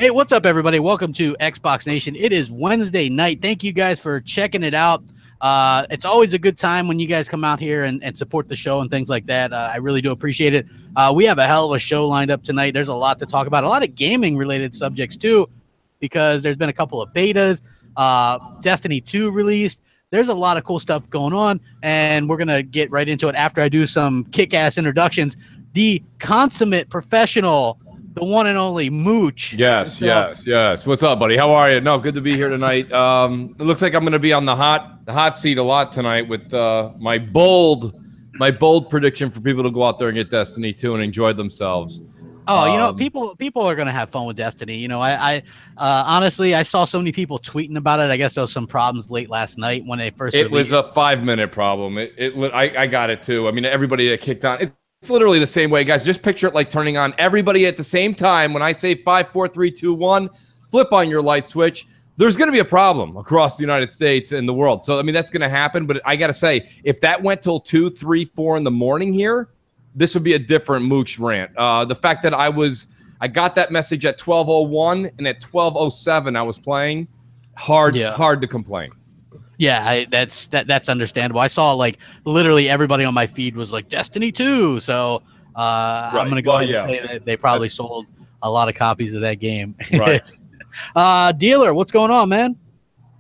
Hey, what's up, everybody? Welcome to Xbox Nation. It is Wednesday night. Thank you guys for checking it out. It's always a good time when you guys come out here and support the show and things like that. I really do appreciate it. We have a hell of a show lined up tonight. There's a lot to talk about, a lot of gaming-related subjects, too, because there's been a couple of betas. Destiny 2 released. There's a lot of cool stuff going on, and we're going to get right into it after I do some kick-ass introductions. The consummate professional, the one and only Mooch. Yes. What's up, buddy? How are you? No, good to be here tonight. It looks like I'm going to be on the hot seat a lot tonight with my bold prediction for people to go out there and get Destiny 2 and enjoy themselves. Oh, you know, people are going to have fun with Destiny. You know, I honestly, I saw so many people tweeting about it. I guess there was some problems late last night when they first released. Was a 5-minute problem. I got it too. I mean, everybody that kicked on. It's literally the same way, guys. Just picture it like turning on everybody at the same time. When I say 5, 4, 3, 2, 1, flip on your light switch. There's going to be a problem across the United States and the world. So, I mean, that's going to happen. But I got to say, if that went till 2, 3, 4 in the morning here, this would be a different Mooch rant. The fact that I got that message at 12:01 and at 12:07 I was playing, hard to complain. Yeah, that's understandable. I saw like literally everybody on my feed was like Destiny 2, so I'm gonna go ahead and say that they probably sold a lot of copies of that game. Right. Dealer, what's going on, man?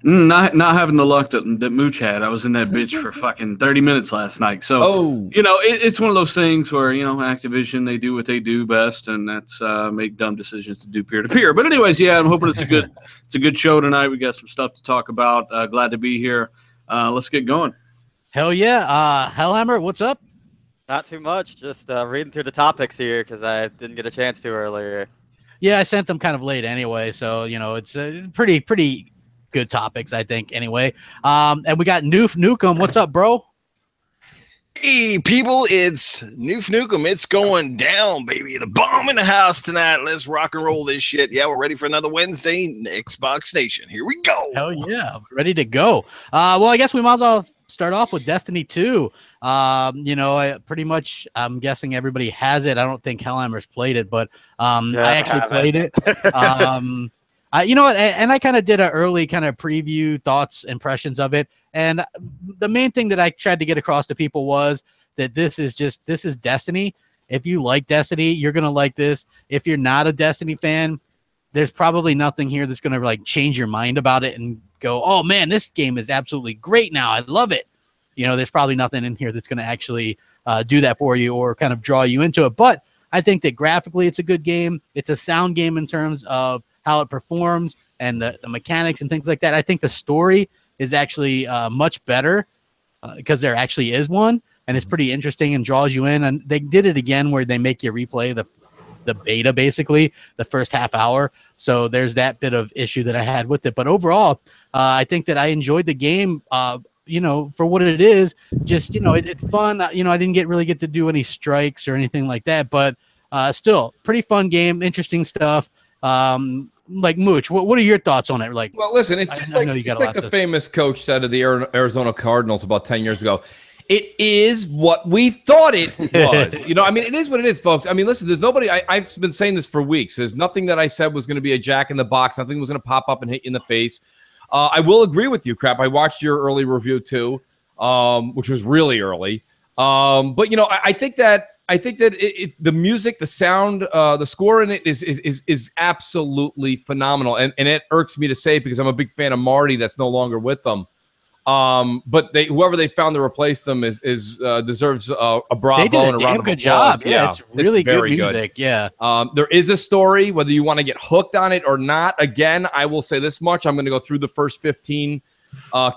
Not having the luck that Mooch had. I was in that bitch for fucking 30 minutes last night. So, you know, it's one of those things where, you know, Activision, they do what they do best, and that's make dumb decisions to do peer-to-peer. But anyways, yeah, I'm hoping it's a good show tonight. We got some stuff to talk about. Glad to be here. Let's get going. Hell yeah. Hellhammer, what's up? Not too much. Just reading through the topics here because I didn't get a chance to earlier. Yeah, I sent them kind of late anyway, so, you know, it's pretty good topics, I think, anyway. And we got Noof Nukem. What's up, bro? Hey, people, it's Noof Nukem. It's going down, baby. The bomb in the house tonight. Let's rock and roll this shit. Yeah, we're ready for another Wednesday Xbox Nation. Here we go. Hell yeah, ready to go. Well, I guess we might as well start off with Destiny 2. You know, I'm guessing everybody has it. I don't think Hellhammer's played it, but I actually played it. You know what? And I kind of did an early kind of preview, thoughts, impressions of it. And the main thing that I tried to get across to people was that this is Destiny. If you like Destiny, you're going to like this. If you're not a Destiny fan, there's probably nothing here that's going to like change your mind about it and go, oh man, this game is absolutely great now. I love it. You know, there's probably nothing in here that's going to actually do that for you or kind of draw you into it. But I think that graphically it's a good game. It's a sound game in terms of how it performs and the mechanics and things like that. I think the story is actually much better because there actually is one, and it's pretty interesting and draws you in. And they did it again where they make you replay the beta, basically, the first half hour. So there's that bit of issue that I had with it. But overall, I think that I enjoyed the game, you know, for what it is. Just, you know, it's fun. You know, I didn't really get to do any strikes or anything like that, but still, pretty fun game, interesting stuff. Like Mooch, what are your thoughts on it? Like, well, listen, it's like the famous coach said of the Arizona Cardinals about 10 years ago. It is what we thought it was. You know, I mean, it is what it is, folks. I mean, listen, there's nobody. I've been saying this for weeks. There's nothing that I said was going to be a jack in the box. Nothing was going to pop up and hit you in the face. I will agree with you, Crap. I watched your early review too, which was really early. But you know, I think that the music, the sound, the score in it is absolutely phenomenal, and it irks me to say it because I'm a big fan of Marty that's no longer with them. But whoever they found to replace them deserves a bravo. They did and a round of good applause. Job. Yeah, it's really good music. Yeah. There is a story, whether you want to get hooked on it or not. Again, I will say this much: I'm going to go through the first 15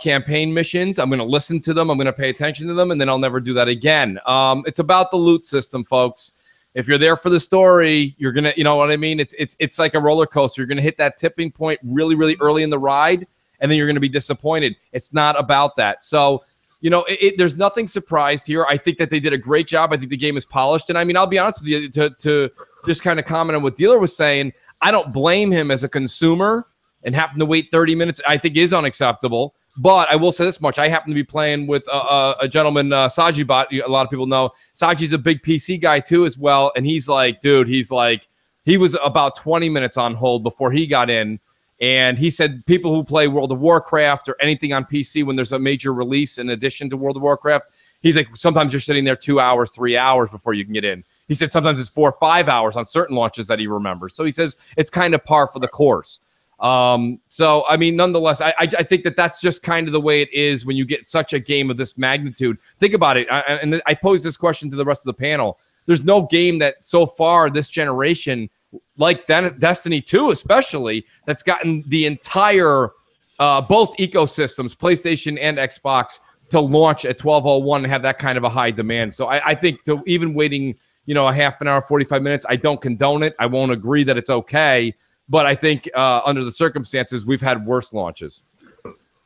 campaign missions. I'm going to listen to them. I'm going to pay attention to them, and then I'll never do that again. It's about the loot system, folks. If you're there for the story, you're going to, you know what I mean? It's like a roller coaster. You're going to hit that tipping point really, really early in the ride, and then you're going to be disappointed. It's not about that. So, you know, there's nothing surprised here. I think that they did a great job. I think the game is polished. And I mean, I'll be honest with you, to just kind of comment on what Dealer was saying, I don't blame him as a consumer, and having to wait 30 minutes, I think, is unacceptable. But I will say this much. I happen to be playing with a gentleman, Sajibot. A lot of people know. Saji's a big PC guy, too, as well. And he's like, dude, he's like, He was about 20 minutes on hold before he got in. And he said people who play World of Warcraft or anything on PC when there's a major release in addition to World of Warcraft, he's like, sometimes you're sitting there 2 hours, 3 hours before you can get in. He said sometimes it's 4 or 5 hours on certain launches that he remembers. So he says it's kind of par for the course. So, I mean, nonetheless, I think that that's just kind of the way it is when you get such a game of this magnitude. Think about it. And I pose this question to the rest of the panel. There's no game that so far this generation, like Destiny 2 especially, that's gotten the entire both ecosystems, PlayStation and Xbox, to launch at 12:01 and have that kind of a high demand. So I think even waiting, a half an hour, 45 minutes, I don't condone it. I won't agree that it's okay, but I think under the circumstances, we've had worse launches.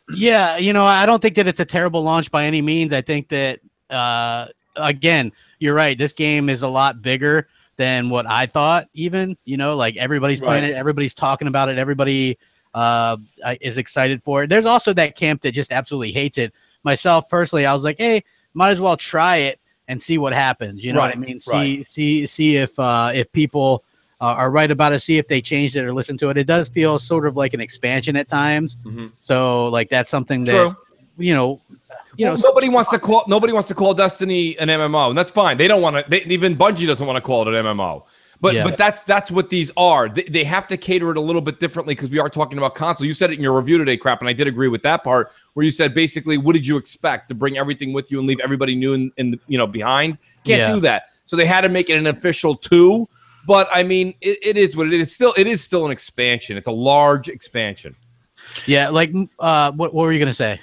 Yeah, I don't think that it's a terrible launch by any means. I think that again, you're right. This game is a lot bigger than what I thought, even, like everybody's playing it. Everybody's talking about it. Everybody is excited for it. There's also that camp that just absolutely hates it. Myself personally, I was like, hey, might as well try it and see what happens. You know what I mean? See if people are right about it, see if they changed it or listen to it. It does feel sort of like an expansion at times. So like, that's something that, nobody wants to call Destiny an MMO, and that's fine. They don't want to. Even Bungie doesn't want to call it an MMO. But that's what these are. They have to cater it a little bit differently because we are talking about console. You said it in your review today, Crap, and I did agree with that part where you said basically, what did you expect to bring everything with you and leave everybody new in behind? Can't do that. So they had to make it an official 2. But I mean, it is what it is. It is still an expansion. It's a large expansion. Yeah. Like, what were you gonna say?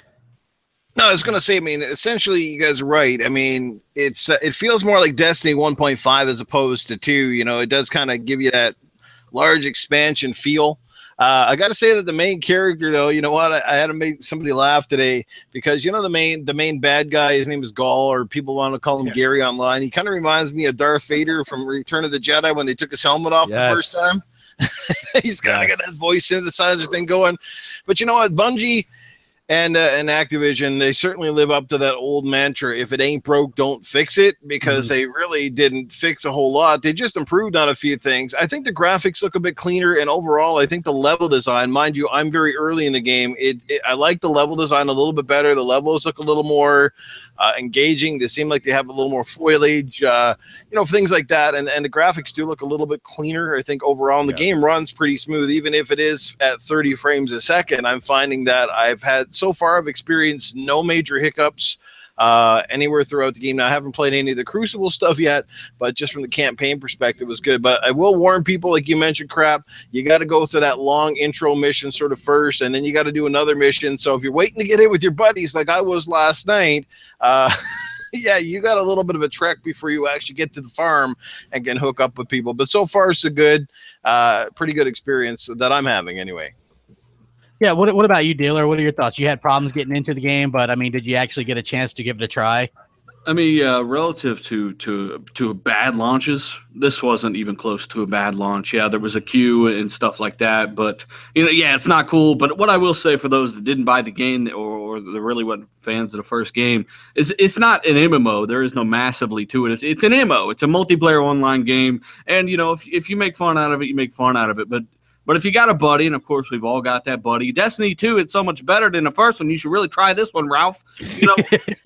No, I was going to say, I mean, essentially, you guys are right. I mean, it feels more like Destiny 1.5 as opposed to 2. It does kind of give you that large expansion feel. I got to say that the main character, though, you know what? I had to make somebody laugh today because, the main bad guy, his name is Gaul, or people want to call him Gary online. He kind of reminds me of Darth Vader from Return of the Jedi when they took his helmet off the first time. He's kind of got that voice synthesizer thing going. But you know what? Bungie and Activision, they certainly live up to that old mantra: if it ain't broke, don't fix it, because they really didn't fix a whole lot. They just improved on a few things. I think the graphics look a bit cleaner, and overall, I think the level design, mind you, I'm very early in the game. I like the level design a little bit better. The levels look a little more engaging. They seem like they have a little more foliage, things like that. And the graphics do look a little bit cleaner, I think, overall. And the game runs pretty smooth, even if it is at 30 frames a second. I'm finding that I've experienced no major hiccups anywhere throughout the game. Now, I haven't played any of the Crucible stuff yet, but just from the campaign perspective, it was good. But I will warn people, like you mentioned, Crap, you got to go through that long intro mission sort of first, and then you got to do another mission. So if you're waiting to get in with your buddies like I was last night, yeah, you got a little bit of a trek before you actually get to the farm and can hook up with people. But so far, so good. Pretty good experience that I'm having anyway. Yeah, what about you, Dealer? What are your thoughts? You had problems getting into the game, but I mean, did you actually get a chance to give it a try? I mean, relative to bad launches, this wasn't even close to a bad launch. Yeah, there was a queue and stuff like that, but it's not cool. But what I will say for those that didn't buy the game or they really weren't fans of the first game is it's not an MMO. There is no massively to it. It's an MMO. It's a multiplayer online game, and if you make fun out of it, you make fun out of it. But if you got a buddy, and of course we've all got that buddy, Destiny 2, it's so much better than the first one. You should really try this one, Ralph.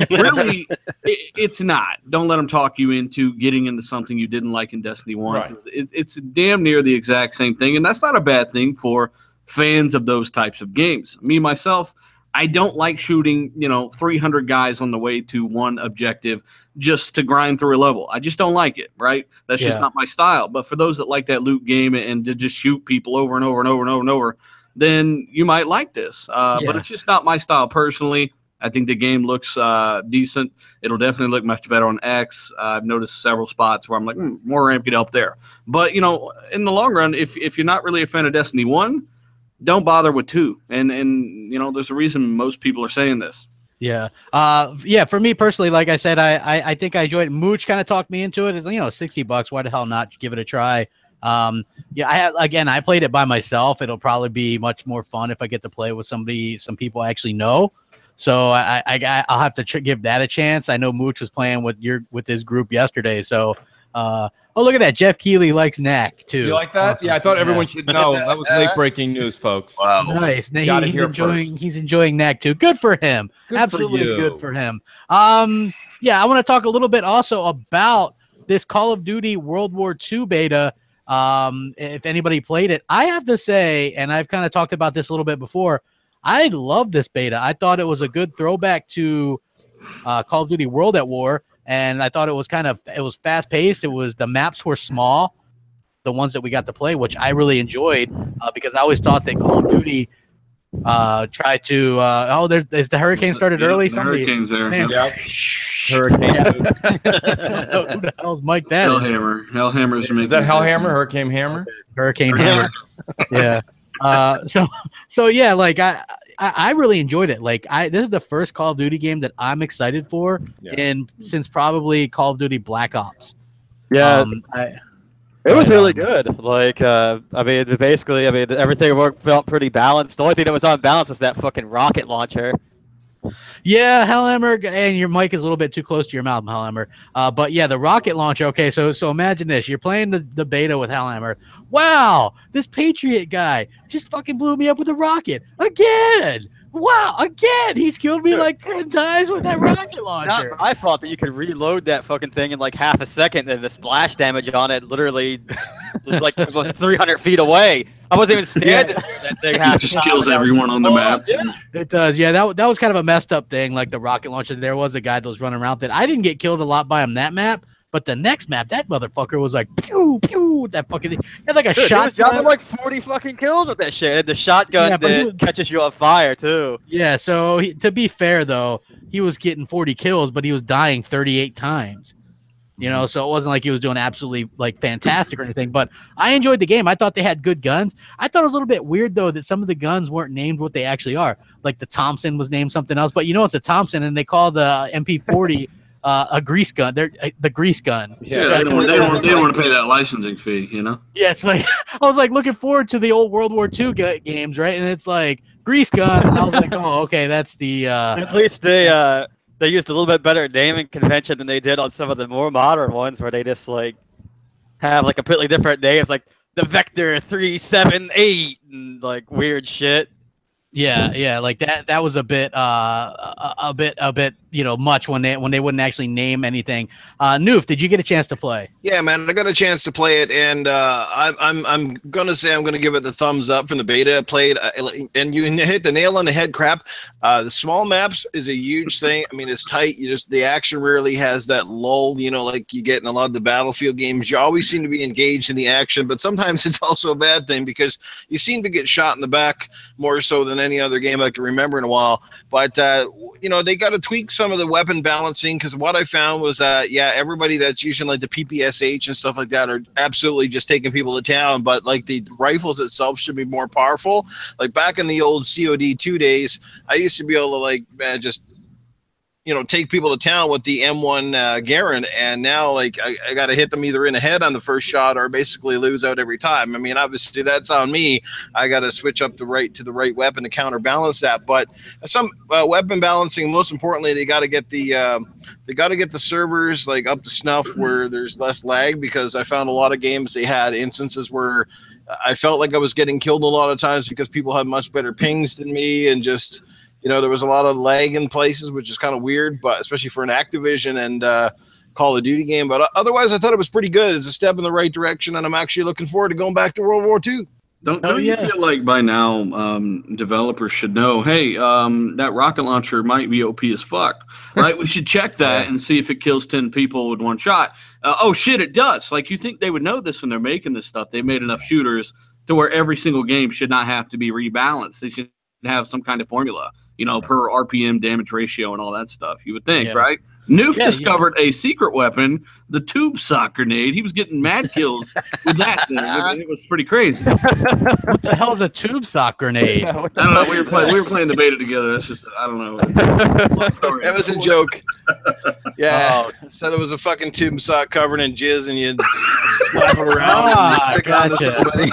Really, it's not. Don't let them talk you into getting into something you didn't like in Destiny 1. Right. It's damn near the exact same thing, and that's not a bad thing for fans of those types of games. Me, myself, I don't like shooting, 300 guys on the way to one objective just to grind through a level. I just don't like it, right? That's just not my style. But for those that like that loot game and to just shoot people over and over and over and over and over, then you might like this. But it's just not my style personally. I think the game looks decent. It'll definitely look much better on X. I've noticed several spots where I'm like, more ramp could help there. But, in the long run, if you're not really a fan of Destiny 1, don't bother with 2. And there's a reason most people are saying this. Yeah. For me personally, like I said, I think I enjoyed it. Mooch kind of talked me into it. It's $60. Why the hell not give it a try? I played it by myself. It'll probably be much more fun if I get to play with some people I actually know. So I'll have to give that a chance. I know Mooch was playing with his group yesterday, so Oh, look at that. Jeff Keighley likes Knack, too. You like that? Awesome. Yeah, I thought everyone should know. That was late breaking news, folks. Wow. Nice. He's enjoying Knack, too. Good for him. Absolutely good for him. Yeah, I want to talk a little bit also about this Call of Duty World War II beta. If anybody played it, I have to say, and I've kind of talked about this a little bit before, I love this beta. I thought it was a good throwback to Call of Duty World at War, and I thought it was fast paced. The maps were small, the ones that we got to play, which I really enjoyed because I always thought that Call of Duty tried to. There's the hurricane started early. The hurricane's there. Yeah. Hurricane. Yeah. Who the hell's Mike? That Hellhammer's is that Hellhammer? Hurricane Hammer? Hurricane Hammer. Yeah. So yeah, like I really enjoyed it. Like this is the first Call of Duty game that I'm excited for since probably Call of Duty Black Ops. Yeah. It was really good. Like, I mean, basically, everything felt pretty balanced. The only thing that was unbalanced was that fucking rocket launcher. Yeah, Hellhammer, and your mic is a little bit too close to your mouth, Hellhammer. But yeah, the rocket launcher. Okay, so imagine this: you're playing the beta with Hellhammer. Wow, this Patriot guy just fucking blew me up with a rocket again. Wow, again, he's killed me like 10 times with that rocket launcher. I thought that you could reload that fucking thing in like half a second, and the splash damage on it literally was like 300 feet away. I wasn't even standing there. That thing it just kills everyone on the map. Yeah. It does. Yeah, that was kind of a messed up thing, like the rocket launcher. There was a guy that was running around that I didn't get killed a lot by him that map. But the next map, that motherfucker was like pew pew. That fucking thing. He had like a shotgun. He was dropping like 40 fucking kills with that shit. And the shotgun catches you on fire too. Yeah. So to be fair though, he was getting 40 kills, but he was dying 38 times. You know, so it wasn't like he was doing absolutely like fantastic or anything. But I enjoyed the game. I thought they had good guns. I thought it was a little bit weird though that some of the guns weren't named what they actually are. Like the Thompson was named something else, but you know it's a Thompson, and they call the MP40. A grease gun. They're the grease gun. Yeah, they don't want to pay that licensing fee, you know. Yeah, it's like I was like looking forward to the old World War II games, right? And it's like grease gun, and I was like, oh, okay, that's the. At least they used a little bit better naming convention than they did on some of the more modern ones, where they just like have like completely different names, like the Vector 378 and like weird shit. Yeah, like that was a bit, you know, much when they wouldn't actually name anything. Noof, did you get a chance to play? Yeah, man, I got a chance to play it, and I'm gonna say I'm gonna give it the thumbs up from the beta I played, and you hit the nail on the head. Crap, the small maps is a huge thing. I mean, it's tight. The action rarely has that lull, you know, like you get in a lot of the Battlefield games. You always seem to be engaged in the action, but sometimes it's also a bad thing because you seem to get shot in the back more so than any other game I can remember in a while. But you know, they got to tweak some of the weapon balancing, because what I found was that everybody that's using like the PPSH and stuff like that are absolutely just taking people to town, but like the rifles itself should be more powerful. Like back in the old COD2 days, I used to be able to like just, you know, take people to town with the M1 Garand, and now like I got to hit them either in the head on the first shot or basically lose out every time. I mean, obviously that's on me. I got to switch up to the right weapon to counterbalance that. But some weapon balancing, most importantly, they got to get the servers like up to snuff where there's less lag, because I found a lot of games they had instances where I felt like I was getting killed a lot of times because people had much better pings than me, and just, you know, there was a lot of lag in places, which is kind of weird, but especially for an Activision and Call of Duty game. But otherwise, I thought it was pretty good. It's a step in the right direction, and I'm actually looking forward to going back to World War II. Don't you feel like by now developers should know, hey, that rocket launcher might be OP as fuck, right? We should check that and see if it kills 10 people with one shot. Oh, shit, it does. Like, you think they would know this when they're making this stuff. They made enough shooters to where every single game should not have to be rebalanced. They should have some kind of formula, you know, per RPM damage ratio and all that stuff. You would think, right? Noof discovered a secret weapon, the tube sock grenade. He was getting mad kills with that thing. It was pretty crazy. What the hell is a tube sock grenade? I don't know. We were playing the beta together. That's just, I don't know. That was a joke. Yeah, said it was a fucking tube sock covered in jizz, and you'd slap it around and stick it onto somebody.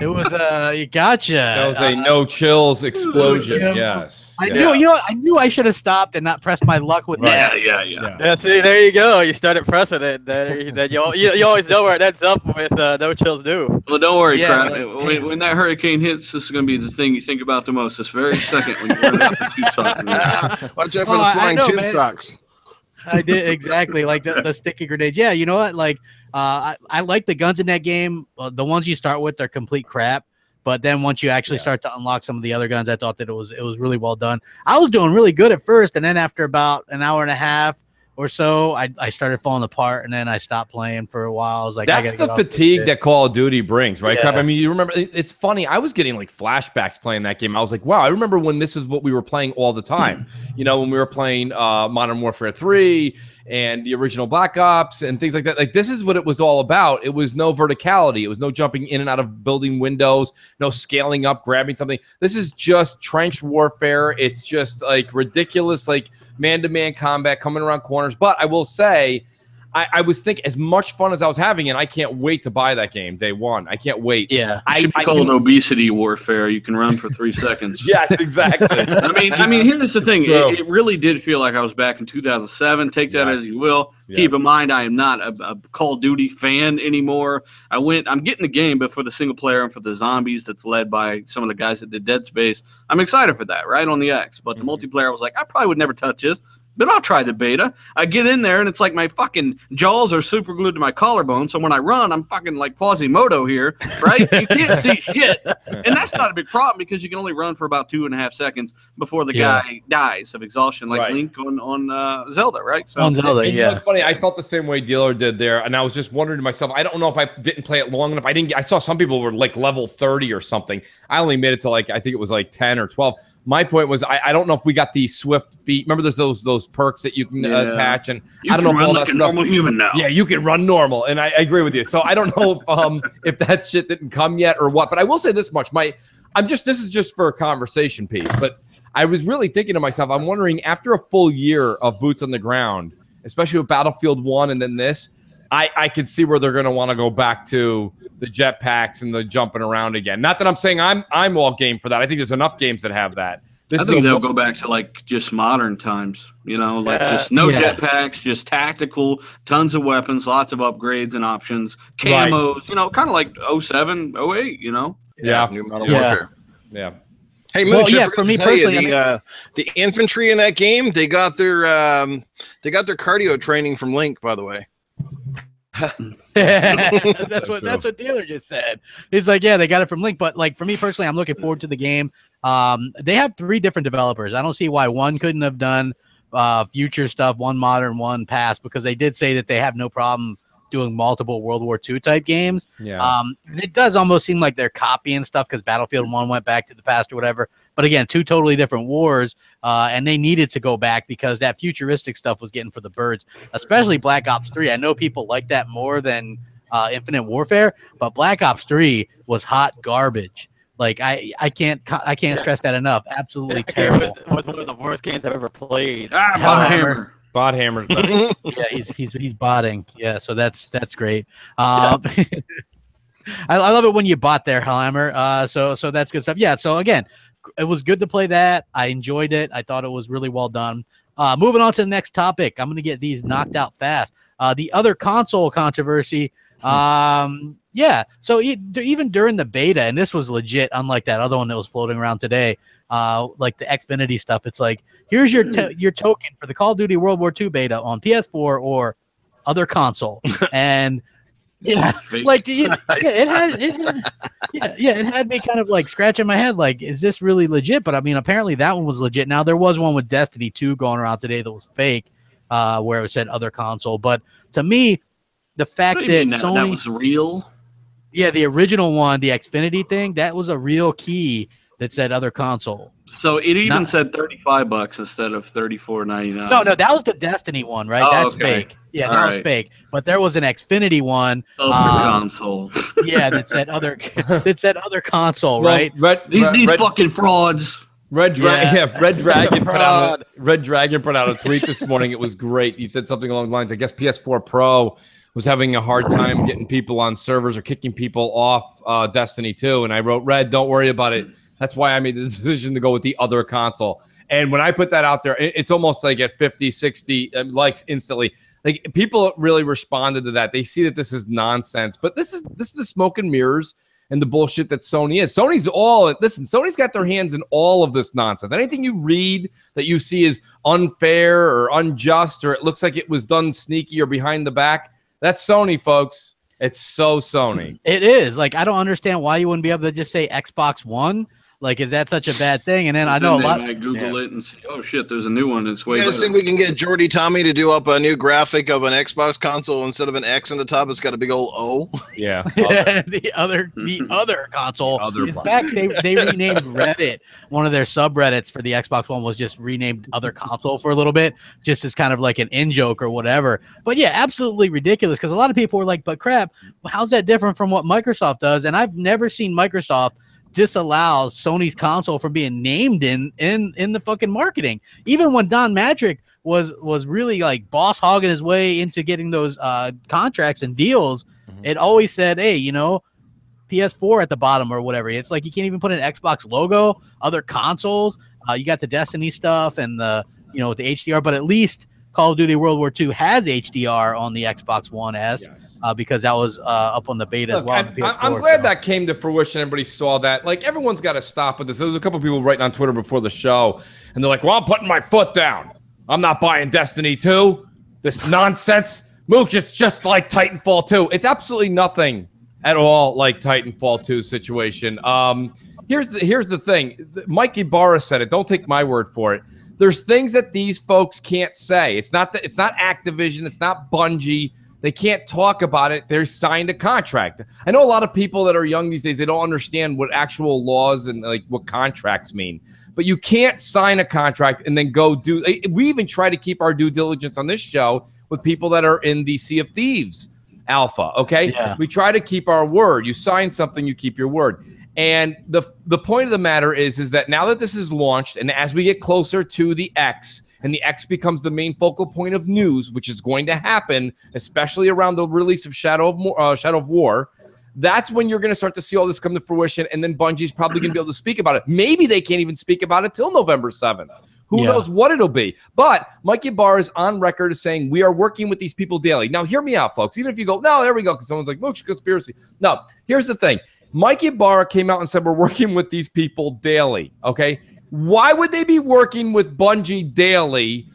It was you gotcha. That was a no chills explosion. Yes. I knew. You know what? I knew I should have stopped and not pressed my luck with that. Yeah. See, there you go. You started pressing it. Then you always know where it ends up with no chills do. Well, don't worry, Crap. When that hurricane hits, this is going to be the thing you think about the most. This very second when you wear out the tube socks. Watch out for the flying tube socks. I did exactly like the sticky grenades. Yeah, you know what? Like, I like the guns in that game. The ones you start with are complete crap. But then once you actually start to unlock some of the other guns, I thought that it was really well done. I was doing really good at first, and then after about an hour and a half or so, I started falling apart, and then I stopped playing for a while. I was like, that's the fatigue that Call of Duty brings, right? Yeah. I mean, you remember? It's funny. I was getting like flashbacks playing that game. I was like, wow, I remember when this is what we were playing all the time. You know, when we were playing Modern Warfare 3 and the original Black Ops and things like that. Like, this is what it was all about. It was no verticality. It was no jumping in and out of building windows, no scaling up, grabbing something. This is just trench warfare. It's just like ridiculous, like man-to-man combat coming around corners. But I will say, I was thinking, as much fun as I was having, and I can't wait to buy that game day one. I can't wait. Yeah, it should be called obesity warfare. You can run for 3 seconds. Yes, exactly. I mean, here's the thing. It really did feel like I was back in 2007. Take that as you will. Yes. Keep in mind, I am not a Call of Duty fan anymore. I'm getting the game, but for the single player and for the zombies that's led by some of the guys that did Dead Space, I'm excited for that, right, on the X. But the multiplayer, I was like, I probably would never touch this. But I'll try the beta. I get in there, and it's like my fucking jaws are super glued to my collarbone. So when I run, I'm fucking like Quasimodo here, right? You can't see shit. And that's not a big problem because you can only run for about 2.5 seconds before the guy dies of exhaustion, like Link on Zelda, right? So, on Zelda, you know, it's funny. I felt the same way Dealer did there, and I was just wondering to myself, I don't know if I didn't play it long enough. I saw some people were like level 30 or something. I only made it to like, I think it was like 10 or 12. My point was, I don't know if we got the swift feet. Remember, there's those perks that you can attach, and you I don't know if all like that a stuff. Normal human now. Yeah, you can run normal, and I agree with you. So I don't know if that shit didn't come yet or what. But I will say this much: this is just for a conversation piece. But I was really thinking to myself, I'm wondering, after a full year of boots on the ground, especially with Battlefield 1 and then this, I could see where they're going to want to go back to the jetpacks and the jumping around again. Not that I'm saying I'm all game for that. I think there's enough games that have that. I think they'll go back to like just modern times, you know, like just no jetpacks, just tactical, tons of weapons, lots of upgrades and options, camos, you know, kind of like 07, 08, you know. Yeah. New Modern Warfare. Yeah. Hey, Mooch, for me personally, the infantry in that game, they got their cardio training from Link, by the way. that's what Dealer just said. He's like, yeah, they got it from Link, but like for me personally, I'm looking forward to the game. They have 3 different developers. I don't see why one couldn't have done future stuff, one modern, one past, because they did say that they have no problem doing multiple World War II type games. Yeah. It does almost seem like they're copying stuff because Battlefield 1 went back to the past or whatever. But again, 2 totally different wars, and they needed to go back because that futuristic stuff was getting for the birds, especially Black Ops 3. I know people like that more than Infinite Warfare, but Black Ops 3 was hot garbage. Like I can't stress that enough. Absolutely terrible. It was one of the worst games I've ever played. Hellhammer. Bot hammers. Yeah, he's botting. Yeah, so that's great. I love it when you bot there, Hellhammer. So that's good stuff. Yeah. So again, it was good to play that. I enjoyed it. I thought it was really well done. Moving on to the next topic. I'm gonna get these knocked out fast. The other console controversy. Yeah. So even during the beta, and this was legit, unlike that other one that was floating around today. Like the Xfinity stuff, it's like, here's your token for the Call of Duty World War II beta on PS4 or other console, and like it had me kind of like scratching my head, like, is this really legit? But I mean, apparently that one was legit. Now there was one with Destiny 2 going around today that was fake, where it said other console. But to me, the fact that Sony, that was real, the original one, the Xfinity thing, that was a real key that said other console. So it even said $35 instead of $34.99. No, that was the Destiny one, right? That's fake. Yeah, that was fake. But there was an Xfinity one. Other console. Yeah, that said other. That said other console, right? These fucking frauds. Red Dragon put out a tweet this morning. It was great. He said something along the lines, I guess PS4 Pro was having a hard time getting people on servers or kicking people off Destiny 2. And I wrote, Red, don't worry about it. That's why I made the decision to go with the other console. And when I put that out there, it's almost like at 50, 60 likes instantly. Like, people really responded to that. They see that this is nonsense. But this is the smoke and mirrors and the bullshit that Sony is. Sony's got their hands in all of this nonsense. Anything you read that you see is unfair or unjust, or it looks like it was done sneaky or behind the back, that's Sony, folks. It's so Sony. It is. Like, I don't understand why you wouldn't be able to just say Xbox One. Like, is that such a bad thing? And then I know a lot. I Google it and see, oh shit, there's a new one. It's way You guys better. think we can get Jordy Tommy to do up a new graphic of an Xbox console instead of an X on the top? It's got a big old O. Yeah. the other console. In fact, they renamed Reddit. One of their subreddits for the Xbox One was just renamed other console for a little bit, just as kind of like an in joke or whatever. But yeah, absolutely ridiculous, because a lot of people were like, but crap, how's that different from what Microsoft does? And I've never seen Microsoft disallow Sony's console from being named in the fucking marketing. Even when Don Matrick was really like boss hogging his way into getting those contracts and deals, it always said, hey, you know, PS4 at the bottom or whatever. It's like you can't even put an Xbox logo, other consoles. You got the Destiny stuff and the, you know, with the HDR, but at least Call of Duty World War II has HDR on the Xbox One S, because that was up on the beta as well. I'm glad that came to fruition. Everybody saw that. Like, everyone's got to stop with this. There was a couple people writing on Twitter before the show, and they're like, well, I'm putting my foot down. I'm not buying Destiny 2. This nonsense. Mooch, it's just like Titanfall 2. It's absolutely nothing at all like Titanfall 2 situation. Here's the thing. Mike Ibarra said it. Don't take my word for it. There's things that these folks can't say. It's not Activision. It's not Bungie. They can't talk about it. They're signed a contract. I know a lot of people that are young these days, they don't understand what actual laws and like what contracts mean. But you can't sign a contract and then go do. We even try to keep our due diligence on this show with people that are in the Sea of Thieves alpha. Okay, we try to keep our word. You sign something, you keep your word. And the point of the matter is that now that this is launched, and as we get closer to the X, and the X becomes the main focal point of news, which is going to happen, especially around the release of Shadow of War, that's when you're going to start to see all this come to fruition, and then Bungie's probably going to be able to speak about it. Maybe they can't even speak about it till November 7th. Who knows what it'll be? But Mike Ibarra is on record as saying, we are working with these people daily. Now, hear me out, folks. Even if you go, no, there we go, because someone's like, Mooch, conspiracy. No, here's the thing. Mike Ibarra came out and said, we're working with these people daily, okay? Why would they be working with Bungie daily?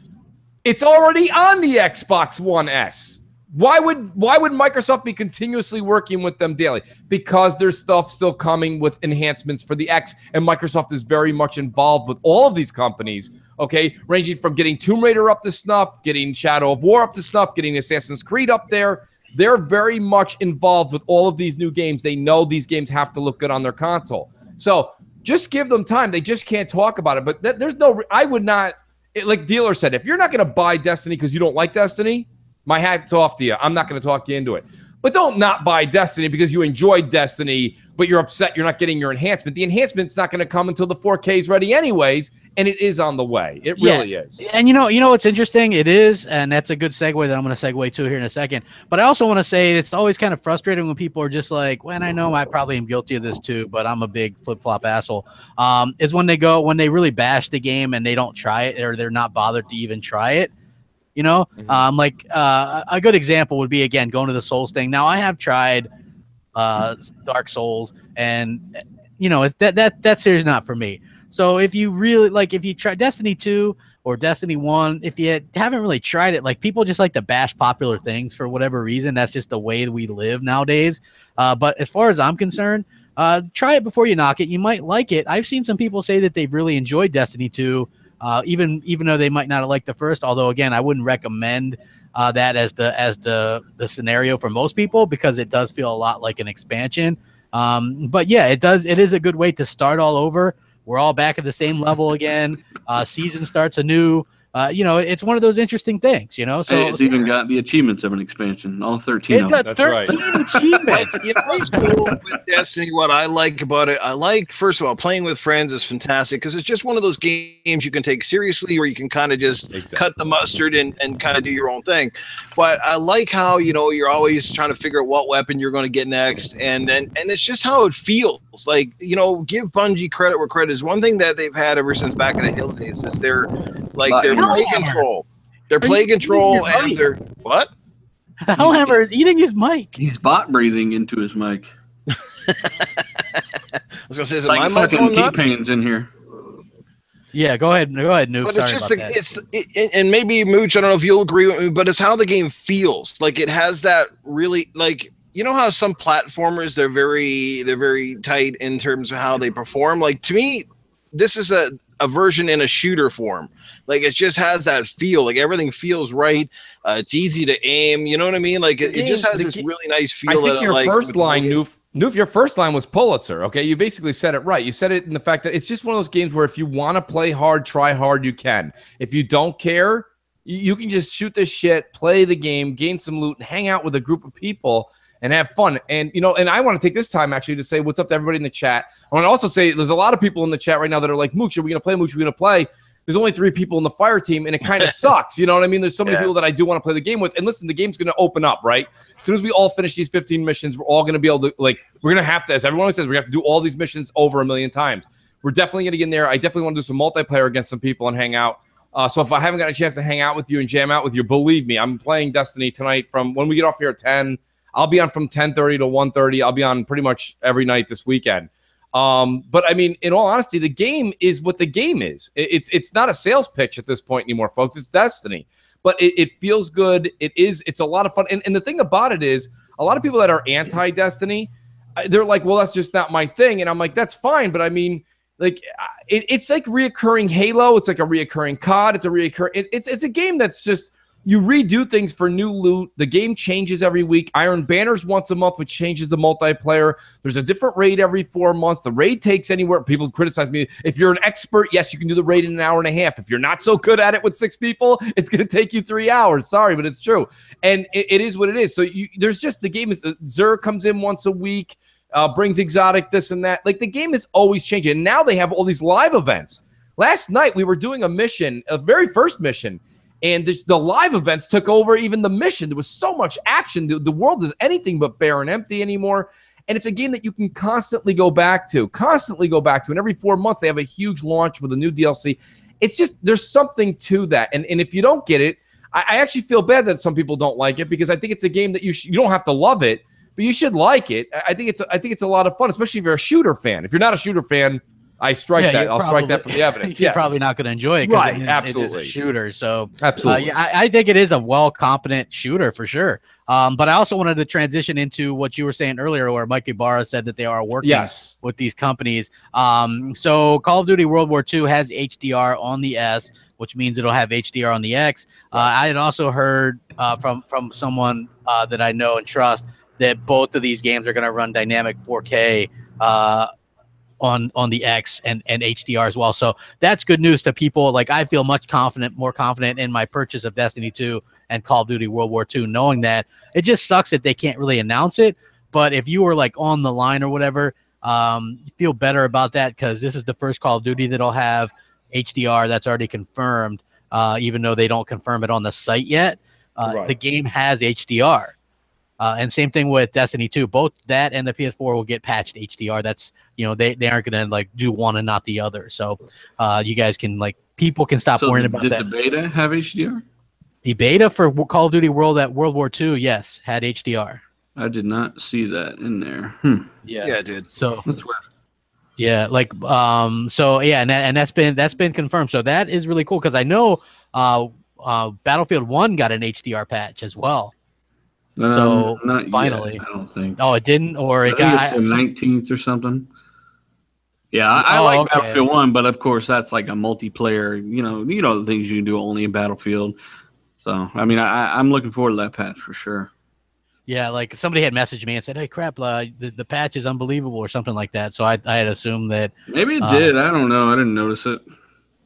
It's already on the Xbox One S. Why would Microsoft be continuously working with them daily? Because there's stuff still coming with enhancements for the X, and Microsoft is very much involved with all of these companies, okay? Ranging from getting Tomb Raider up to snuff, getting Shadow of War up to snuff, getting Assassin's Creed up there. They're very much involved with all of these new games. They know these games have to look good on their console. So just give them time. They just can't talk about it. But there's no – I would not – like Dealer said, if you're not going to buy Destiny because you don't like Destiny, my hat's off to you. I'm not going to talk you into it. But don't not buy Destiny because you enjoyed Destiny, but you're upset you're not getting your enhancement. The enhancement's not going to come until the 4K is ready anyways, and it is on the way. It really is. And you know what's interesting? It is, and that's a good segue that I'm going to segue to here in a second. But I also want to say it's always kind of frustrating when people are just like, well, I know I probably am guilty of this too, but I'm a big flip-flop asshole. Is when they really bash the game and they don't try it, or they're not bothered to even try it. You know, like a good example would be, again, going to the Souls thing. Now, I have tried Dark Souls, and, you know, that series is not for me. So if you really, like, if you try Destiny 2 or Destiny 1, if you haven't really tried it, like, people just like to bash popular things for whatever reason. That's just the way we live nowadays. But as far as I'm concerned, try it before you knock it. You might like it. I've seen some people say that they've really enjoyed Destiny 2. Even though they might not have liked the first, although again, I wouldn't recommend that as the scenario for most people, because it does feel a lot like an expansion. But yeah, it is a good way to start all over. We're all back at the same level again. Season starts anew. you know, it's one of those interesting things, you know. So hey, it's even got the achievements of an expansion, all 13 of them. It's a 13 achievements. You know what's cool with Destiny? What I like about it, I like, first of all, playing with friends is fantastic because it's just one of those games you can take seriously, or you can kind of just cut the mustard and kind of do your own thing. But I like how, you know, you're always trying to figure out what weapon you're going to get next, and it's just how it feels. Like, you know, give Bungie credit where credit is. One thing that they've had ever since back in the Hill days is their play control. Their play control and their what? Hellhammer is eating his mic. He's bot breathing into his mic. I was gonna say, is like my mic fucking going nuts? T-Pain's in here. Yeah, go ahead, Noob. But Sorry it's just about that. and maybe Mooch, I don't know if you'll agree with me, but it's how the game feels. Like it has that really, like, you know how some platformers they're very tight in terms of how they perform. Like, to me, this is a version in a shooter form. Like, it just has that feel. Like, everything feels right. It's easy to aim. You know what I mean? Like, it just has this really nice feel. I think your first line, Noof, your first line was Pulitzer. Okay, you basically said it right. You said it in the fact that it's just one of those games where if you want to play hard, try hard, you can. If you don't care, you can just shoot this shit, play the game, gain some loot, and hang out with a group of people and have fun. And, you know, and I want to take this time actually to say what's up to everybody in the chat. I want to also say there's a lot of people in the chat right now that are like, Mooch, are we going to play? Mooch, are we going to play? There's only 3 people in the fire team, and it kind of sucks. You know what I mean? There's so many people that I do want to play the game with. And listen, the game's going to open up, right? As soon as we all finish these 15 missions, we're all going to be able to, like, we're going to have to, as everyone says, we're going to have to do all these missions over 1 million times. We're definitely going to get in there. I definitely want to do some multiplayer against some people and hang out. So if I haven't got a chance to hang out with you and jam out with you, believe me, I'm playing Destiny tonight from when we get off here at 10. I'll be on from 10:30 to 1:30. I'll be on pretty much every night this weekend. But I mean, in all honesty, the game is what the game is. It's not a sales pitch at this point anymore, folks. It's Destiny. But it feels good. It's a lot of fun. And the thing about it is, a lot of people that are anti-Destiny, they're like, well, that's just not my thing. And I'm like, that's fine. But I mean, like, it's like reoccurring Halo. It's like a reoccurring COD. It's a game that's just, you redo things for new loot. The game changes every week. Iron Banner's once a month, which changes the multiplayer. There's a different raid every 4 months. The raid takes anywhere. People criticize me. If you're an expert, yes, you can do the raid in an hour and a half. If you're not so good at it with 6 people, it's going to take you 3 hours. Sorry, but it's true. And it is what it is. So there's just, the game is, Xur comes in once a week, brings exotic, this and that. Like, the game is always changing. And now they have all these live events. Last night, we were doing a mission, a very first mission, and the live events took over even the mission. There was so much action. The world is anything but bare and empty anymore. And it's a game that you can constantly go back to. And every 4 months, they have a huge launch with a new DLC. It's just, there's something to that. And if you don't get it, I actually feel bad that some people don't like it, because I think it's a game that you don't have to love it, but you should like it. I think it's a lot of fun, especially if you're a shooter fan. If you're not a shooter fan, I strike that. I'll strike that from the evidence. You're probably not going to enjoy it, right? It is a shooter. So absolutely, I think it is a competent shooter for sure. But I also wanted to transition into what you were saying earlier, where Mike Ibarra said that they are working with these companies. So Call of Duty World War II has HDR on the S, which means it'll have HDR on the X. I had also heard from someone that I know and trust that both of these games are going to run dynamic 4K. On the X and HDR as well. So that's good news to people. Like, I feel more confident in my purchase of Destiny 2 and Call of Duty World War II, knowing that. It just sucks that they can't really announce it. But if you were like on the line or whatever, you feel better about that, because this is the first Call of Duty that'll have HDR. That's already confirmed, even though they don't confirm it on the site yet. The game has HDR. And same thing with Destiny 2. Both that and the PS4 will get patched HDR. That's, you know, they aren't going to like do one and not the other. So you guys can, like, people can stop worrying about that. Did the beta have HDR? The beta for Call of Duty World War II, yes, had HDR. I did not see that in there. Yeah, I did. So that's weird. Yeah, like so yeah, and that's been confirmed. So that is really cool, because I know Battlefield 1 got an HDR patch as well. So not finally, yet, I don't think. Oh, it didn't, or it got the 19th or something. Yeah, I like Battlefield 1, but of course that's like a multiplayer. You know the things you can do only in Battlefield. So I mean, I'm looking forward to that patch for sure. Yeah, like somebody had messaged me and said, "Hey, crap, the patch is unbelievable," or something like that. So I had assumed that maybe it did. I don't know. I didn't notice it.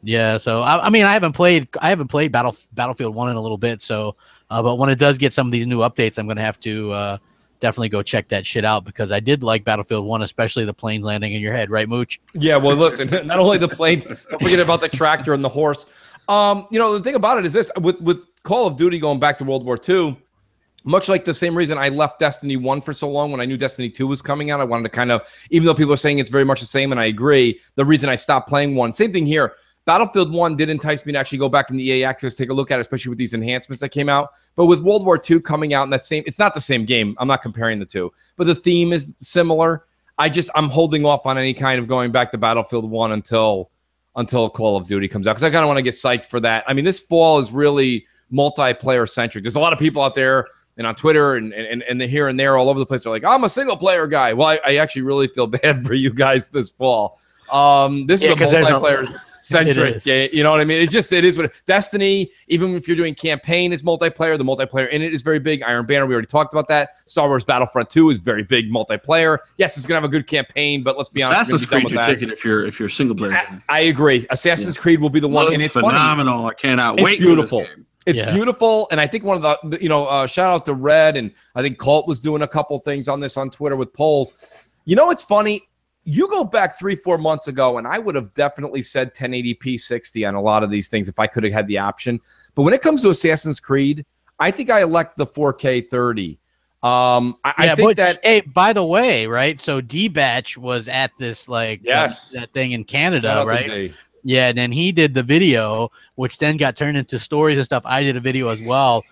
Yeah, so I mean, I haven't played Battlefield 1 in a little bit, so but when it does get some of these new updates, I'm gonna have to definitely go check that shit out because I did like Battlefield 1, especially the planes landing in your head, right, Mooch? Yeah, well, listen, not only the planes, don't forget about the tractor and the horse. The thing about it is this: with Call of Duty going back to World War II, much like the same reason I left Destiny 1 for so long when I knew Destiny 2 was coming out, I wanted to kind of, even though people are saying it's very much the same, and I agree, the reason I stopped playing 1, same thing here. Battlefield 1 did entice me to actually go back in the EA Access, take a look at it, especially with these enhancements that came out. But with World War II coming out in that same, it's not the same game. I'm not comparing the two, but the theme is similar. I'm holding off on any kind of going back to Battlefield 1 until Call of Duty comes out because I kind of want to get psyched for that. I mean, this fall is really multiplayer centric. There's a lot of people out there and on Twitter and the here and there all over the place. They're like, I'm a single player guy. Well, I actually really feel bad for you guys this fall. This is a multiplayer centric. Yeah, you know what I mean? It is what Destiny, even if you're doing campaign, is multiplayer. The multiplayer in it is very big. Iron Banner, we already talked about that. Star Wars Battlefront 2 is very big multiplayer. Yes, it's gonna have a good campaign, but let's be honest. Assassin's Creed you're taking if you're a single player. I agree. Assassin's Creed will be the one, and it's phenomenal. Funny. I cannot wait. It's beautiful. It's beautiful, and I think one of the shout out to Red, and I think Colt was doing a couple things on this on Twitter with polls. It's funny. You go back 3-4 months ago, and I would have definitely said 1080p 60 on a lot of these things if I could have had the option. But when it comes to Assassin's Creed, I think I elect the 4K 30. I think that. Hey, by the way, right? So D-Batch was at this that thing in Canada, right? Yeah, and then he did the video, which then got turned into stories and stuff. I did a video as well,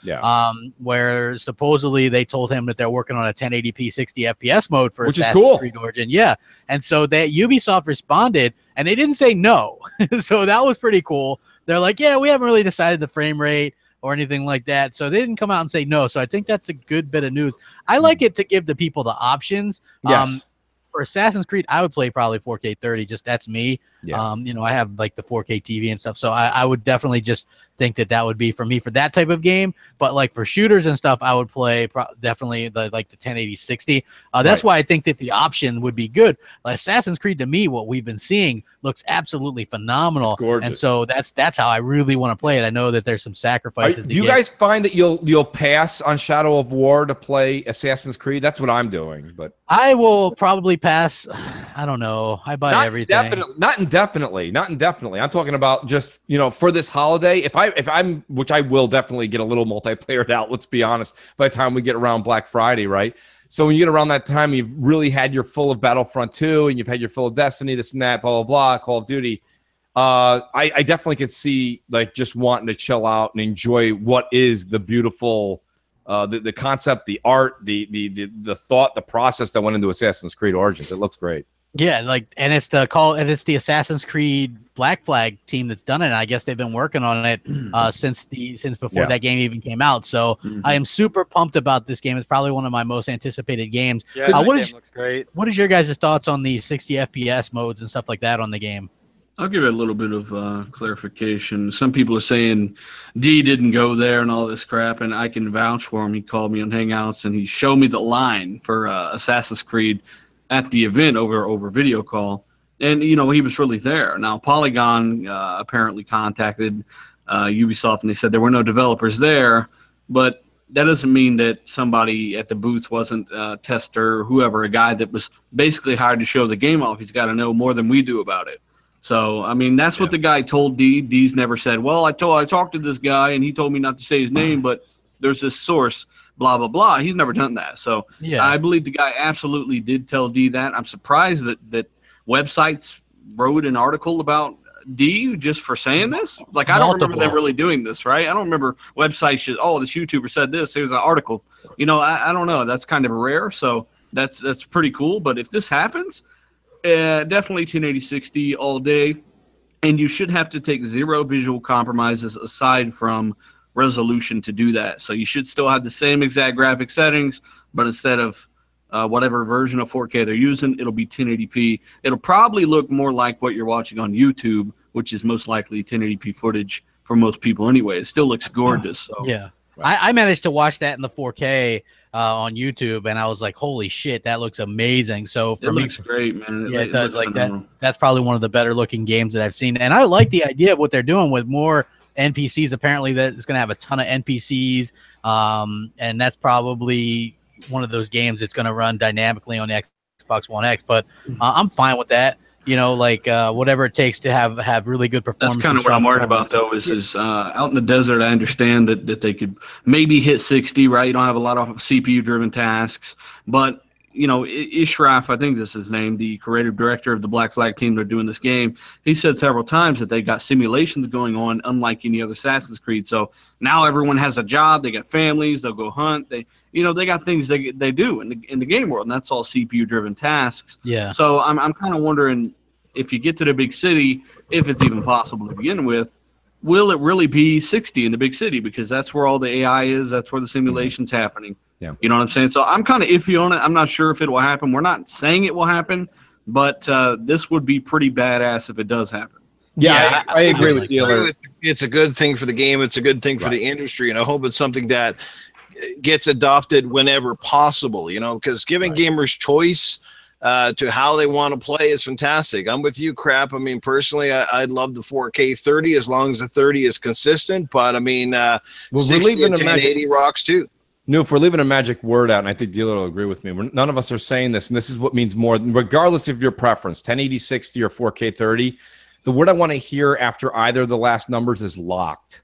where supposedly they told him that they're working on a 1080p 60 FPS mode for Assassin's Creed Origin. Yeah, and so that Ubisoft responded, and they didn't say no. So that was pretty cool. They're like, yeah, we haven't really decided the frame rate or anything like that. So they didn't come out and say no. So I think that's a good bit of news. I like it to give the people the options. Yes. For Assassin's Creed, I would play probably 4K 30. Just that's me. Yeah. I have like the 4K TV and stuff, so I would definitely just think that would be for me for that type of game. But like for shooters and stuff, I would play definitely the 1080 60. That's why I think that the option would be good. Like Assassin's Creed, to me, what we've been seeing looks absolutely phenomenal. It's gorgeous. And so that's how I really want to play it. I know that there's some sacrifices. Do you guys find that you'll pass on Shadow of War to play Assassin's Creed? That's what I'm doing, but I will probably pass. I don't know. I buy everything. Not indefinitely. I'm talking about just for this holiday. If I'm, which I will definitely get a little multiplayered out. Let's be honest. By the time we get around Black Friday, right? So when you get around that time, you've really had your full of Battlefront 2, and you've had your full of Destiny, this and that, blah blah blah, Call of Duty. I definitely could see just wanting to chill out and enjoy what is the beautiful, the concept, the art, the thought, the process that went into Assassin's Creed Origins. It looks great. Yeah, and it's the Assassin's Creed Black Flag team that's done it. And I guess they've been working on it since before that game even came out. So I am super pumped about this game. It's probably one of my most anticipated games. Yeah, the game looks great. What is your guys' thoughts on the 60 FPS modes and stuff like that on the game? I'll give it a little bit of clarification. Some people are saying D didn't go there and all this crap, and I can vouch for him. He called me on Hangouts, and he showed me the line for Assassin's Creed at the event over video call, and he was really there. Now Polygon apparently contacted Ubisoft, and they said there were no developers there, but that doesn't mean that somebody at the booth wasn't a tester or whoever, a guy that was basically hired to show the game off. He's got to know more than we do about it. So I mean, that's what the guy told D. D's never said, well, I talked to this guy and he told me not to say his name, but there's this source, blah, blah, blah. He's never done that. So I believe the guy absolutely did tell D that. I'm surprised that websites wrote an article about D just for saying this. Like, I don't remember them really doing this, right? I don't remember websites just, this YouTuber said this. Here's an article. I don't know. That's kind of rare. So that's pretty cool. But if this happens, definitely 1080 60 all day. And you should have to take zero visual compromises aside from resolution to do that. So you should still have the same exact graphic settings, but instead of whatever version of 4K they're using, it'll be 1080p. It'll probably look more like what you're watching on YouTube, which is most likely 1080p footage for most people anyway. It still looks gorgeous. So yeah. I managed to watch that in the 4K on YouTube, and I was like, holy shit, that looks amazing. So for it me, looks great, man. it does. Like phenomenal. that's probably one of the better looking games that I've seen, and I like the idea of what they're doing with more NPCs. Apparently, that it's going to have a ton of NPCs, and that's probably one of those games that's going to run dynamically on the Xbox One X. But I'm fine with that. You know, like whatever it takes to have really good performance. That's kind of what I'm worried about, though, is out in the desert, I understand that they could maybe hit 60, right? You don't have a lot of CPU-driven tasks. But, you know, Ishraf, I think this is his name, the creative director of the Black Flag team that are doing this game, he said several times that they got simulations going on unlike any other Assassin's Creed. So now everyone has a job. They got families. They'll go hunt. They got things they do in the game world, and that's all CPU-driven tasks. Yeah. So I'm kind of wondering, if you get to the big city, if it's even possible to begin with, will it really be 60 in the big city? Because that's where all the AI is. That's where the simulation's happening. Yeah. You know what I'm saying? So I'm kind of iffy on it. I'm not sure if it will happen. We're not saying it will happen, but this would be pretty badass if it does happen. Yeah, I agree with you. It's a good thing for the game. It's a good thing for the industry, and I hope it's something that gets adopted whenever possible, you know, because giving gamers choice to how they want to play is fantastic. I'm with you, Crap. I mean, personally, I'd love the 4K 30 as long as the 30 is consistent. But I mean, 60 and 1080 rocks too. No, if we're leaving a magic word out, and I think Dealer will agree with me, none of us are saying this, and this is what means more, regardless of your preference, 1080, 60, or 4K 30. The word I want to hear after either of the last numbers is locked.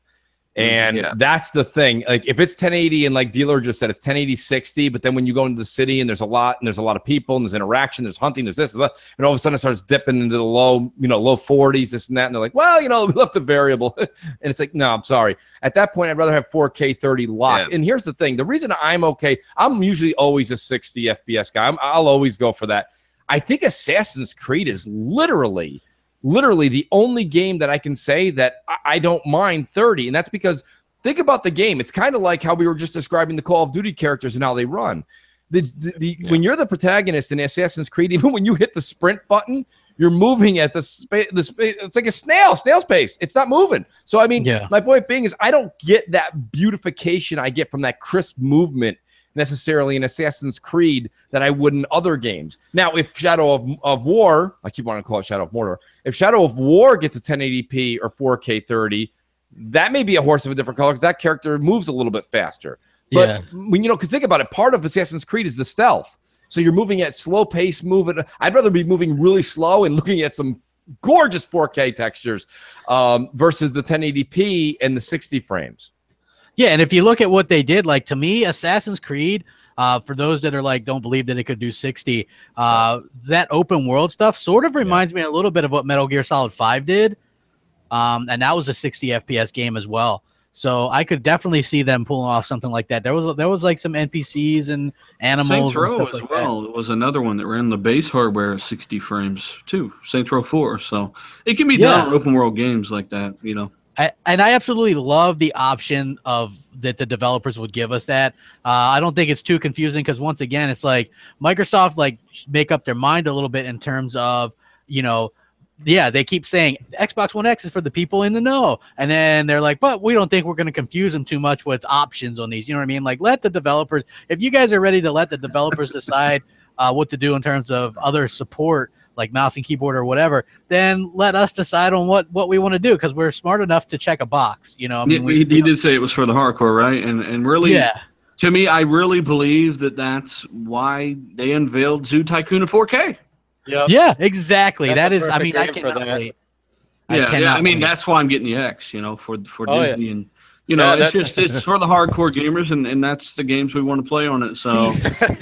And that's the thing. Like if it's 1080 and like Dealer just said, it's 1080 60, but then when you go into the city and there's a lot of people and there's interaction, there's hunting, there's this, and all of a sudden it starts dipping into the low 40s, this and that, and they're like, well, we left a variable. And it's like, no, I'm sorry. At that point, I'd rather have 4K 30 locked. Yeah. And here's the thing. The reason I'm okay, I'm usually always a 60 FPS guy. I'll always go for that. I think Assassin's Creed is literally the only game that I can say that I don't mind 30. And that's because think about the game. It's kind of like how we were just describing the Call of Duty characters and how they run. When you're the protagonist in Assassin's Creed, even when you hit the sprint button, you're moving at the space. It's like a snail's pace. It's not moving. So, I mean, my point being is I don't get that beautification I get from that crisp movement necessarily in Assassin's Creed that I would in other games. Now, if Shadow of War, I keep wanting to call it Shadow of Mordor, if Shadow of War gets a 1080p or 4K 30, that may be a horse of a different color because that character moves a little bit faster. But when because think about it, part of Assassin's Creed is the stealth. So you're moving at slow pace, I'd rather be moving really slow and looking at some gorgeous 4K textures versus the 1080p and the 60 frames. Yeah, and if you look at what they did, like to me, Assassin's Creed, for those that are like don't believe that it could do 60, that open world stuff sort of reminds me a little bit of what Metal Gear Solid 5 did, and that was a 60 FPS game as well. So I could definitely see them pulling off something like that. There was like some NPCs and animals. Saints Row and stuff as like well. that. It was another one that ran the base hardware at 60 frames too. Saints Row 4. So it can be done on open world games like that, And I absolutely love the option of that the developers would give us that. I don't think it's too confusing because once again, it's like Microsoft like make up their mind a little bit in terms of, they keep saying Xbox One X is for the people in the know. And then they're like, but we don't think we're going to confuse them too much with options on these. You know what I mean? Like let the developers, if you guys are ready to let the developers decide what to do in terms of other support, like mouse and keyboard or whatever, then let us decide on what we want to do because we're smart enough to check a box. I mean, he did say it was for the hardcore, right? And really, to me, I really believe that's why they unveiled Zoo Tycoon in 4K. Yeah, exactly. That's that is, I mean, I cannot wait. I mean, that's why I'm getting the X, for Disney and. It's for the hardcore gamers, and that's the games we want to play on it. So,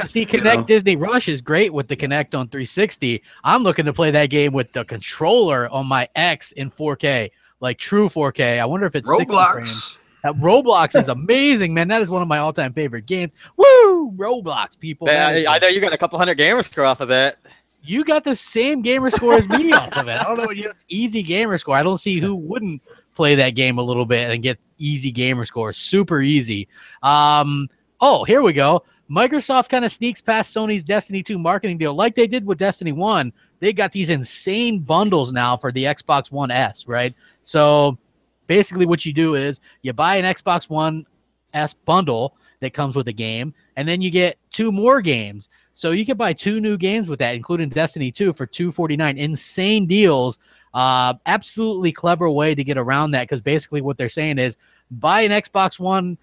see, Kinect Disney Rush is great with the Kinect on 360. I'm looking to play that game with the controller on my X in 4K, like true 4K. I wonder if it's 60 frames. Roblox is amazing, man. That is one of my all-time favorite games. Woo! Roblox, people. I know you got a couple hundred gamer score off of that. You got the same gamer score as me off of it. I don't know. It's easy gamer score. I don't see who wouldn't play that game a little bit and get easy gamer score. Super easy. Oh, here we go. Microsoft kind of sneaks past Sony's Destiny 2 marketing deal like they did with Destiny 1. They got these insane bundles now for the Xbox One S, right? So basically what you do is you buy an Xbox One S bundle that comes with the game. and then you get 2 more games. So you can buy 2 new games with that, including Destiny 2 for $249. Insane deals. Absolutely clever way to get around that, because basically what they're saying is buy an Xbox One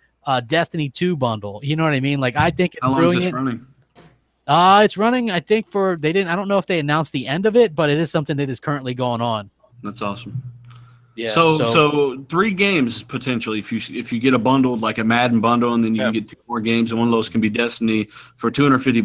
Destiny 2 bundle. You know what I mean? Like, I think it's How long brilliant. is this running? It's running, I think, I don't know if they announced the end of it, but it is something that is currently going on. That's awesome. Yeah. So 3 games potentially if you get a bundle, like a Madden bundle, and then you can get 2 more games, and one of those can be Destiny for $250.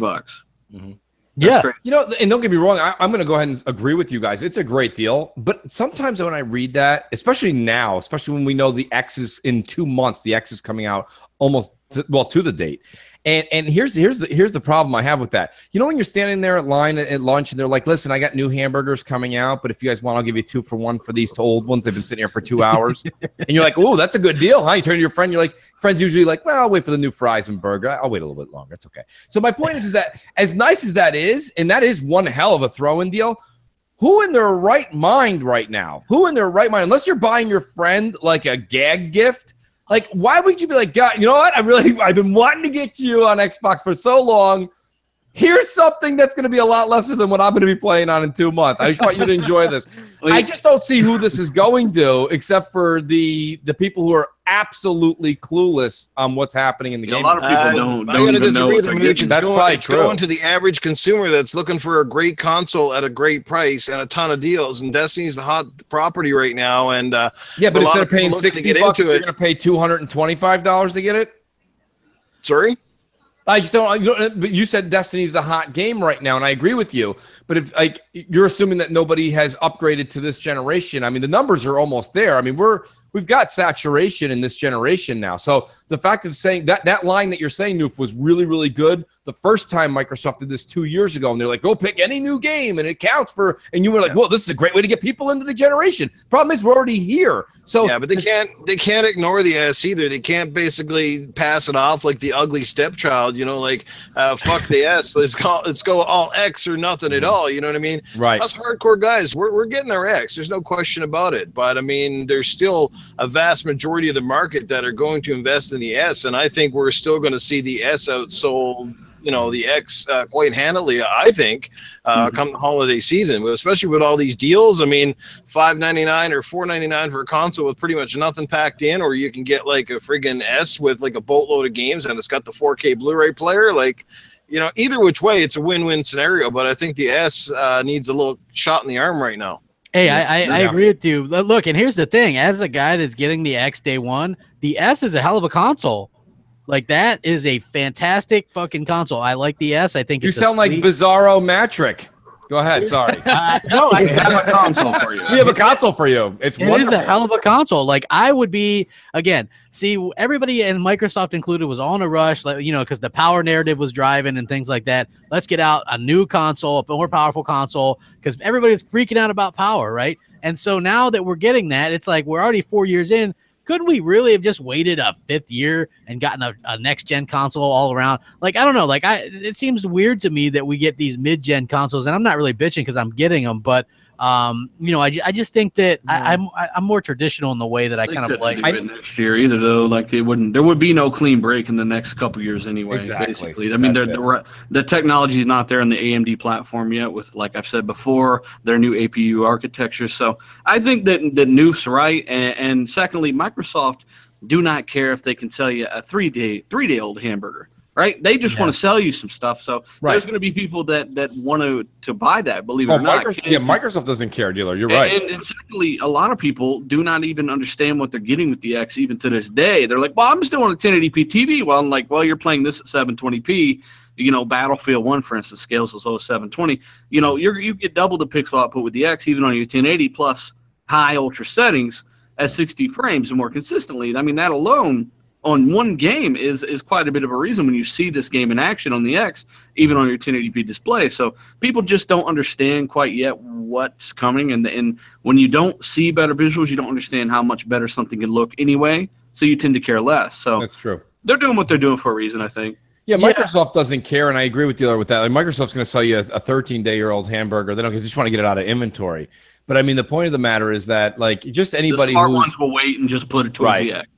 Mm-hmm. Yeah. Great. You know, and don't get me wrong, I'm going to go ahead and agree with you guys. It's a great deal. But sometimes when I read that, especially now, especially when we know the X is in 2 months, the X is coming out almost to the date. And here's the problem I have with that. You know, when you're standing there at line at lunch and they're like, listen, I got new hamburgers coming out, but if you guys want, I'll give you 2 for 1 for these old ones. They've been sitting here for 2 hours. And you're like, oh, that's a good deal, huh? You turn to your friend, you're like, friend's usually like, well, I'll wait for the new fries and burger. I'll wait a little bit longer. It's okay. So my point is that as nice as that is, and that is one hell of a throw-in deal, who in their right mind right now? Who in their right mind, unless you're buying your friend like a gag gift, like, why would you be like, God, you know what? I've been wanting to get you on Xbox for so long. Here's something that's going to be a lot lesser than what I'm going to be playing on in 2 months. I just want you to enjoy this. I just don't see who this is going to, except for the people who are absolutely clueless on what's happening in the game. A lot of people don't even know what they're getting. That's probably it's true. going to the average consumer that's looking for a great console at a great price and a ton of deals. And Destiny's the hot property right now. And yeah, but instead of paying $60, you're going to pay $225 to get it. Sorry. I just don't. But you said Destiny's the hot game right now, and I agree with you. But if like you're assuming that nobody has upgraded to this generation, I mean the numbers are almost there. I mean we've got saturation in this generation now. So the fact of saying that line that you're saying, Noof, was really, really good the first time Microsoft did this 2 years ago, and they're like, go pick any new game and it counts for, and you were like, well, this is a great way to get people into the generation. Problem is we're already here. So yeah, but they can't ignore the S either. They can't basically pass it off like the ugly stepchild, you know, like fuck the S. Let's go all X or nothing at all. You know what I mean? Right. Us hardcore guys, we're getting our X. There's no question about it. But I mean, there's still a vast majority of the market that are going to invest in the S, and I think we're still going to see the S outsold, you know, the X quite handily, I think, come the holiday season, but especially with all these deals. I mean, $599 or $499 for a console with pretty much nothing packed in, or you can get like a friggin' S with like a boatload of games and it's got the 4K Blu-ray player. Like, you know, either which way, it's a win-win scenario, but I think the S needs a little shot in the arm right now. Hey, I agree with you. Look, and here's the thing. As a guy that's getting the X day one, the S is a hell of a console. Like, that is a fantastic fucking console. I like the S. I think it's you sound like Bizarro Matrick. Go ahead. Sorry. No, I have a console for you. We have a console for you. It is a hell of a console. Like, I would be, again, see, everybody, and Microsoft included, was all in a rush, like, you know, because the power narrative was driving and things like that. Let's get out a new console, a more powerful console, because everybody's freaking out about power, right? And so now that we're getting that, it's like we're already 4 years in. Couldn't we really have just waited a 5th year and gotten a next-gen console all around? Like, I don't know. Like, it seems weird to me that we get these mid-gen consoles, and I'm not really bitching because I'm getting them, but you know, I just think that I'm more traditional in the way that I kind of like. Next year either, though. Like, there would be no clean break in the next couple years anyway. Exactly. Basically, I mean, the technology is not there on the AMD platform yet. With, like I've said before, their new APU architecture. So I think that Noof's right, and secondly, Microsoft do not care if they can sell you a three-day old hamburger. Right? They just want to sell you some stuff. So there's going to be people that want to buy that, believe it or not. Microsoft doesn't care, dealer. You're right. And secondly, a lot of people do not even understand what they're getting with the X even to this day. They're like, well, I'm still on a 1080p TV. Well, I'm like, well, you're playing this at 720p. You know, Battlefield 1, for instance, scales as low as 720. You know, you get double the pixel output with the X, even on your 1080 plus high ultra settings at 60 frames and more consistently. I mean, that alone on one game is quite a bit of a reason when you see this game in action on the X, even on your 1080p display. So people just don't understand quite yet what's coming, and when you don't see better visuals, you don't understand how much better something can look anyway, so you tend to care less. So that's true. They're doing what they're doing for a reason, I think. Yeah, Microsoft doesn't care, and I agree with dealer with that. Like, Microsoft's going to sell you a 13-day-old hamburger. They don't, because they just want to get it out of inventory. But I mean, the point of the matter is that, like, just anybody the smart ones will wait and just put it towards the X.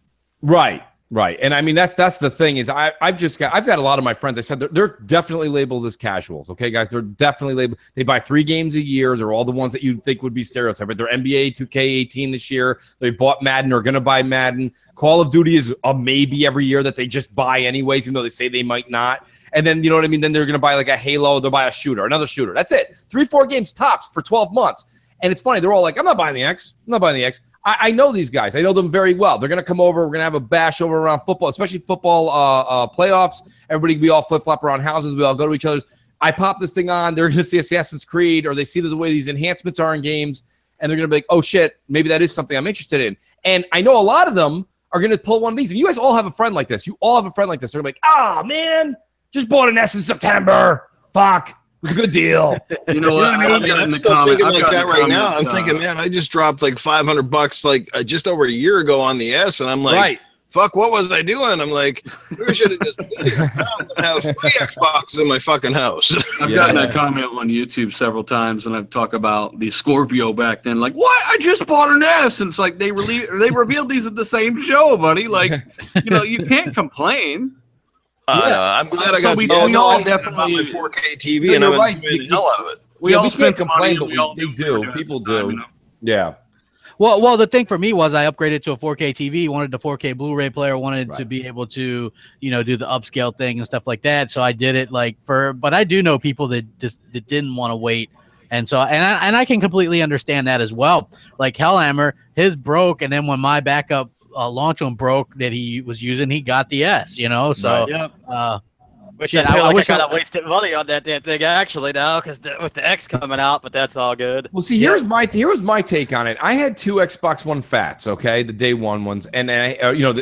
Right. Right. And I mean, that's the thing is I've got a lot of my friends. I said they're definitely labeled as casuals. Okay, guys, they're definitely labeled. They buy 3 games a year. They're all the ones that you think would be stereotyped. They're NBA 2K18 this year. They bought Madden or going to buy Madden. Call of Duty is a maybe every year that they just buy anyways, even though they say they might not. And then, you know what I mean? Then they're going to buy like a Halo. They'll buy a shooter, another shooter. That's it. 3-4 games tops for 12 months. And it's funny. They're all like, I'm not buying the X. I'm not buying the X. I know these guys. I know them very well. They're going to come over. We're going to have a bash over around football, especially football playoffs. Everybody, we all flip-flop around houses. We all go to each other's. I pop this thing on. They're going to see Assassin's Creed, or they see the way these enhancements are in games, and they're going to be like, oh, shit, maybe that is something I'm interested in. And I know a lot of them are going to pull one of these. And you guys all have a friend like this. You all have a friend like this. They're like, oh, man, just bought an S in September. Fuck. It was a good deal. You know what? I'm still thinking like that right now. I'm thinking, man, I just dropped like $500 like just over a year ago on the S, and I'm like, fuck, what was I doing? I'm like, we should have just have 3 Xboxes in my fucking house. I've gotten that comment on YouTube several times, and I've talked about the Scorpio back then. Like, what? I just bought an S, and it's like they revealed these at the same show, buddy. Like, you know, you can't complain. I'm glad I got we all definitely my 4K TV, and I'm enjoying the hell out of it. We all spent complain, but they do. People do. You know? Yeah. Well, the thing for me was I upgraded to a 4K TV, wanted the 4K Blu-ray player, wanted to be able to, you know, do the upscale thing and stuff like that. So I did it but I do know people that didn't want to wait. And so, and I can completely understand that as well. Like Hellhammer, his broke. And then when my backup launch one broke that he was using, he got the S, you know? So, which I feel like I kind of wasted money on that damn thing actually now because with the X coming out, but that's all good. Well, see, here's my take on it. I had 2 Xbox One Fats, okay, the day one ones, and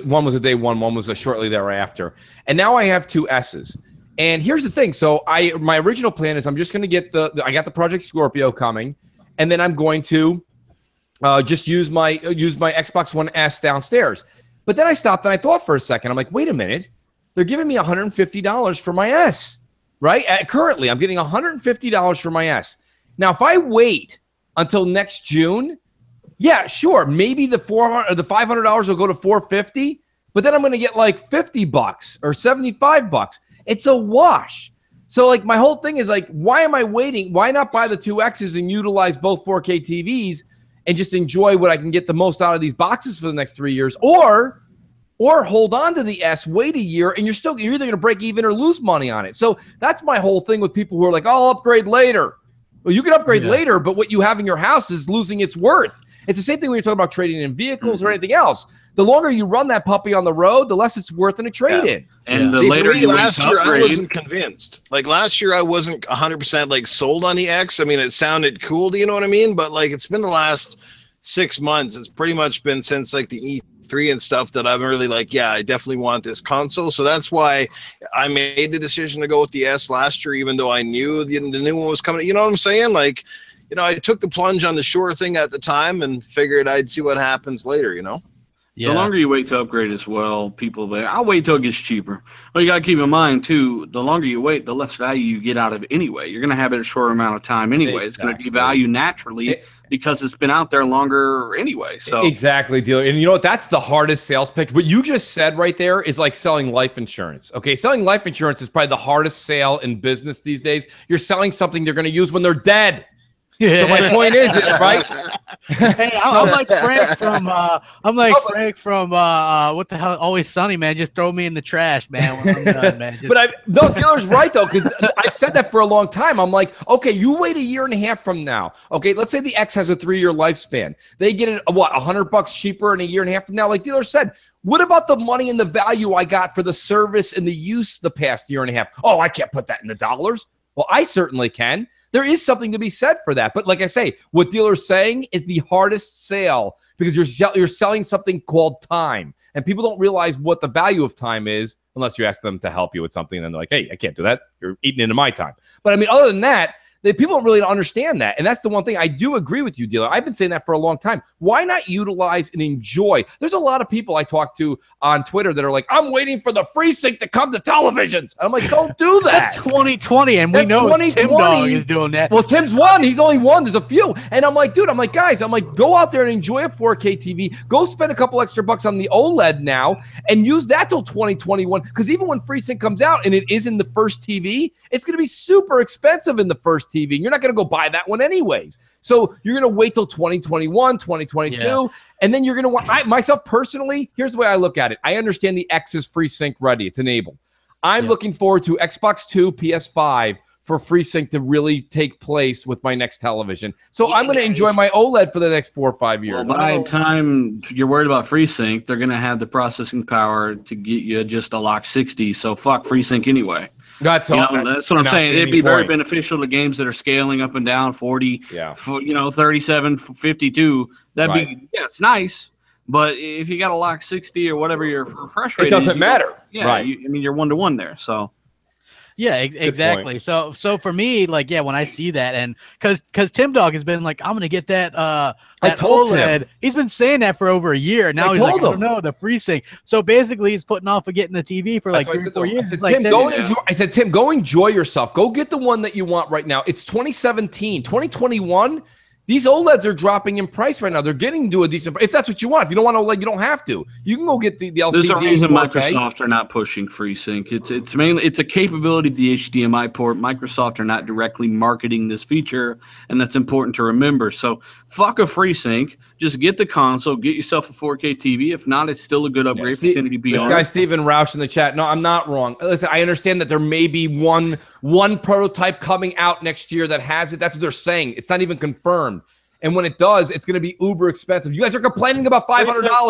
one was a day one was a shortly thereafter, and now I have 2 S's. And here's the thing. So my original plan is I'm just going to get I got the Project Scorpio coming, and then I'm going to just use my Xbox One S downstairs. But then I stopped and I thought for a second. I'm like, wait a minute. They're giving me $150 for my S, right? Currently, I'm getting $150 for my S. Now, if I wait until next June, yeah, sure, maybe the $500 will go to $450, but then I'm going to get like $50 or $75. It's a wash. So, like, my whole thing is like, why am I waiting? Why not buy the 2 X's and utilize both 4K TVs and just enjoy what I can get the most out of these boxes for the next 3 years, or hold on to the S, wait a year, and you're either going to break even or lose money on it. So that's my whole thing with people who are like, oh, I'll upgrade later. Well, you can upgrade later, but what you have in your house is losing its worth. It's the same thing when you're talking about trading in vehicles or anything else. The longer you run that puppy on the road, the less it's worth in a trade-in. And the later you last year, I wasn't convinced. Like last year, I wasn't 100% like sold on the X. I mean, it sounded cool. Do you know what I mean? But like, it's been the last 6 months. It's pretty much been since like the E3 and stuff that I'm really like, yeah, I definitely want this console. So that's why I made the decision to go with the S last year, even though I knew the new one was coming. You know what I'm saying? Like, you know, I took the plunge on the Shure thing at the time and figured I'd see what happens later, you know? Yeah. The longer you wait to upgrade as well, people say, I'll wait till it gets cheaper. Well, you got to keep in mind, too, the longer you wait, the less value you get out of it anyway. You're going to have it a short amount of time anyway. Exactly. It's going to devalue naturally because it's been out there longer anyway. So exactly, dealer. And you know what? That's the hardest sales pitch. What you just said right there is like selling life insurance. Okay, selling life insurance is probably the hardest sale in business these days. You're selling something they're going to use when they're dead. So my point is right? Hey, I'm like Frank from what the hell? Always Sunny, man. Just throw me in the trash, man. When I'm done, man. No, dealer's right though, because I've said that for a long time. I'm like, okay, you wait a year and a half from now. Okay, let's say the X has a 3-year lifespan. They get it $100 cheaper in a year and a half from now. Like dealer said, what about the money and the value I got for the service and the use the past year and a half? Oh, I can't put that in the dollars. Well, I certainly can. There is something to be said for that. But like I say, what dealer's saying is the hardest sale because you're selling something called time. And people don't realize what the value of time is unless you ask them to help you with something. And then they're like, hey, I can't do that. You're eating into my time. But I mean, other than that, People don't really understand that. And that's the one thing I do agree with you, dealer. I've been saying that for a long time. Why not utilize and enjoy? There's a lot of people I talk to on Twitter that are like, I'm waiting for the FreeSync to come to televisions. I'm like, don't do that. That's 2020, and we know Tim Dog is doing that. Well, Tim's one. He's only one. There's a few. And I'm like, dude, guys, go out there and enjoy a 4K TV. Go spend a couple extra bucks on the OLED now and use that till 2021. Because even when FreeSync comes out and it is in the first TV, it's going to be super expensive in the first TV. You're not going to go buy that one anyways. So you're going to wait till 2021, 2022, and then you're going to want. Myself personally, here's the way I look at it. I understand the X is FreeSync ready. It's enabled. I'm looking forward to Xbox 2, PS5 for FreeSync to really take place with my next television. So I'm going to enjoy my OLED for the next 4 or 5 years. Well, by the time you're worried about FreeSync, they're going to have the processing power to get you just a lock 60. So fuck FreeSync anyway. That's what I'm saying. It'd be very beneficial to games that are scaling up and down 40, 37, 52. That'd be it's nice. But if you got a lock 60 or whatever your refresh rate, it doesn't matter. Yeah, right. You're 1-to-1 there. So. Yeah, exactly. So for me, like, when I see that, and because Tim Dog has been like, I'm gonna get that I told OLED. him. He's been saying that for over a year. Now he's like, oh no, the FreeSync. So basically, he's putting off of getting the TV for like 3 or 4 years. I said, Tim, go enjoy yourself. Go get the one that you want right now. It's 2017, 2021. These OLEDs are dropping in price right now. They're getting to a decent price. If that's what you want. If you don't want OLED, you don't have to. You can go get the LCD. There's a reason Microsoft are not pushing FreeSync. It's mainly a capability of the HDMI port. Microsoft are not directly marketing this feature, and that's important to remember. So fuck a FreeSync. Just get the console. Get yourself a 4K TV. If not, it's still a good upgrade for 1080p. This guy Steven Roush in the chat. No, I'm not wrong. Listen, I understand that there may be one prototype coming out next year that has it. That's what they're saying. It's not even confirmed. And when it does, it's going to be uber expensive. You guys are complaining about $500.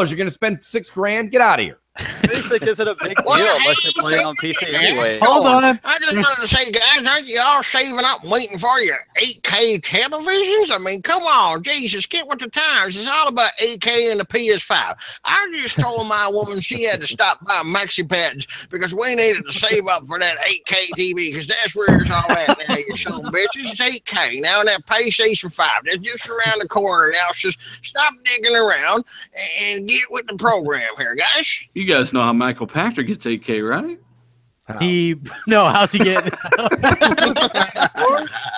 You're going to spend $6,000. Get out of here. FreeSync isn't a big deal unless you're playing on PC anyway. Hold on. I just wanted to say, guys, aren't you all saving up waiting for your 8K televisions? I mean, come on, Jesus, get with the times. It's all about 8K and the PS5. I just told my woman she had to stop buying maxi pads because we needed to save up for that 8K TV because that's where it's all at now, you son of bitches. It's 8K. Now that PlayStation 5, that's just around the corner now. So just stop digging around and get with the program here, guys. You guys know how Michael Pachter gets 8K, right? How's he getting?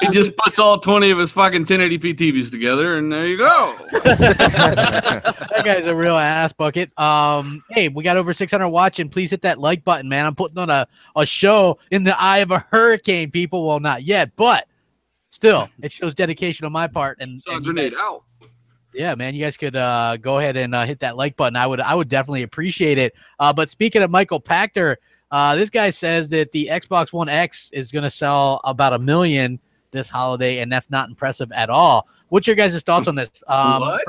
He just puts all 20 of his fucking 1080p TVs together, and there you go. That guy's a real ass bucket. Hey, we got over 600 watching. Please hit that like button, man. I'm putting on a show in the eye of a hurricane, people. Well, not yet, but still, it shows dedication on my part. And grenade out. Yeah, man, you guys could go ahead and hit that like button. I would definitely appreciate it. But speaking of Michael Pachter, this guy says that the Xbox One X is going to sell about 1 million this holiday, and that's not impressive at all. What's your guys' thoughts on this? What?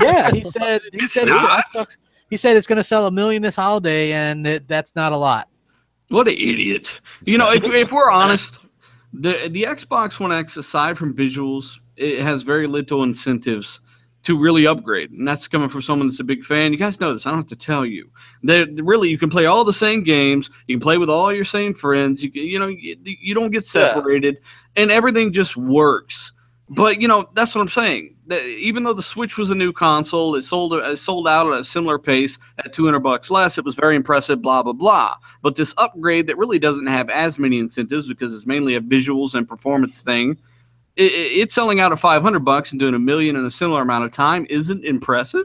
Yeah, he said it's going to sell 1 million this holiday, and that's not a lot. What an idiot! You know, if we're honest, the Xbox One X, aside from visuals, it has very little incentives to really upgrade, and that's coming from someone that's a big fan. You guys know this. I don't have to tell you. Really, you can play all the same games. You can play with all your same friends. You don't get separated, and everything just works. But that's what I'm saying. Even though the Switch was a new console, it sold out at a similar pace at $200 less. It was very impressive. Blah blah blah. But this upgrade that really doesn't have as many incentives because it's mainly a visuals and performance thing. It's selling out at $500 and doing 1 million in a similar amount of time isn't impressive.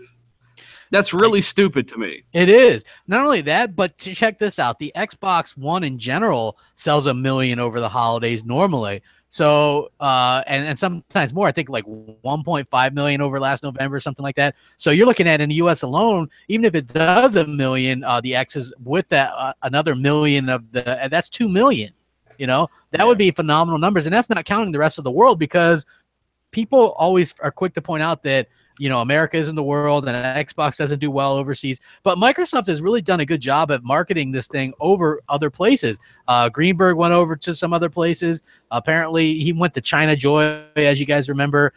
That's really stupid to me. It is. Not only that, but to check this out, the Xbox One in general sells 1 million over the holidays normally. So, and sometimes more. I think like 1.5 million over last November, something like that. So you're looking at in the U.S. alone, even if it does 1 million, the X is with that another million of that's 2 million. That would be phenomenal numbers. And that's not counting the rest of the world because people always are quick to point out that, America is in the world and Xbox doesn't do well overseas. But Microsoft has really done a good job at marketing this thing over other places. Greenberg went over to some other places. Apparently, he went to China Joy, as you guys remember.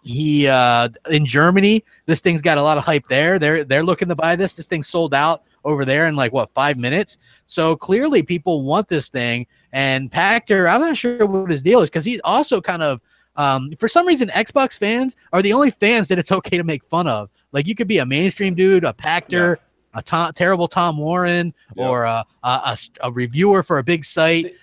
He in Germany, this thing's got a lot of hype there. They're looking to buy this. This thing sold out over there in like, what, 5 minutes? So clearly people want this thing. And Pactor, I'm not sure what his deal is, because he's also kind of, for some reason, Xbox fans are the only fans that it's okay to make fun of. Like, you could be a mainstream dude, a Pactor, a terrible Tom Warren, or a reviewer for a big site,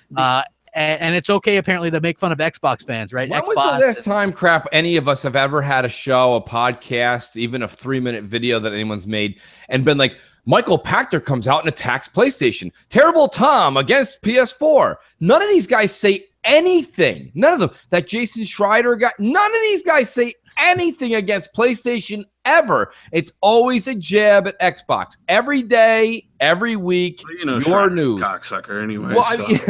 and it's okay apparently to make fun of Xbox fans, right? When was the last time, Crap, any of us have ever had a show, a podcast, even a 3-minute video that anyone's made, and been like, Michael Pactor comes out and attacks PlayStation. Terrible Tom against PS4. None of these guys say anything. None of them. That Jason Schreider guy, none of these guys say anything against PlayStation ever. It's always a jab at Xbox. Every day, every week, well, your news. Cocksucker anyway. Well, I mean,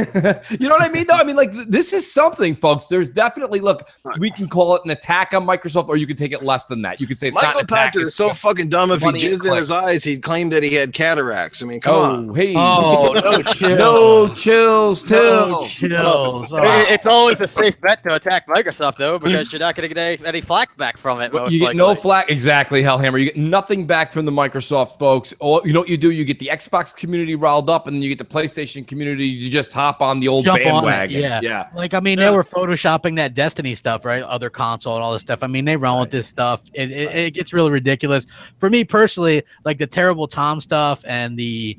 you know what I mean, though? I mean, like, this is something, folks. There's definitely, look, we can call it an attack on Microsoft, or you can take it less than that. You could say it's Michael not an attack. Pactor is so fucking dumb. If he jizzed in his eyes, he'd claim that he had cataracts. I mean, come on. Hey. Oh, no chills. No chills, No chills. It's always a safe bet to attack Microsoft, though, because you're not going to get any flack back from it. You get no flack. Exactly, Hellhammer. You get nothing back from the Microsoft folks. You know what you do? You get the Xbox community riled up, and then you get the PlayStation community. You just hop on the old bandwagon. Yeah. Like, I mean, they were photoshopping that Destiny stuff, right? Other console and all this stuff. I mean, they run with this stuff. It gets really ridiculous. For me personally, like the terrible Tom stuff and the,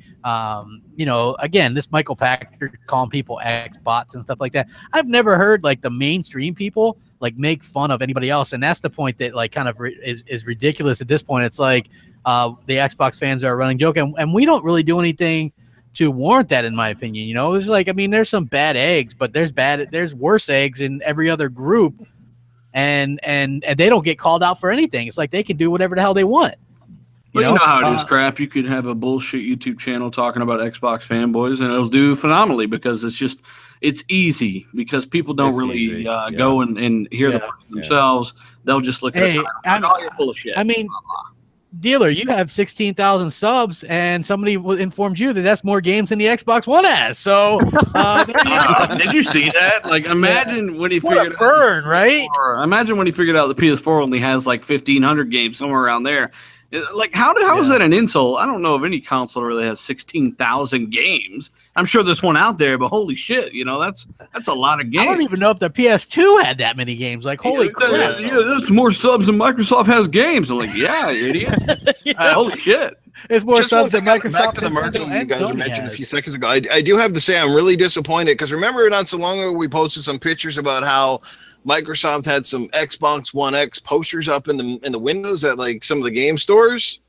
you know, again, this Michael Pactor calling people Xbots and stuff like that. I've never heard like the mainstream people like make fun of anybody else, and that's the point that like kind of is ridiculous at this point. It's like the Xbox fans are a running joke, and we don't really do anything to warrant that, in my opinion. You know, it's like, I mean, there's some bad eggs, but there's worse eggs in every other group, and they don't get called out for anything. It's like they can do whatever the hell they want. You know how it is, Crap. You could have a bullshit YouTube channel talking about Xbox fanboys, and it'll do phenomenally because it's easy, because people don't really go and hear the words themselves. They'll just look at it. You're full of shit. I mean, Dealer, you have 16,000 subs, and somebody informed you that that's more games than the Xbox One has. So, did you see that? Like, imagine when he figured out, right? Imagine when he figured out the PS4 only has like 1,500 games, somewhere around there. Like, how is that an insult? I don't know if any console really has 16,000 games. I'm sure there's one out there, but holy shit, you know, that's a lot of games. I don't even know if the PS2 had that many games. Like, holy crap. There's more subs than Microsoft has games. I'm like, yeah, idiot. Holy shit. It's more subs than Microsoft. Back to the marketing you guys were mentioning a few seconds ago. I do have to say I'm really disappointed, because remember not so long ago we posted some pictures about how Microsoft had some Xbox One X posters up in the windows at like some of the game stores.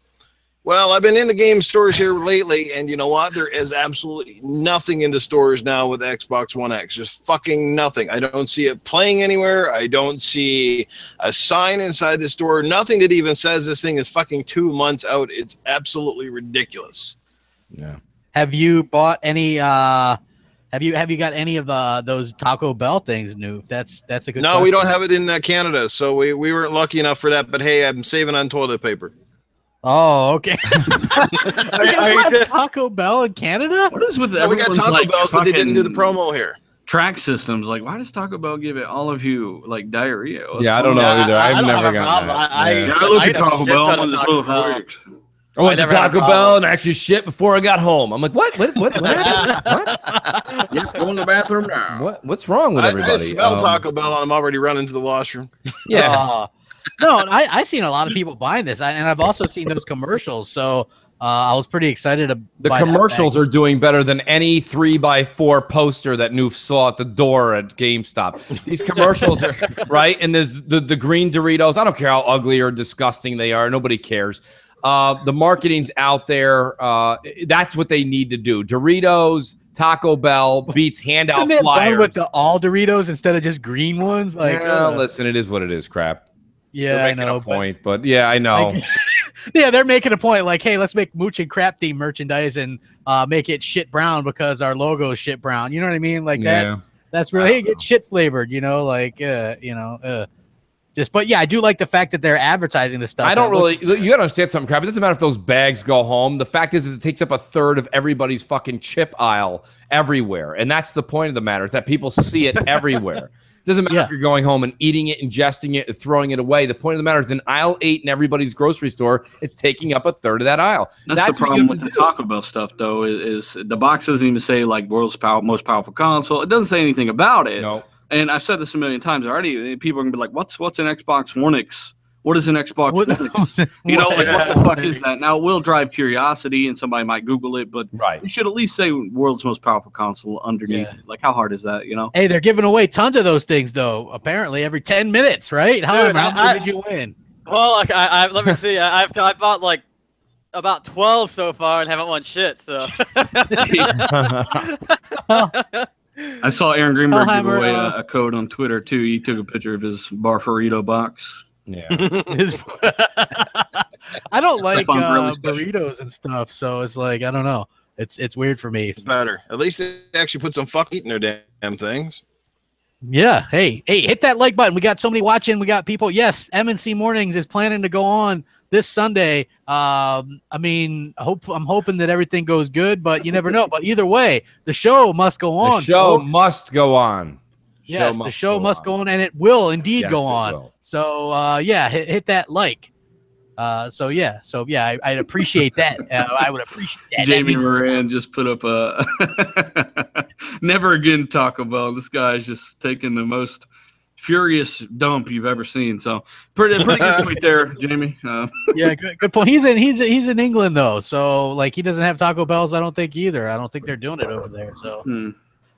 Well, I've been in the game stores here lately, and you know what? There is absolutely nothing in the stores now with Xbox One X. Just fucking nothing. I don't see it playing anywhere. I don't see a sign inside the store. Nothing that even says this thing is fucking 2 months out. It's absolutely ridiculous. Yeah. Have you bought any? Have you got any of those Taco Bell things, Noof? That's a good. No, question. We don't have it in Canada, so we weren't lucky enough for that. But hey, I'm saving on toilet paper. Oh, okay. Taco Bell in Canada? What is with we got Taco Bell, but they didn't do the promo here. Track systems, like, why does Taco Bell give it all of you like diarrhea? I don't know either. I've never gotten that. I look at Taco Bell. I'm on this little for weeks. I went to Taco Bell and actually shit before I got home. I'm like, what happened? What? Yep, go in the bathroom now. What's wrong with everybody? I smell Taco Bell, and I'm already running to the washroom. Yeah. No, I've seen a lot of people buying this, and I've also seen those commercials. So I was pretty excited to the commercials are doing better than any 3x4 poster that Noof saw at the door at GameStop. These commercials are right, and there's the green Doritos. I don't care how ugly or disgusting they are. Nobody cares. The marketing's out there. That's what they need to do. Doritos, Taco Bell beats handout flyers with the all Doritos instead of just green ones. Like, listen, it is what it is. Crap. Yeah, I know. But yeah, I know. Like, yeah, they're making a point. Like, hey, let's make Mooch and Crap theme merchandise and make it shit brown because our logo is shit brown. You know what I mean? Like that. That's really get shit flavored. You know, like but yeah, I do like the fact that they're advertising this stuff. I don't really. You gotta understand something, Crap. It doesn't matter if those bags go home. The fact is it takes up a third of everybody's fucking chip aisle everywhere, and that's the point of the matter. Is that people see it everywhere. Doesn't matter if you're going home and eating it, ingesting it, throwing it away. The point of the matter is in aisle 8 in everybody's grocery store, it's taking up a third of that aisle. That's the problem with the Taco Bell stuff, though, is the box doesn't even say like world's most powerful console. It doesn't say anything about it. No. And I've said this a million times already. People are gonna be like, "What's an Xbox One X? What is an Xbox One X? You know, like what the fuck is that?" Now it will drive curiosity, and somebody might Google it, but you should at least say world's most powerful console underneath. Yeah. Like, how hard is that? You know? Hey, they're giving away tons of those things, though. Apparently, every 10 minutes, right? How many did you win? Well, like, let me see. I bought like about 12 so far and haven't won shit. So. I saw Aaron Greenberg give away a code on Twitter too. He took a picture of his Barfarito box. Yeah, I don't like burritos and stuff, so it's like I don't know. It's weird for me. It's better. At least they actually put some fuck meat in their damn things. Yeah. Hey, hit that like button. We got so many watching. We got people. Yes, MNC Mornings is planning to go on this Sunday. I mean, I'm hoping that everything goes good, but you never know. But either way, the show must go on. The show must go on. Yes, the show must go on, and it will indeed go on. So, yeah, hit that like. So yeah, I'd appreciate that. I would appreciate that. Jamie Moran just put up a never again Taco Bell. This guy's just taking the most furious dump you've ever seen. So pretty good point there, Jamie. Yeah, good point. He's in England though, so like he doesn't have Taco Bells. I don't think either. I don't think they're doing it over there. So.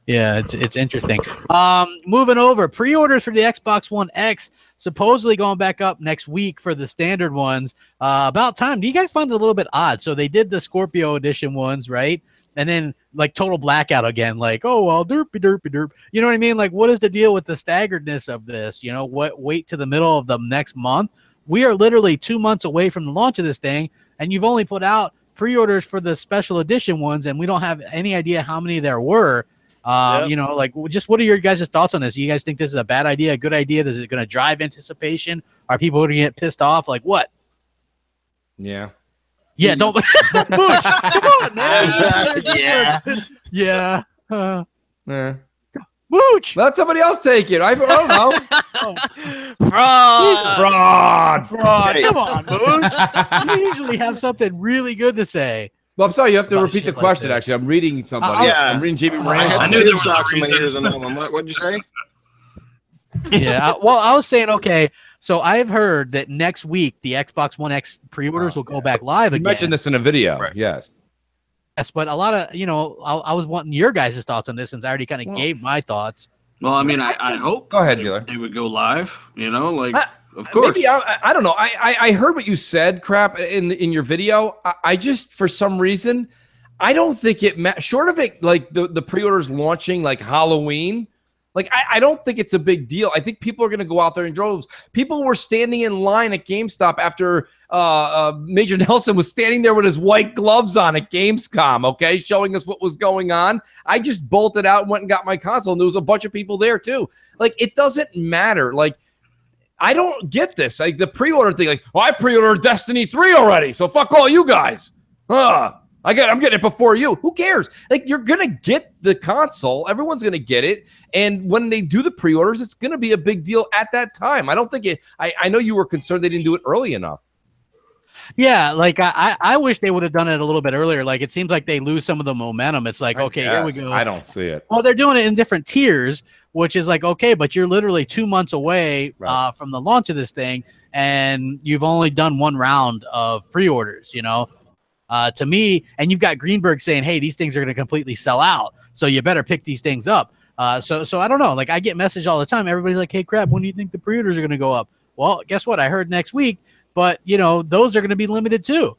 Yeah, it's interesting. Moving over, pre-orders for the Xbox One X supposedly going back up next week for the standard ones. About time. Do you guys find it a little bit odd? So they did the Scorpio edition ones, right? And then like total blackout again. Like, oh well, derp. You know what I mean? Like, what is the deal with the staggeredness of this? You know, wait to the middle of the next month. We are literally 2 months away from the launch of this thing, and you've only put out pre-orders for the special edition ones, and we don't have any idea how many there were. You know, like, just what are your guys' thoughts on this? Do you guys think this is a bad idea, a good idea? Is it going to drive anticipation? Are people going to get pissed off? Like, what? Yeah. Yeah, don't. Booch, come on, man. Yeah. Booch. Let somebody else take it. I don't know. Fraud. Hey. Come on, Booch. You usually have something really good to say. Well, I'm sorry, you have to repeat the question, actually. I'm reading somebody. I'm reading Jamie Moran. I knew there was some ears on that one. What did you say? Yeah, well, I was saying, okay, so I've heard that next week the Xbox One X pre-orders will go back live again. You mentioned this in a video, right? Yes, but a lot of, you know, I was wanting your guys' thoughts on this since I already kind of gave my thoughts. Well, I mean, I hope go ahead, dealer. They would go live, you know, like... Of course. Maybe I don't know. I heard what you said, crap, in your video. I just, for some reason, I don't think it short of it, like the pre-orders launching like Halloween. Like I don't think it's a big deal. I think people are going to go out there in droves. People were standing in line at GameStop after Major Nelson was standing there with his white gloves on at Gamescom, okay, showing us what was going on. I just bolted out and went and got my console, and there was a bunch of people there too. Like, it doesn't matter. Like, I don't get this. Like the pre-order thing, like, well, I pre-ordered Destiny 3 already, so fuck all you guys. I'm getting it before you. Who cares? Like, you're gonna get the console. Everyone's gonna get it. And when they do the pre-orders, it's gonna be a big deal at that time. I don't think it. I know you were concerned they didn't do it early enough. Yeah, like I wish they would have done it a little bit earlier. Like, it seems like they lose some of the momentum. It's like, okay, here we go. I don't see it. Well, they're doing it in different tiers, which is like, okay, but you're literally 2 months away from the launch of this thing, and you've only done one round of pre-orders, you know? To me, and you've got Greenberg saying, hey, these things are going to completely sell out, so you better pick these things up. So I don't know. Like, I get messaged all the time. Everybody's like, hey, crap, when do you think the pre-orders are going to go up? Well, guess what? I heard next week, but, you know, those are going to be limited too.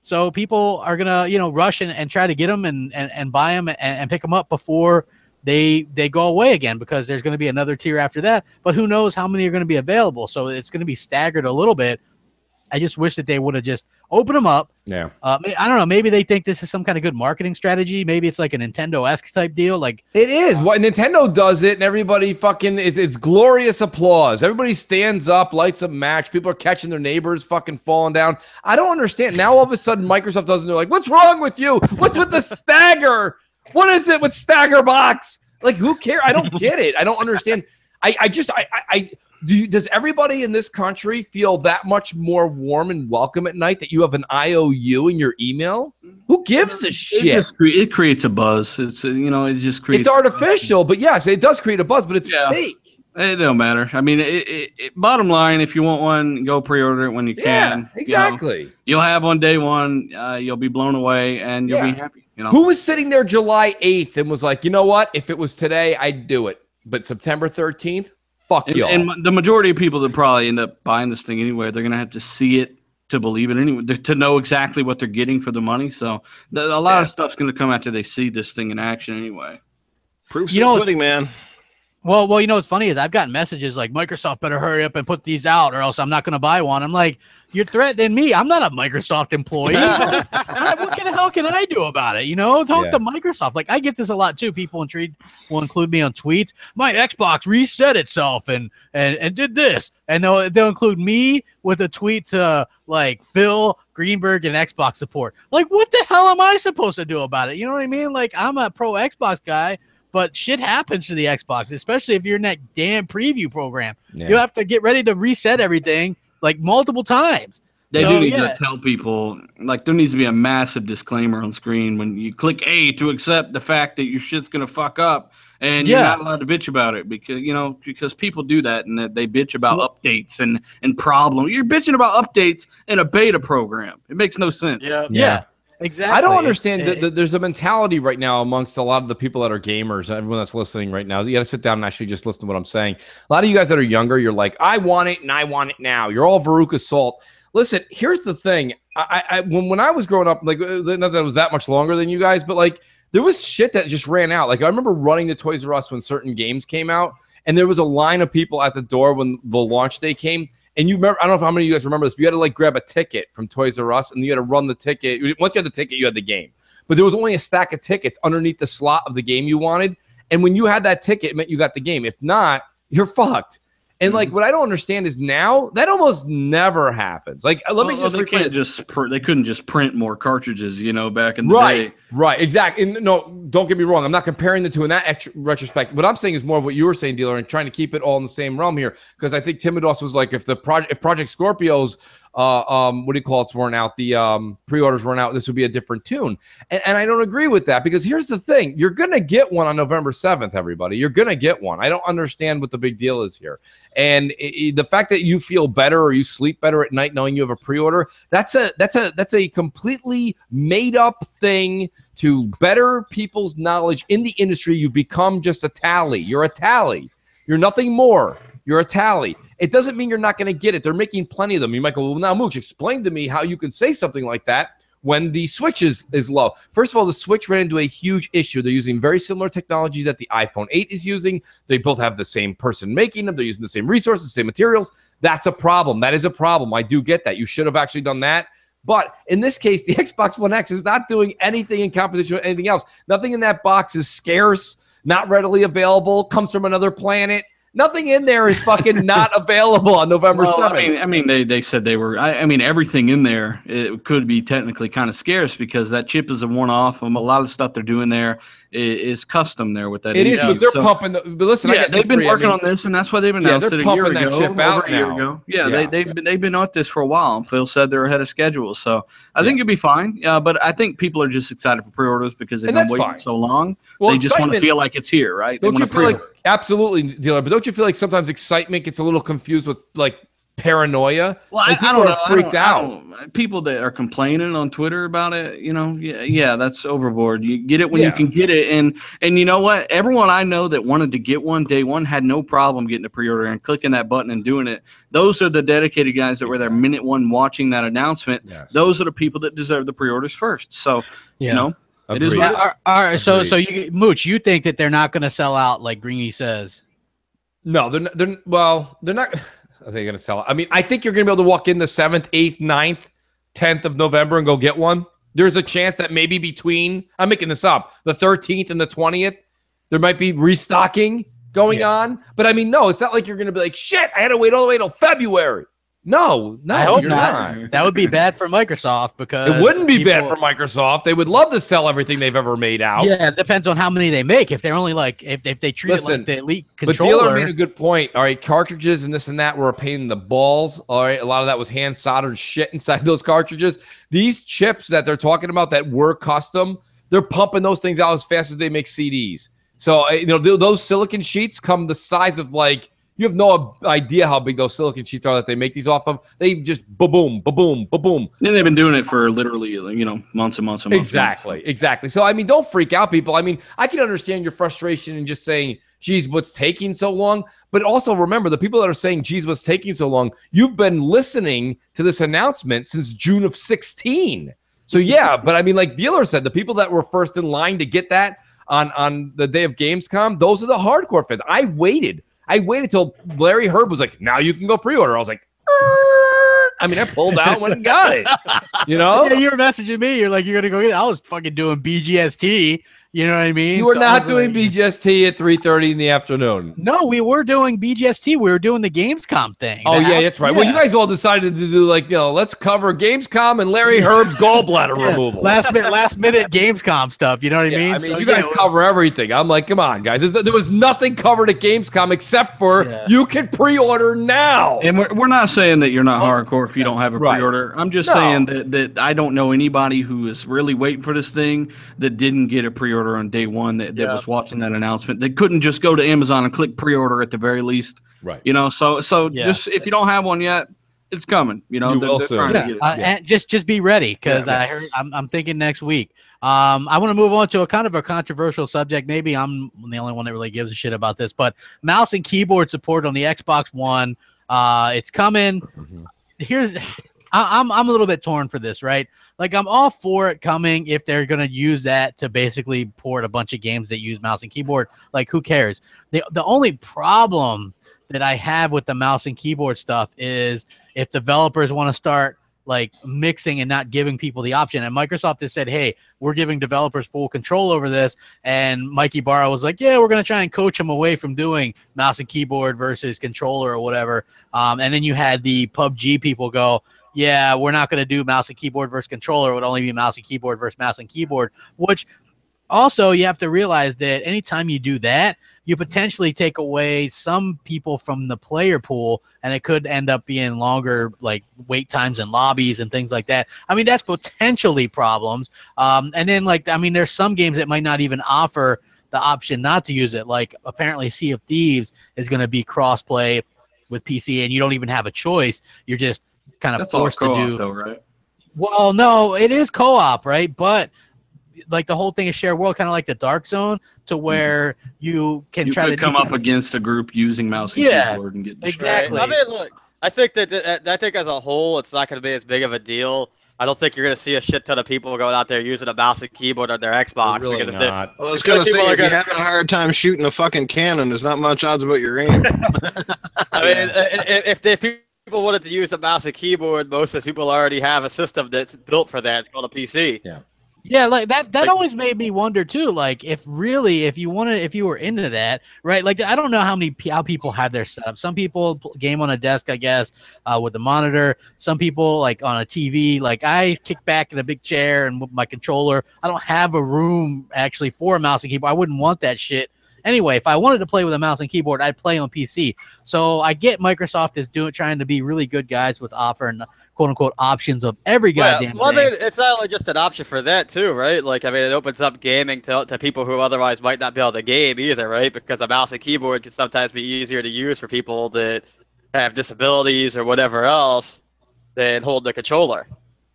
So people are going to, you know, rush and try to get them and buy them and pick them up before they go away again, because there's going to be another tier after that. But who knows how many are going to be available. So it's going to be staggered a little bit. I just wish that they would have just opened them up. Yeah. I don't know. Maybe they think this is some kind of good marketing strategy. Maybe it's like a Nintendo-esque type deal. Like, it is. What Nintendo does it, and everybody fucking it's glorious applause. Everybody stands up, lights a match. People are catching their neighbors fucking falling down. I don't understand. Now all of a sudden Microsoft doesn't. They're like, what's wrong with you? What's with the stagger? What is it with Stagger Box? Like, who cares? I don't get it. I don't understand. Does everybody in this country feel that much more warm and welcome at night that you have an IOU in your email? Who gives a shit? It creates a buzz. It's it just creates. It's artificial, but yes, it does create a buzz, but it's fake. It don't matter. I mean, bottom line, if you want one, go pre-order it when you can. Yeah, exactly. You'll have one day one. You'll be blown away, and you'll be happy. Who was sitting there July 8th and was like, you know what? If it was today, I'd do it. But September 13th, fuck y'all. And the majority of people that probably end up buying this thing anyway, they're gonna have to see it to believe it anyway, to know exactly what they're getting for the money. So a lot of stuff's gonna come after they see this thing in action anyway. Proof's in the pudding, man. Well, what's funny is I've gotten messages like Microsoft better hurry up and put these out or else I'm not going to buy one. I'm like, you're threatening me. I'm not a Microsoft employee. What the hell can I do about it? Talk to Microsoft. Like I get this a lot too. People will include me on tweets. My Xbox reset itself and did this. And they'll include me with a tweet to like Phil Greenberg and Xbox support. Like what the hell am I supposed to do about it? You know what I mean? Like I'm a pro Xbox guy. But shit happens to the Xbox, especially if you're in that damn preview program. Yeah. You have to get ready to reset everything like multiple times. They do need to tell people, like there needs to be a massive disclaimer on screen when you click A to accept the fact that your shit's going to fuck up and you're not allowed to bitch about it because people do that and they bitch about updates and problems. You're bitching about updates in a beta program. It makes no sense. Yeah. Exactly. I don't understand that there's a mentality right now amongst a lot of the people that are gamers, everyone that's listening right now. You got to sit down and actually just listen to what I'm saying. A lot of you guys that are younger, you're like, I want it and I want it now. You're all Veruca Salt. Listen, here's the thing. When I was growing up, like not that it was that much longer than you guys, but like there was shit that just ran out. Like I remember running to Toys R Us when certain games came out, and there was a line of people at the door when the launch day came. And you remember, I don't know how many of you guys remember this, but you had to like grab a ticket from Toys R Us and you had to run the ticket. Once you had the ticket, you had the game. But there was only a stack of tickets underneath the slot of the game you wanted. And when you had that ticket, it meant you got the game. If not, you're fucked. And like what I don't understand is now that almost never happens. Like they couldn't just print more cartridges, back in the day. Right, exactly. And no, don't get me wrong. I'm not comparing the two in that retrospect. What I'm saying is more of what you were saying, Dealer, and trying to keep it all in the same realm here. Because I think Timodos was like, if Project Scorpio's weren't out, the pre-orders weren't out, this would be a different tune. And I don't agree with that because here's the thing. You're going to get one on November 7th, everybody. You're going to get one. I don't understand what the big deal is here. And the fact that you feel better or you sleep better at night knowing you have a pre-order, that's a completely made up thing to better people's knowledge in the industry. You become just a tally. You're a tally. You're nothing more. You're a tally. It doesn't mean you're not going to get it. They're making plenty of them. You might go, well, now, Mooch, explain to me how you can say something like that when the Switch is low. First of all, the Switch ran into a huge issue. They're using very similar technology that the iPhone 8 is using. They both have the same person making them. They're using the same resources, same materials. That's a problem. That is a problem. I do get that. You should have actually done that. But in this case, the Xbox One X is not doing anything in competition with anything else. Nothing in that box is scarce, not readily available, comes from another planet. Nothing in there is fucking not available on November 7th. I mean, they said they were. I mean, everything in there it could be technically kind of scarce because that chip is a one-off. A lot of stuff they're doing there is custom there with that. It is, but they're pumping. But listen, they've been working on this, and that's why they've announced it a year ago. Chip out now. They've been on this for a while. And Phil said they're ahead of schedule, so I think it'd be fine. But I think people are just excited for pre-orders because they've been waiting so long. Well, they just want to feel like it's here, right? Don't you feel like absolutely, Dealer? But don't you feel like sometimes excitement gets a little confused with like paranoia? Well, like I don't know. Freaked out. People that are complaining on Twitter about it, that's overboard. You get it when you can get it, and you know what? Everyone I know that wanted to get one day one had no problem getting a pre-order and clicking that button and doing it. Those are the dedicated guys that were there minute one watching that announcement. Yes. Those are the people that deserve the pre-orders first. So it is. All right. So you, Mooch, you think that they're not going to sell out like Greeny says? No, they're not. Are they going to sell it? I mean, I think you're going to be able to walk in the 7th, 8th, 9th, 10th of November and go get one. There's a chance that maybe between, I'm making this up, the 13th and the 20th, there might be restocking going on. But I mean, no, it's not like you're going to be like, shit, I had to wait all the way till February. No, I hope you're not. That would be bad for Microsoft because it wouldn't be bad for Microsoft. They would love to sell everything they've ever made out. Yeah, it depends on how many they make. If they're only like if they treat it like the Elite controller. But dealer made a good point. All right, cartridges and this and that were a pain in the balls. All right, a lot of that was hand soldered shit inside those cartridges. These chips that they're talking about that were custom, they're pumping those things out as fast as they make CDs. So those silicon sheets come the size of like. You have no idea how big those silicon sheets are that they make these off of. They just ba-boom, ba-boom, ba-boom. And they've been doing it for literally, months and months and months. Exactly. So, I mean, don't freak out, people. I mean, I can understand your frustration in just saying, geez, what's taking so long? But also remember, the people that are saying, geez, what's taking so long, you've been listening to this announcement since June of 16. So, yeah, but I mean, like Dealer said, the people that were first in line to get that on the day of Gamescom, those are the hardcore fans. I waited till Larry Herb was like, now you can go pre-order. I was like, I mean, I pulled out when and got it. Yeah, you were messaging me. You're like, you're going to go get it. I was fucking doing BGST. You know what I mean? You were not doing BGST at 3:30 in the afternoon. No, we were doing BGST. We were doing the Gamescom thing. Oh, yeah, that's right. Yeah. Well, you guys all decided to do let's cover Gamescom and Larry Herb's gallbladder removal. Last minute Gamescom stuff. You know what I mean? I mean, so, you guys cover everything. I'm like, come on, guys. There was nothing covered at Gamescom except for you can pre-order now. And we're not saying that you're not hardcore if you don't have a pre-order. I'm just saying that I don't know anybody who is really waiting for this thing that didn't get a pre-order on day one that was watching that announcement. They couldn't just go to Amazon and click pre-order at the very least. Right. So just if you don't have one yet, it's coming. They're trying to get it. And just be ready because I'm thinking next week. I want to move on to a kind of a controversial subject. Maybe I'm the only one that really gives a shit about this, but mouse and keyboard support on the Xbox One. It's coming. Mm-hmm. I'm a little bit torn for this, right? Like, I'm all for it coming if they're going to use that to basically port a bunch of games that use mouse and keyboard. Like, who cares? The only problem that I have with the mouse and keyboard stuff is if developers want to start, like, mixing and not giving people the option. And Microsoft has said, hey, we're giving developers full control over this. And Mikey Barra was like, yeah, we're going to try and coach them away from doing mouse and keyboard versus controller or whatever. And then you had the PUBG people go, yeah, we're not going to do mouse and keyboard versus controller. It would only be mouse and keyboard versus mouse and keyboard, which also you have to realize that anytime you do that, you potentially take away some people from the player pool, and it could end up being longer, like, wait times in lobbies and things like that. I mean, that's potentially problems. And then, like, I mean, there's some games that might not even offer the option not to use it. Like, apparently Sea of Thieves is going to be cross-play with PC, and you don't even have a choice. You're just kind of forced to do, though, right? Well, no, it is co-op, right? But like the whole thing is shared world, kind of like the Dark Zone, to where you can try to come up against a group using mouse and keyboard and get distracted. Exactly. I mean, look, I think that as a whole, it's not going to be as big of a deal. I don't think you're going to see a shit ton of people going out there using a mouse and keyboard on their Xbox. Really because not. Well, I was going to say, if you're having a hard time shooting a fucking cannon, there's not much odds about your aim. I mean, if people wanted to use a mouse and keyboard, most of the people already have a system that's built for that. It's called a PC. Yeah, like that always made me wonder too. Like, if you were into that, right? Like, I don't know how people have their setup. Some people game on a desk, I guess, with a monitor. Some people like on a TV. Like, I kick back in a big chair and with my controller. I don't have a room actually for a mouse and keyboard. I wouldn't want that shit. Anyway, if I wanted to play with a mouse and keyboard, I'd play on PC. So I get Microsoft is trying to be really good guys with offering quote unquote options of every goddamn well, thing. I mean, it's not only just an option for that too, right? Like, I mean, it opens up gaming to people who otherwise might not be able to game either, right? Because a mouse and keyboard can sometimes be easier to use for people that have disabilities or whatever else than holding a controller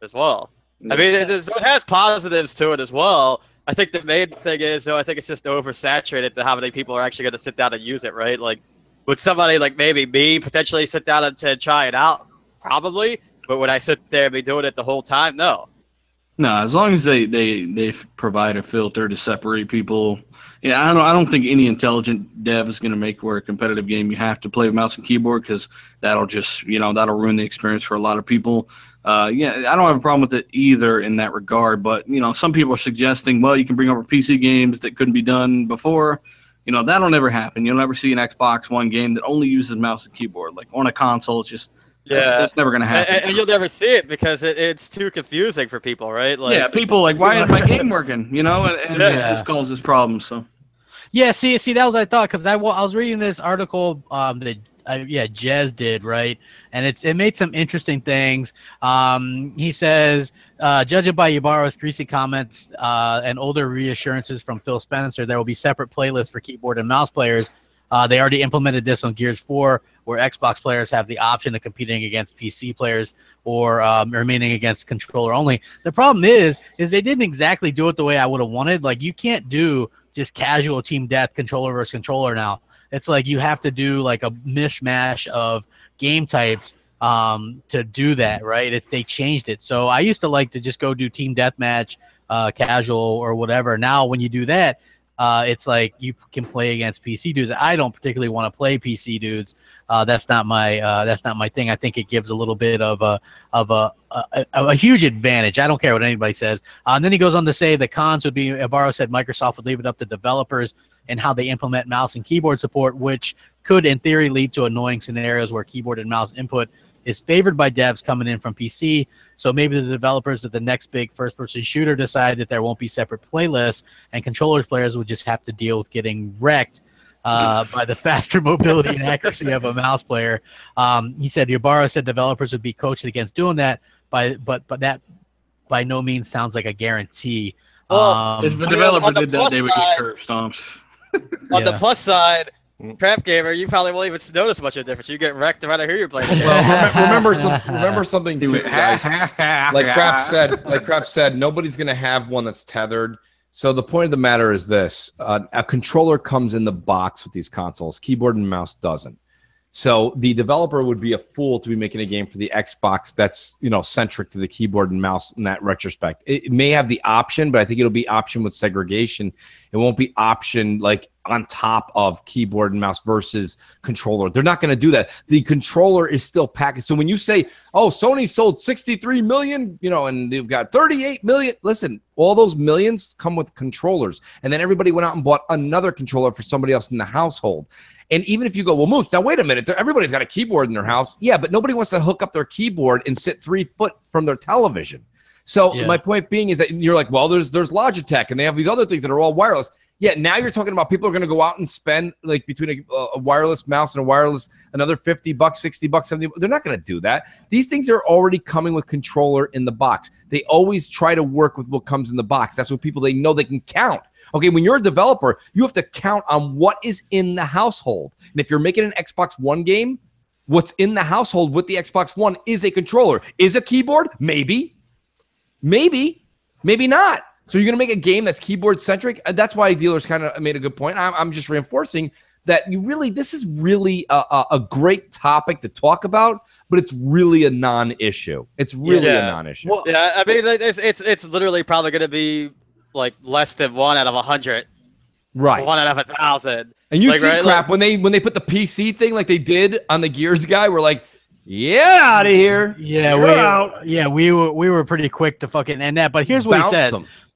as well. I mean, it has positives to it as well. I think the main thing is, though, I think it's just oversaturated to how many people are actually going to sit down and use it, right? Like, would somebody like maybe me potentially sit down and try it out? Probably. But would I sit there and be doing it the whole time? No. No, as long as they provide a filter to separate people. Yeah, I don't think any intelligent dev is going to make where a competitive game you have to play with mouse and keyboard, because that'll just, that'll ruin the experience for a lot of people. I don't have a problem with it either in that regard, but some people are suggesting, well, you can bring over PC games that couldn't be done before. That'll never happen. You'll never see an Xbox One game that only uses mouse and keyboard. Like, on a console, it's just That's never going to happen. And you'll never see it because it's too confusing for people, right? Like, yeah, people like, why isn't my game working? You know, and it just causes problems. So. Yeah, see, that was what I thought, because I was reading this article that Jez did, right, and it made some interesting things. He says, judging by Ybarra's greasy comments and older reassurances from Phil Spencer, there will be separate playlists for keyboard and mouse players. They already implemented this on Gears 4, where Xbox players have the option of competing against PC players or remaining against controller only. The problem is they didn't exactly do it the way I would have wanted. Like, you can't do just casual team death controller versus controller now. It's like you have to do like a mishmash of game types to do that, right? If they changed it. So I used to like to just go do team deathmatch, casual or whatever. Now when you do that, it's like you can play against PC dudes. I don't particularly want to play PC dudes. That's not my thing. I think it gives a little bit of a huge advantage. I don't care what anybody says. And then he goes on to say the cons would be, Ibarra said Microsoft would leave it up to developers and how they implement mouse and keyboard support, which could in theory lead to annoying scenarios where keyboard and mouse input is favored by devs coming in from PC. So maybe the developers of the next big first-person shooter decide that there won't be separate playlists, and controllers players would just have to deal with getting wrecked by the faster mobility and accuracy of a mouse player. He said, Ybarra said developers would be coached against doing that, but that by no means sounds like a guarantee. Well, if the developer did that, they would get curb stomps. On the plus side, Crapgamer, you probably won't even notice much of a difference. You get wrecked no matter who you're playing. Well, remember something too, guys. Like Crap said, nobody's gonna have one that's tethered. So the point of the matter is this: a controller comes in the box with these consoles. Keyboard and mouse doesn't. So the developer would be a fool to be making a game for the Xbox that's, you know, centric to the keyboard and mouse in that retrospect. It may have the option, but I think it'll be option with segregation. It won't be option like on top of keyboard and mouse versus controller. They're not going to do that. The controller is still packaged. So when you say, oh, Sony sold 63 million, you know, and they've got 38 million, listen, all those millions come with controllers. And then everybody went out and bought another controller for somebody else in the household. And even if you go, well, Mooch, now wait a minute, everybody's got a keyboard in their house. Yeah, but nobody wants to hook up their keyboard and sit 3 foot from their television. So my point being is that you're like, well, there's Logitech, and they have these other things that are all wireless. Yeah, now you're talking about people are going to go out and spend like between a wireless mouse and a wireless, another $50, $60, $70. They're not going to do that. These things are already coming with controller in the box. They always try to work with what comes in the box. That's what people, they know they can count. Okay, when you're a developer, you have to count on what is in the household. And if you're making an Xbox One game, what's in the household with the Xbox One is a controller. Is a keyboard? Maybe. Maybe not. So you're going to make a game that's keyboard-centric? That's why dealers kind of made a good point. I'm just reinforcing that this is really a great topic to talk about, but it's really a non-issue. It's really a non-issue. Well, yeah, I mean, it's literally probably going to be like less than 1 out of 100. Right. 1 out of 1,000. And you see Crap, when they put the PC thing like they did on the Gears guy, we're like, yeah, out of here. Yeah, we were pretty quick to fucking end that. But here's what he says.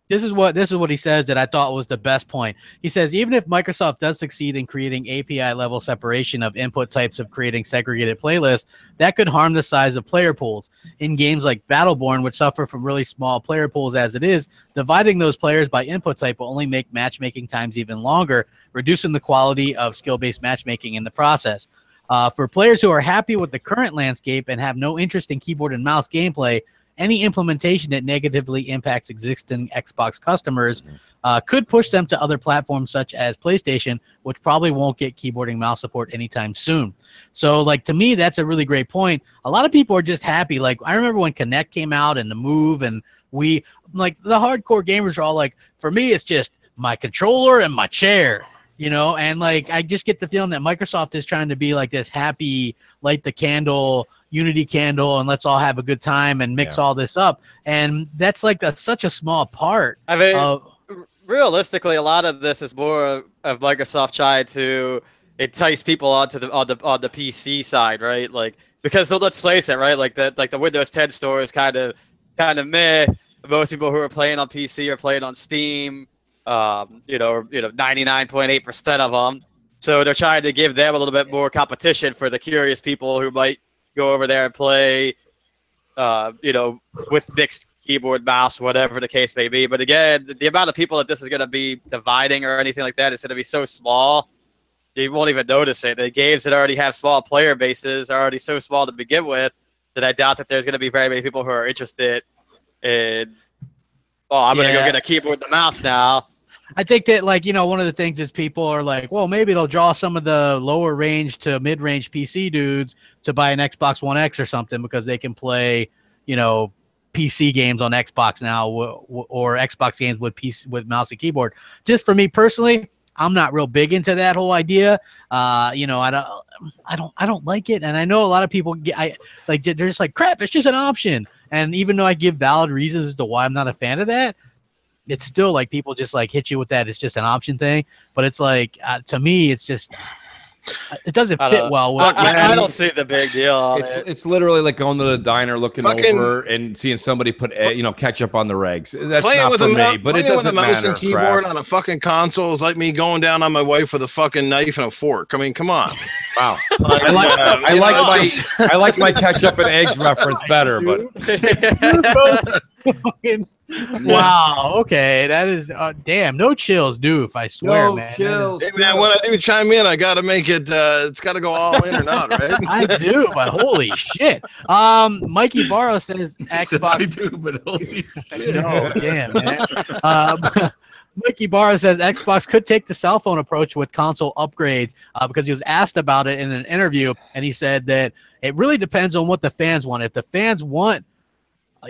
This is what he says that I thought was the best point. He says, even if Microsoft does succeed in creating API level separation of input types of creating segregated playlists, that could harm the size of player pools. In games like Battleborn, which suffer from really small player pools as it is, dividing those players by input type will only make matchmaking times even longer, reducing the quality of skill-based matchmaking in the process. For players who are happy with the current landscape and have no interest in keyboard and mouse gameplay, any implementation that negatively impacts existing Xbox customers could push them to other platforms such as PlayStation, which probably won't get keyboard and mouse support anytime soon. So, like, to me, that's a really great point. A lot of people are just happy. Like, I remember when Kinect came out and the Move, and the hardcore gamers are all like, for me, it's just my controller and my chair. You know, and like I just get the feeling that Microsoft is trying to be like this happy, light the candle, unity candle, and let's all have a good time and mix all this up. And that's like such a small part. I mean, realistically, a lot of this is more of Microsoft trying to entice people onto the on the PC side, right? Like, because let's face it, right? Like the Windows 10 store is kind of meh. Most people who are playing on PC are playing on Steam. 99.8% of them. So they're trying to give them a little bit more competition for the curious people who might go over there and play, with mixed keyboard, mouse, whatever the case may be. But again, the amount of people that this is going to be dividing or anything like that is going to be so small, you won't even notice it. The games that already have small player bases are already so small to begin with that I doubt that there's going to be very many people who are interested in, I'm going to go get a keyboard and a mouse now. I think that, one of the things is people are like, well, maybe they'll draw some of the lower range to mid-range PC dudes to buy an Xbox One X or something because they can play, PC games on Xbox now or Xbox games with mouse and keyboard. Just for me personally, I'm not real big into that whole idea. I don't like it, and I know a lot of people they're just like, crap, it's just an option. And even though I give valid reasons as to why I'm not a fan of that, it's still like people just like hit you with that. It's just an option thing, but it's like to me, it's just it doesn't fit well. I don't see the big deal. It's literally like going to the diner, looking over and seeing somebody put ketchup on the regs. That's not for me, but it doesn't matter. Mouse and keyboard on a fucking console is like me going down on my wife with a fucking knife and a fork. I mean, come on. Wow. I like my ketchup and eggs reference better, but. Wow. Okay, that is damn. No chills, Doof. I swear, man. Chills. Hey, man, when I do chime in, I got to make it. It's got to go all in or not, right? I do, but holy shit. Mikey Barrow says Xbox. I do, but holy shit. No, damn, man. Mikey Barrow says Xbox could take the cell phone approach with console upgrades because he was asked about it in an interview, and he said that it really depends on what the fans want. If the fans want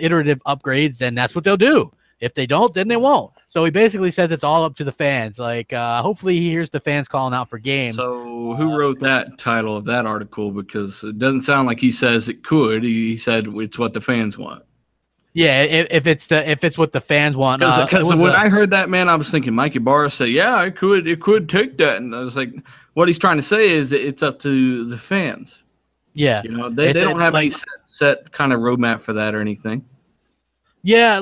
iterative upgrades, then that's what they'll do. If they don't, then they won't. So he basically says it's all up to the fans. Like, hopefully he hears the fans calling out for games. So who wrote that title of that article? Because it doesn't sound like he says it could. He said it's what the fans want. Yeah, if it's what the fans want. Because when I heard that, man, I was thinking Mikey Barr said, yeah, it could take that. And I was like, what he's trying to say is it's up to the fans. Yeah. They don't have any set kind of roadmap for that or anything. Yeah,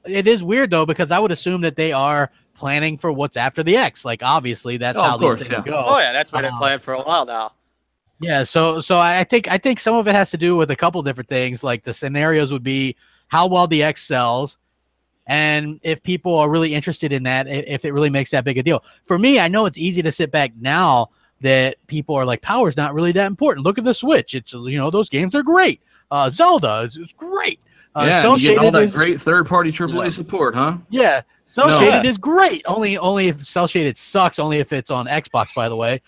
it is weird, though, because I would assume that they are planning for what's after the X. Like, obviously, that's how these things go. Oh, yeah, that's been planned for a while now. Yeah, so I think some of it has to do with a couple different things. Like, the scenarios would be how well the X sells, and if people are really interested in that, if it really makes that big a deal. For me, I know it's easy to sit back now that people are like, power's not really that important. Look at the Switch. It's, those games are great. Zelda is great. You get all that great third-party AAA support, huh? Yeah, Cell Shaded is great. Only if Cell Shaded sucks. Only if it's on Xbox, by the way.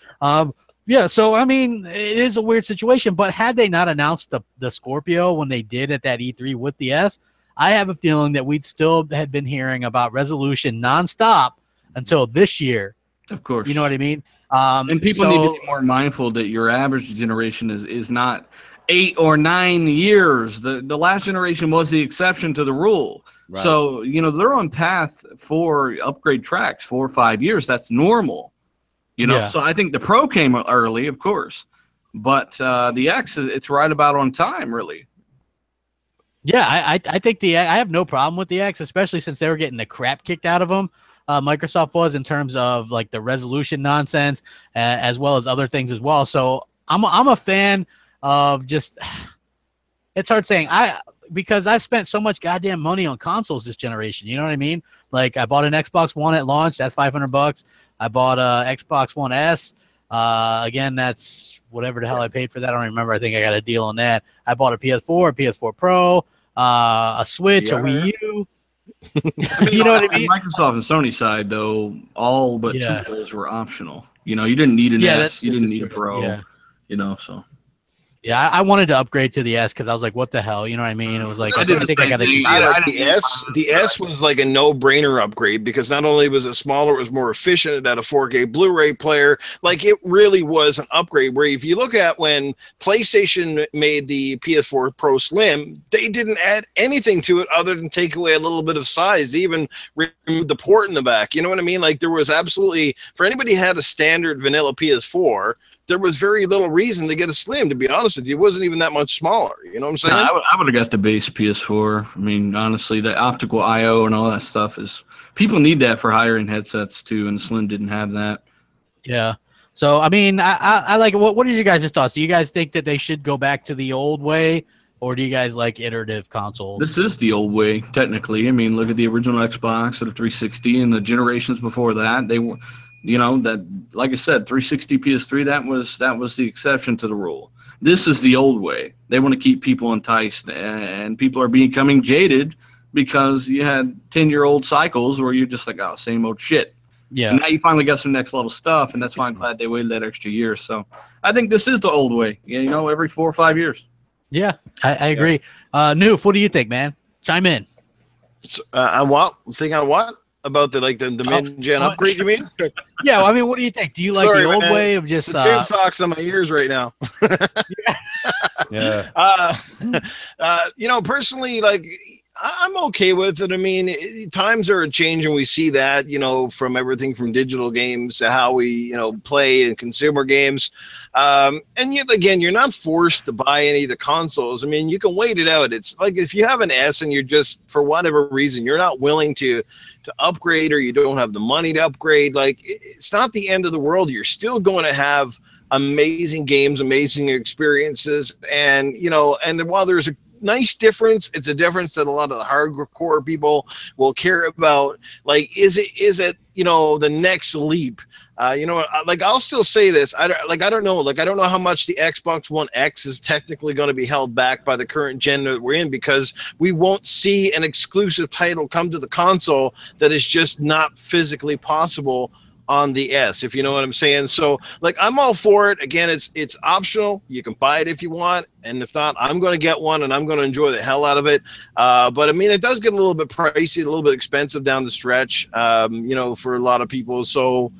Yeah, so I mean, it is a weird situation. But had they not announced the Scorpio when they did at that E3 with the S, I have a feeling that we'd still had been hearing about Resolution nonstop until this year. Of course, you know what I mean. And people need to be more mindful that your average generation is not 8 or 9 years. The last generation was the exception to the rule. Right. So, they're on path for upgrade tracks 4 or 5 years. That's normal. So I think the Pro came early, of course. But the X, it's right about on time, really. Yeah, I think I have no problem with the X, especially since they were getting the crap kicked out of them. Microsoft was, in terms of like the resolution nonsense, as well as other things as well. So I'm a fan of just, it's hard saying because I've spent so much goddamn money on consoles this generation. You know what I mean? Like, I bought an Xbox One at launch. That's $500. I bought a Xbox One S. Again, that's whatever the hell I paid for that. I don't remember. I think I got a deal on that. I bought a PS4, a PS4 Pro, a Switch, a Wii U. You know what I mean? Microsoft and Sony side, though, all but 2 of those were optional. You didn't need an S. You didn't need a Pro. Yeah. So. Yeah, I wanted to upgrade to the S because I was like, what the hell? You know what I mean? It was like, I think I got to. The S was like a no-brainer upgrade because not only was it smaller, it was more efficient. It had a 4K Blu-ray player. Like, it really was an upgrade. Where if you look at when PlayStation made the PS4 Pro Slim, they didn't add anything to it other than take away a little bit of size. They even removed the port in the back. You know what I mean? Like, there was absolutely, for anybody who had a standard vanilla PS4, there was very little reason to get a Slim, to be honest with you. It wasn't even that much smaller. You know what I'm saying? I would have got the base PS4. I mean, honestly, the optical I/O and all that stuff is – people need that for higher-end headsets, too, and the Slim didn't have that. Yeah. So, I mean, I like what are your guys' thoughts? Do you guys think that they should go back to the old way, or do you guys like iterative consoles? This is the old way, technically. I mean, look at the original Xbox or the 360 and the generations before that. They were, that, like I said, 360, PS3, that was the exception to the rule. This is the old way. They want to keep people enticed, and people are becoming jaded because you had 10-year-old cycles where you're just like, oh, same old shit. Yeah. And now you finally got some next level stuff, and that's why I'm glad they waited that extra year. So I think this is the old way. Every 4 or 5 years. Yeah, I agree. Noof, what do you think, man? Chime in. So, on what? On what? About the mid-gen upgrade, you mean? Yeah, well, I mean, what do you think? Do you like the old way of just the tube socks on my ears right now? Yeah. Personally, I'm okay with it. I mean, times are changing. We see that, from everything from digital games to how we, play and consumer games. And yet again, you're not forced to buy any of the consoles. I mean, you can wait it out. It's like if you have an S and you're just, for whatever reason, you're not willing to upgrade, or you don't have the money to upgrade, it's not the end of the world. You're still going to have amazing games, amazing experiences. And, and while there's a nice difference, it's a difference that a lot of the hardcore people will care about. Is it the next leap? I'll still say this. I don't know. I don't know how much the Xbox One X is technically going to be held back by the current gen that we're in, because we won't see an exclusive title come to the console that is just not physically possible on the S, if you know what I'm saying. So I'm all for it. Again, it's optional. You can buy it if you want, and if not, I'm going to get one and I'm going to enjoy the hell out of it. But I mean, it does get a little bit pricey, a little bit expensive down the stretch, for a lot of people. So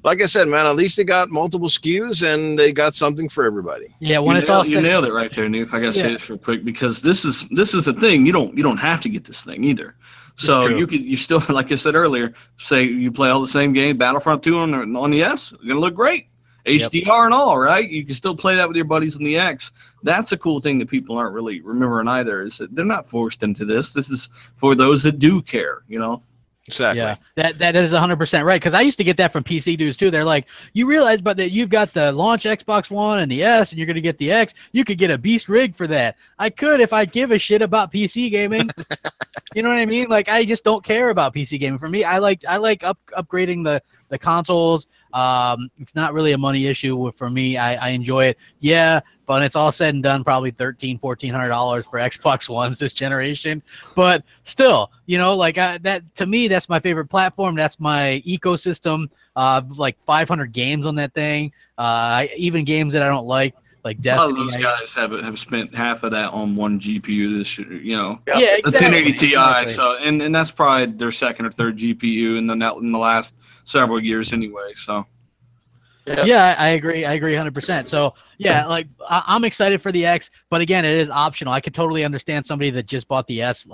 like I said, man, at least they got multiple SKUs and they got something for everybody. Yeah, you nailed it right there, Nuke. I gotta say this real quick, because this is the thing. You don't have to get this thing either. So you still, like I said earlier, say you play all the same game, Battlefront 2 on the S, it's gonna look great, HDR and all, right? You can still play that with your buddies on the X. That's a cool thing that people aren't really remembering either, is that they're not forced into this. This is for those that do care, Exactly. Yeah, that is 100% right. Because I used to get that from PC dudes too. They're like, you realize, but that you've got the launch Xbox One and the S, and you're going to get the X. You could get a beast rig for that. I could if I give a shit about PC gaming. You know what I mean? I just don't care about PC gaming. For me, I like upgrading the consoles. It's not really a money issue for me. I enjoy it. Yeah, but when it's all said and done, probably $1,400 for Xbox Ones this generation. But still, that to me, that's my favorite platform. That's my ecosystem. 500 games on that thing. Even games that I don't like Destiny. Those guys have spent half of that on one GPU. Yeah, it's exactly. a 1080 Ti. Exactly. So, and that's probably their second or third GPU in the last several years anyway. So. Yeah, I agree. I agree 100%. So, yeah, I'm excited for the X, but again, it is optional. I could totally understand somebody that just bought the S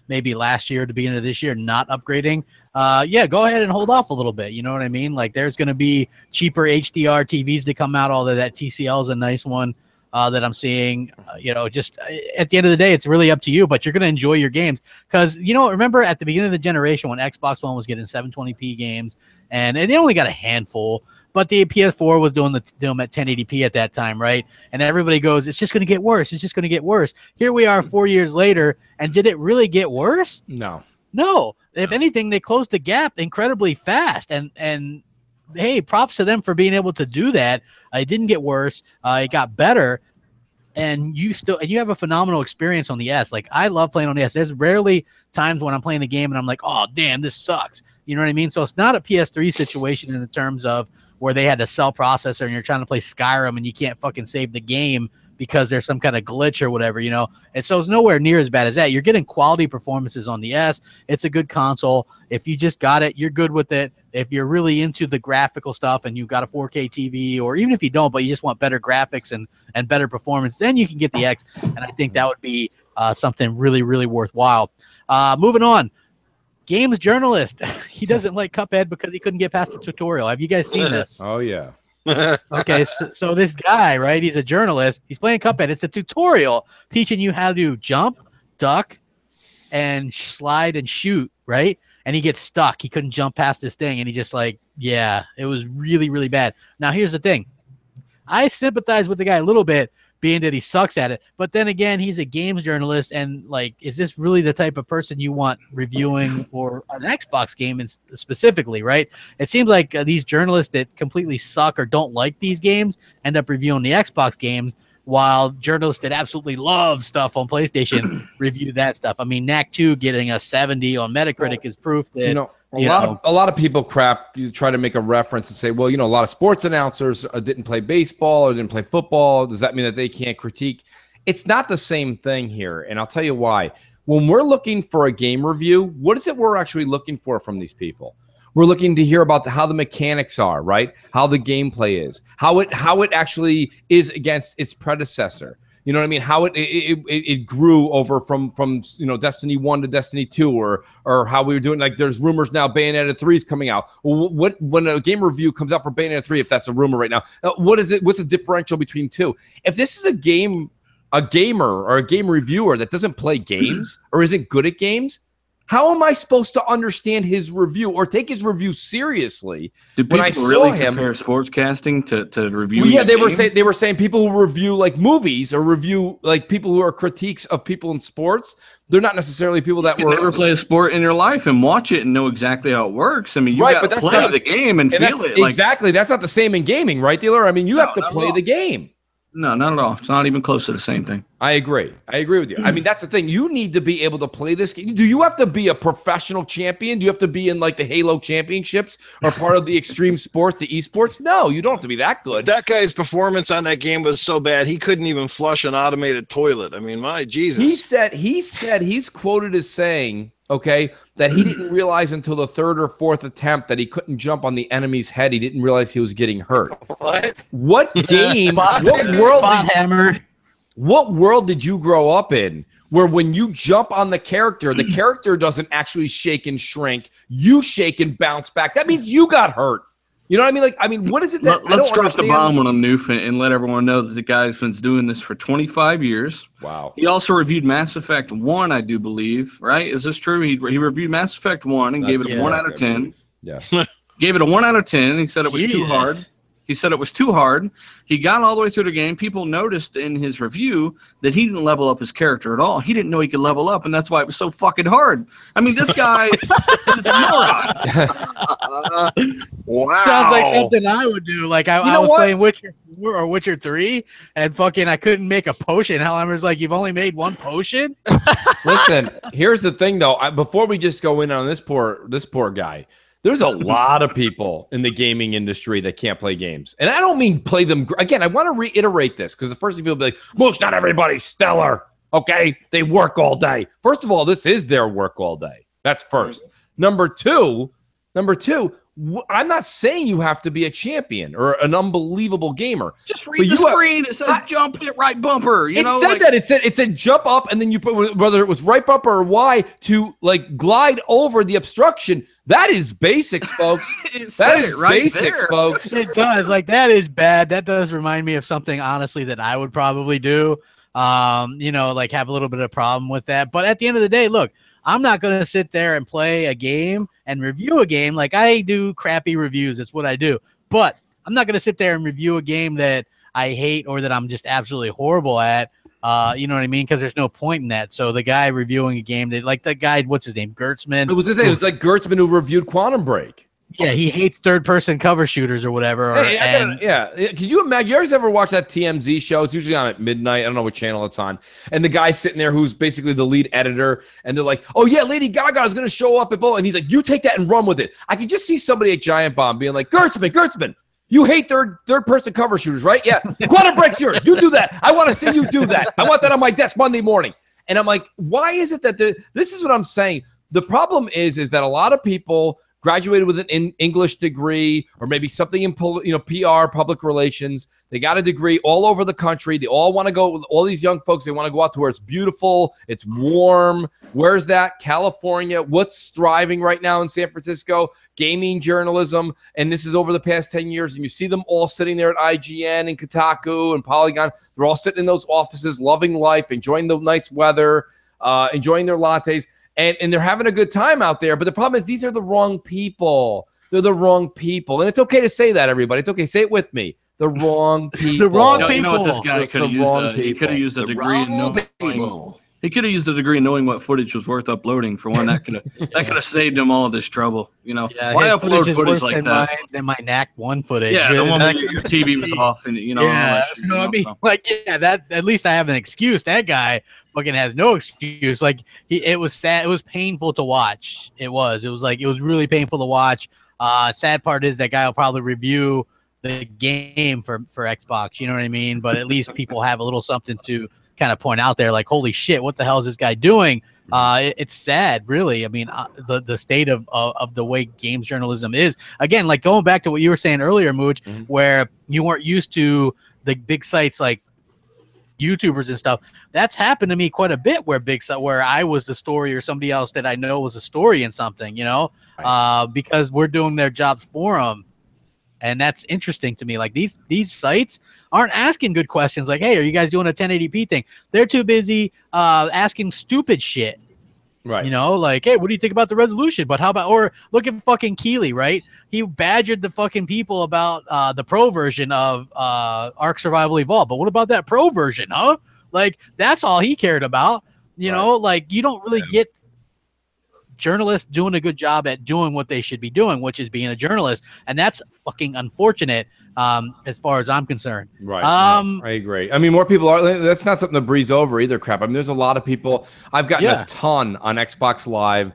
maybe last year to beginning of this year not upgrading. Yeah, go ahead and hold off a little bit. You know what I mean? There's going to be cheaper HDR TVs to come out, although that TCL is a nice one that I'm seeing. Just at the end of the day, it's really up to you, but you're going to enjoy your games. Because, remember at the beginning of the generation when Xbox One was getting 720p games, and they only got a handful, but the PS4 was doing them at 1080p at that time, right? And everybody goes, it's just going to get worse. It's just going to get worse. Here we are 4 years later, and did it really get worse? No. If anything, they closed the gap incredibly fast, and hey, props to them for being able to do that. It didn't get worse. It got better, and you have a phenomenal experience on the S. I love playing on the S. There's rarely times when I'm playing a game and I'm like, oh, damn, this sucks. You know what I mean? So it's not a PS3 situation in the terms of where they had to sell processor and you're trying to play Skyrim and you can't fucking save the game because there's some kind of glitch or whatever, And so it's nowhere near as bad as that. You're getting quality performances on the S. It's a good console. If you just got it, you're good with it. If you're really into the graphical stuff and you've got a 4K TV, or even if you don't, but you just want better graphics and better performance, then you can get the X. And I think that would be something really, really worthwhile. Moving on. Games journalist. He doesn't like Cuphead because he couldn't get past the tutorial. Have you guys seen this? Oh, yeah. Okay, so this guy, right, he's a journalist. He's playing Cuphead. It's a tutorial teaching you how to jump, duck, and slide and shoot, right? and he gets stuck. He couldn't jump past this thing, and he just like, yeah, it was really, really bad. Now, here's the thing. I sympathize with the guy a little bit, being that he sucks at it. But then again, he's a games journalist, and like, is this really the type of person you want reviewing or an Xbox game specifically, right? It seems like these journalists that completely suck or don't like these games end up reviewing the Xbox games, while journalists that absolutely love stuff on PlayStation review that stuff. I mean, Knack 2 getting a 70 on Metacritic is proof that a lot of people you try to make a reference and say, well, a lot of sports announcers didn't play baseball or didn't play football. Does that mean that they can't critique? It's not the same thing here, and I'll tell you why. When we're looking for a game review, what is it we're actually looking for from these people? We're looking to hear about how the mechanics are, right? How the gameplay is, how it actually is against its predecessor. You know what I mean? How it grew over from Destiny 1 to Destiny 2, or how we were doing. Like, there's rumors now Bayonetta 3 is coming out. When a game review comes out for Bayonetta 3, if that's a rumor right now, what is it? What's the differential between two? If this is a gamer or a game reviewer that doesn't play games or isn't good at games, how am I supposed to understand his review or take his review seriously? Do people really compare sportscasting to review? Well, yeah, they were saying people who review like movies or review like people who are critiques of people in sports. They're not necessarily people that were never play a sport in your life and watch it and know exactly how it works. I mean, you got to play the game and feel it. Exactly, that's not the same in gaming, right, dealer? I mean, you have to play the game. No, not at all. It's not even close to the same thing. I agree with you. I mean, that's the thing. You need to be able to play this game. Do you have to be a professional champion? Do you have to be in like the Halo championships or part of the extreme sports, the esports? No, you don't have to be that good. That guy's performance on that game was so bad, he couldn't even flush an automated toilet. I mean, my Jesus. He said he's quoted as saying, okay, that he didn't realize until the third or fourth attempt that he couldn't jump on the enemy's head. He didn't realize he was getting hurt. What game? What world did you grow up in where when you jump on the character doesn't actually shake and shrink, you shake and bounce back? That means you got hurt. You know what I mean? What is it that let's drop the bomb on him, Noof, and let everyone know that the guy's been doing this for 25 years. Wow. He also reviewed Mass Effect 1, I do believe, right? Is this true? He reviewed Mass Effect 1 and gave it a 1 out of 10. Yeah. Gave it a 1 out of 10. He said it was too hard. He said it was too hard. He got all the way through the game. People noticed in his review that he didn't level up his character at all. He didn't know he could level up, and that's why it was so fucking hard. I mean, this guy is a moron. Wow. Sounds like something I would do. Like I was playing Witcher 4 or Witcher 3, and fucking I couldn't make a potion. Hellhammer's like, you've only made one potion? Listen, here's the thing, though. Before we just go in on this poor guy, there's a lot of people in the gaming industry that can't play games. And I don't mean play them. Again, I want to reiterate this because the first thing people will be like, Mooch, not everybody's stellar. Okay? They work all day. First of all, this is their work all day. That's first. Number two, I'm not saying you have to be a champion or an unbelievable gamer. Just read the screen. It says jump, hit right bumper. It said jump up, and then you put whether it was right bumper or Y to like glide over the obstruction. That is basics, folks. That is basics, folks. It does. Like, that is bad. That does remind me of something, honestly, that I would probably do. Like have a little bit of problem with that. But at the end of the day, look, I'm not going to sit there and play a game and review a game. Like, I do crappy reviews. That's what I do. But I'm not going to sit there and review a game that I hate or that I'm just absolutely horrible at. You know what I mean? Because there's no point in that. So the guy reviewing a game that, like, the guy, what's his name? Gertzman. It was like Gertzman who reviewed Quantum Break. Yeah, he hates third-person cover shooters or whatever. Can you imagine? You guys ever watch that TMZ show? It's usually on at midnight. I don't know what channel it's on. And the guy's sitting there who's basically the lead editor, and they're like, "Oh yeah, Lady Gaga is going to show up at Bowl," and he's like, "You take that and run with it." I could just see somebody at Giant Bomb being like, "Gertzman, you hate third-person cover shooters, right? Yeah, Quantum Break's yours. You do that. I want to see you do that. I want that on my desk Monday morning." And I'm like, why is it that this is what I'm saying? The problem is that a lot of people graduated with an English degree or maybe something in PR, public relations. They got a degree all over the country. They all want to go, all these young folks, they want to go out to where it's beautiful, it's warm. Where's that? California. What's thriving right now in San Francisco? Gaming journalism. And this is over the past 10 years. And you see them all sitting there at IGN and Kotaku and Polygon. They're all sitting in those offices, loving life, enjoying the nice weather, enjoying their lattes. and they're having a good time out there. But the problem is these are the wrong people. They're the wrong people. And it's okay to say that, everybody. It's okay. Say it with me. The wrong people. The wrong people. You know what this guy could have used? He could have used a degree in knowing. He could have used a degree in knowing what footage was worth uploading. For one, that could have saved him all this trouble. You know, yeah, why upload footage like that? Than my NAC 1 footage. Yeah, the one where your TV was off, and you know. Yeah, so I mean, like, yeah, that at least I have an excuse. That guy fucking has no excuse. Like, it was sad. It was painful to watch. It was really painful to watch. Sad part is that guy will probably review the game for Xbox. You know what I mean? But at least people have a little something to kind of point out there, like, holy shit, what the hell is this guy doing? It's sad, really. I mean, the state of the way games journalism is. Again, like going back to what you were saying earlier, Mooch, where you weren't used to the big sites like YouTubers and stuff. That's happened to me quite a bit, where I was the story or somebody else that I know was a story in something, you know, because we're doing their jobs for them. And that's interesting to me. Like these sites aren't asking good questions. Like, hey, are you guys doing a 1080p thing? They're too busy asking stupid shit. Right. You know, like, hey, what do you think about the resolution? But how about, or look at fucking Keeley, right? He badgered the fucking people about the pro version of Ark Survival Evolved. But what about that pro version, huh? Like, that's all he cared about. You know, like, you don't really get journalists doing a good job at doing what they should be doing, which is being a journalist, and that's fucking unfortunate as far as I'm concerned. Right. I agree. I mean, more people are. That's not something to breeze over either. Crap. I mean, there's a lot of people. I've gotten a ton on Xbox Live.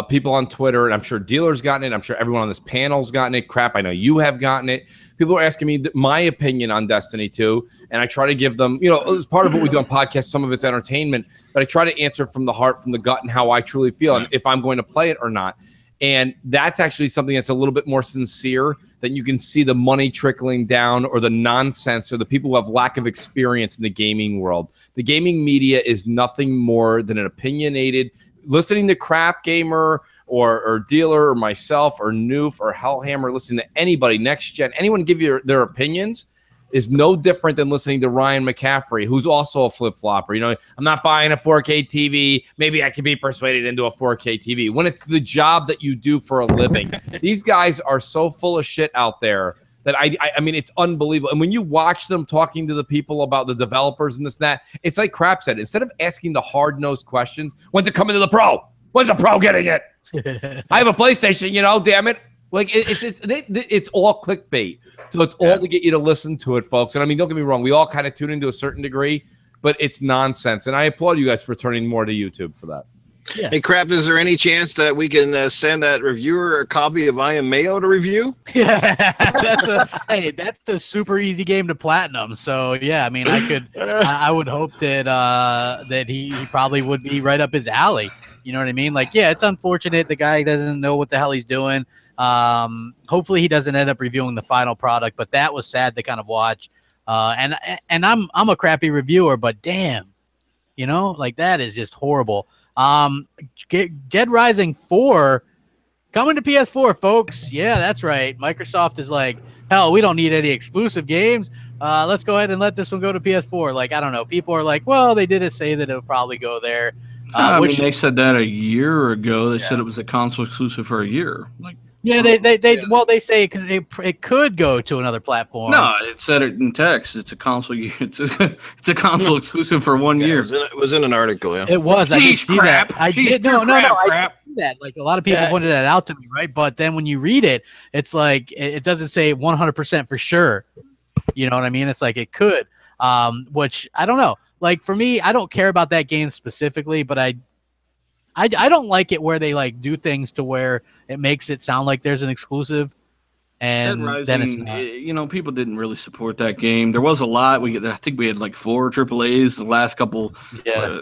People on Twitter, and I'm sure dealers gotten it. I'm sure everyone on this panel's gotten it. Crap. I know you have gotten it. People are asking me my opinion on Destiny 2, and I try to give them, you know, as part of what we do on podcasts, some of it's entertainment, but I try to answer from the heart, from the gut, and how I truly feel, and if I'm going to play it or not. And that's actually something that's a little bit more sincere than you can see the money trickling down or the nonsense or the people who have lack of experience in the gaming world. The gaming media is nothing more than an opinionated, listening to Crapgamer or Dealer or myself or Noof or Hellhammer, listening to anybody, Next Gen, anyone give you their opinions is no different than listening to Ryan McCaffrey, who's also a flip-flopper. You know, I'm not buying a 4K TV. Maybe I can be persuaded into a 4K TV. When it's the job that you do for a living. These guys are so full of shit out there that I mean, it's unbelievable. And when you watch them talking to the people about the developers and this and that, it's like Crap said. Instead of asking the hard-nosed questions, when's it coming to the Pro? When's the Pro getting it? I have a PlayStation, you know, damn it. Like, it's all clickbait. So it's all to get you to listen to it, folks. And I mean, don't get me wrong. We all kind of tune into a certain degree, but it's nonsense. And I applaud you guys for turning more to YouTube for that. Yeah. Hey, Crap, is there any chance that we can send that reviewer a copy of I Am Mayo to review? Yeah, that's a super easy game to platinum. So yeah, I mean, I would hope that he probably would be right up his alley. You know what I mean? Like, yeah, it's unfortunate the guy doesn't know what the hell he's doing. Hopefully he doesn't end up reviewing the final product, but that was sad to kind of watch. And I'm a crappy reviewer, but damn, you know, like, that is just horrible. Dead Rising 4 coming to PS4, folks. Yeah, that's right. Microsoft is like, hell, we don't need any exclusive games. Let's go ahead and let this one go to PS4. Like, I don't know. People are like, well, they didn't say that it would probably go there. I mean, they said that a year ago. They said it was a console exclusive for a year. Like, yeah, they say it could go to another platform. No, it said it in text. It's a console. It's a console exclusive for 1 year. It was in an article. Yeah, it was. I did see crap. that. I did. No. I did see that. Like, a lot of people pointed that out to me, right? But then when you read it, it's like it doesn't say 100% for sure. You know what I mean? It's like it could, which I don't know. Like, for me, I don't care about that game specifically, but I don't like it where they like do things to where it makes it sound like there's an exclusive, and then it's not. You know, people didn't really support that game. There was a lot. I think we had like 4 AAAs the last couple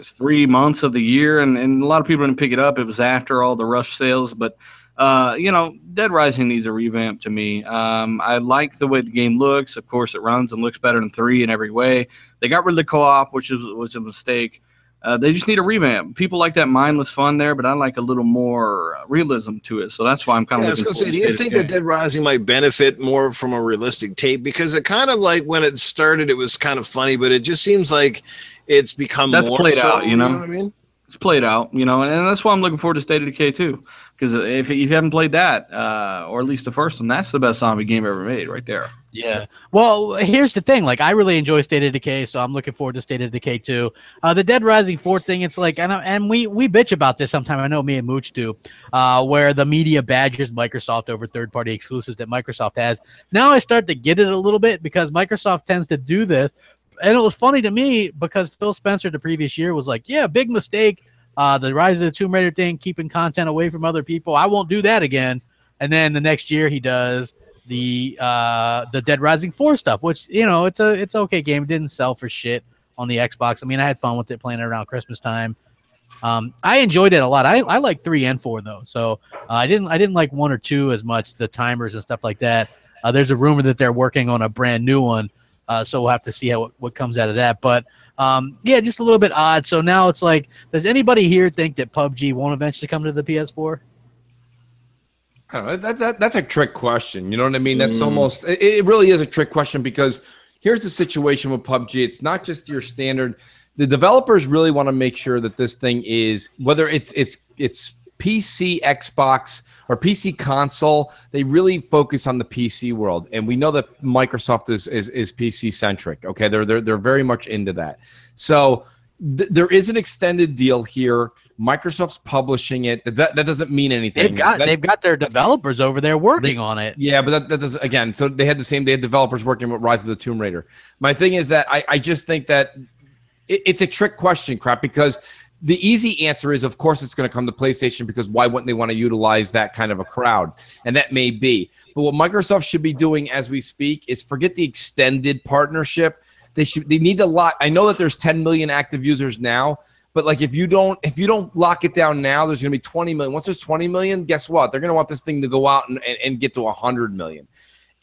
3 months of the year, and a lot of people didn't pick it up. It was after all the rush sales, but you know, Dead Rising needs a revamp to me. I like the way the game looks. Of course, it runs and looks better than 3 in every way. They got rid of the co-op, which was a mistake. They just need a revamp. People like that mindless fun there, but I like a little more realism to it. So that's why I'm kind of looking forward to it. Do you think that Dead Rising might benefit more from a realistic tape? Because it kind of like when it started, it was kind of funny, but it just seems like it's become that's more played so, out, you know? What I mean? It's played out, you know, and that's why I'm looking forward to State of Decay 2. Because if you haven't played that, or at least the first one, that's the best zombie game ever made right there. Yeah. Well, here's the thing. Like, I really enjoy State of Decay, so I'm looking forward to State of Decay 2. The Dead Rising 4 thing, it's like, and we bitch about this sometime. I know me and Mooch do, where the media badgers Microsoft over third-party exclusives that Microsoft has. Now I start to get it a little bit because Microsoft tends to do this. And it was funny to me because Phil Spencer the previous year was like, yeah, big mistake. The Rise of the Tomb Raider thing, keeping content away from other people. I won't do that again. And then the next year he does the Dead Rising 4 stuff, which, you know, it's an okay game. It didn't sell for shit on the Xbox. I mean, I had fun with it playing it around Christmas time. I enjoyed it a lot. I like 3 and 4 though. So I didn't like 1 or 2 as much, the timers and stuff like that. There's a rumor that they're working on a brand new one. So we'll have to see what comes out of that. But yeah, just a little bit odd. So now it's like, does anybody here think that PUBG won't eventually come to the PS4? I don't know. That's a trick question. You know what I mean? That's almost, it really is a trick question because here's the situation with PUBG. It's not just your standard. The developers really want to make sure that this thing is, whether it's PC, Xbox, or PC console, they really focus on the PC world, and we know that Microsoft is PC centric. Okay, they're very much into that. So there is an extended deal here. Microsoft's publishing it. That doesn't mean anything. They've got their developers over there working on it. Yeah, but that does, again. So they had developers working with Rise of the Tomb Raider. My thing is that I just think that it's a trick question, crap, because the easy answer is, of course, it's going to come to PlayStation because why wouldn't they want to utilize that kind of a crowd? And that may be. But what Microsoft should be doing as we speak is forget the extended partnership. They need to lock. I know that there's 10 million active users now, but like if you don't lock it down now, there's going to be 20 million. Once there's 20 million, guess what? They're going to want this thing to go out and get to 100 million.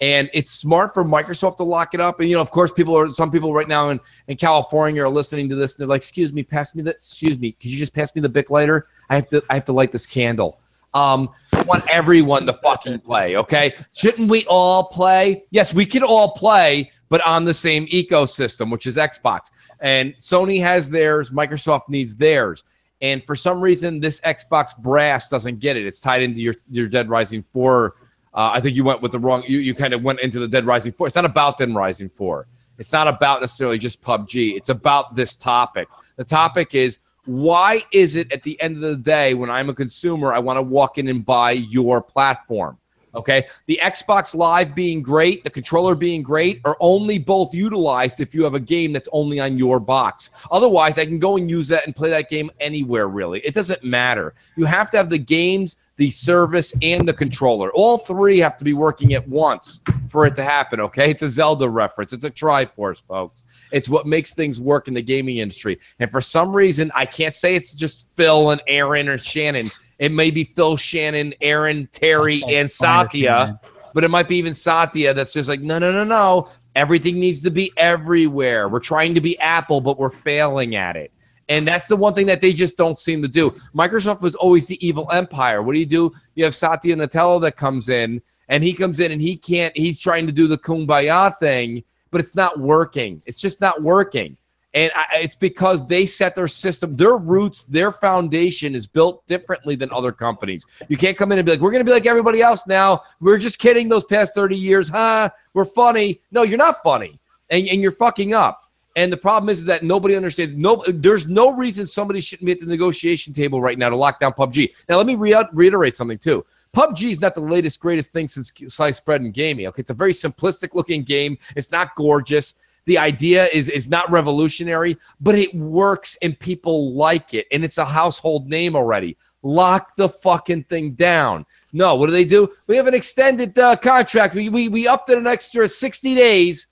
And it's smart for Microsoft to lock it up. And, you know, of course, some people right now in California are listening to this. And they're like, excuse me, could you just pass me the Bic lighter? I have to light this candle. I want everyone to fucking play, okay? Shouldn't we all play? Yes, we can all play, but on the same ecosystem, which is Xbox. And Sony has theirs. Microsoft needs theirs. And for some reason, this Xbox brass doesn't get it. It's tied into your Dead Rising 4. I think you went with the wrong. You kind of went into the Dead Rising 4. It's not about Dead Rising 4. It's not about necessarily just PUBG. It's about this topic. The topic is, why is it at the end of the day when I'm a consumer, I want to walk in and buy your platform? Okay, the Xbox Live being great, the controller being great, are only both utilized if you have a game that's only on your box. Otherwise, I can go and use that and play that game anywhere, really. It doesn't matter. You have to have the games, the service, and the controller. All three have to be working at once for it to happen, okay? It's a Zelda reference. It's a Triforce, folks. It's what makes things work in the gaming industry. And for some reason, I can't say it's just Phil and Aaron or Shannon. It may be Phil, Shannon, Aaron, Terry, and Satya, but it might be even Satya that's just like, no. Everything needs to be everywhere. We're trying to be Apple, but we're failing at it. And that's the one thing that they just don't seem to do. Microsoft was always the evil empire. What do? You have Satya Nadella that comes in, and he comes in, and he's trying to do the kumbaya thing, but it's not working. It's just not working. And it's because they set their system, their roots, their foundation is built differently than other companies. You can't come in and be like, we're going to be like everybody else now. We're just kidding those past 30 years. We're funny. No, you're not funny. And you're fucking up. And the problem is that nobody understands. There's no reason somebody shouldn't be at the negotiation table right now to lock down PUBG. Now, let me reiterate something, too. PUBG is not the latest, greatest thing since sliced bread and gaming. Okay, it's a very simplistic-looking game. It's not gorgeous. The idea is not revolutionary, but it works and people like it, and it's a household name already. Lock the fucking thing down. No, what do? We have an extended contract. We upped it an extra 60 days.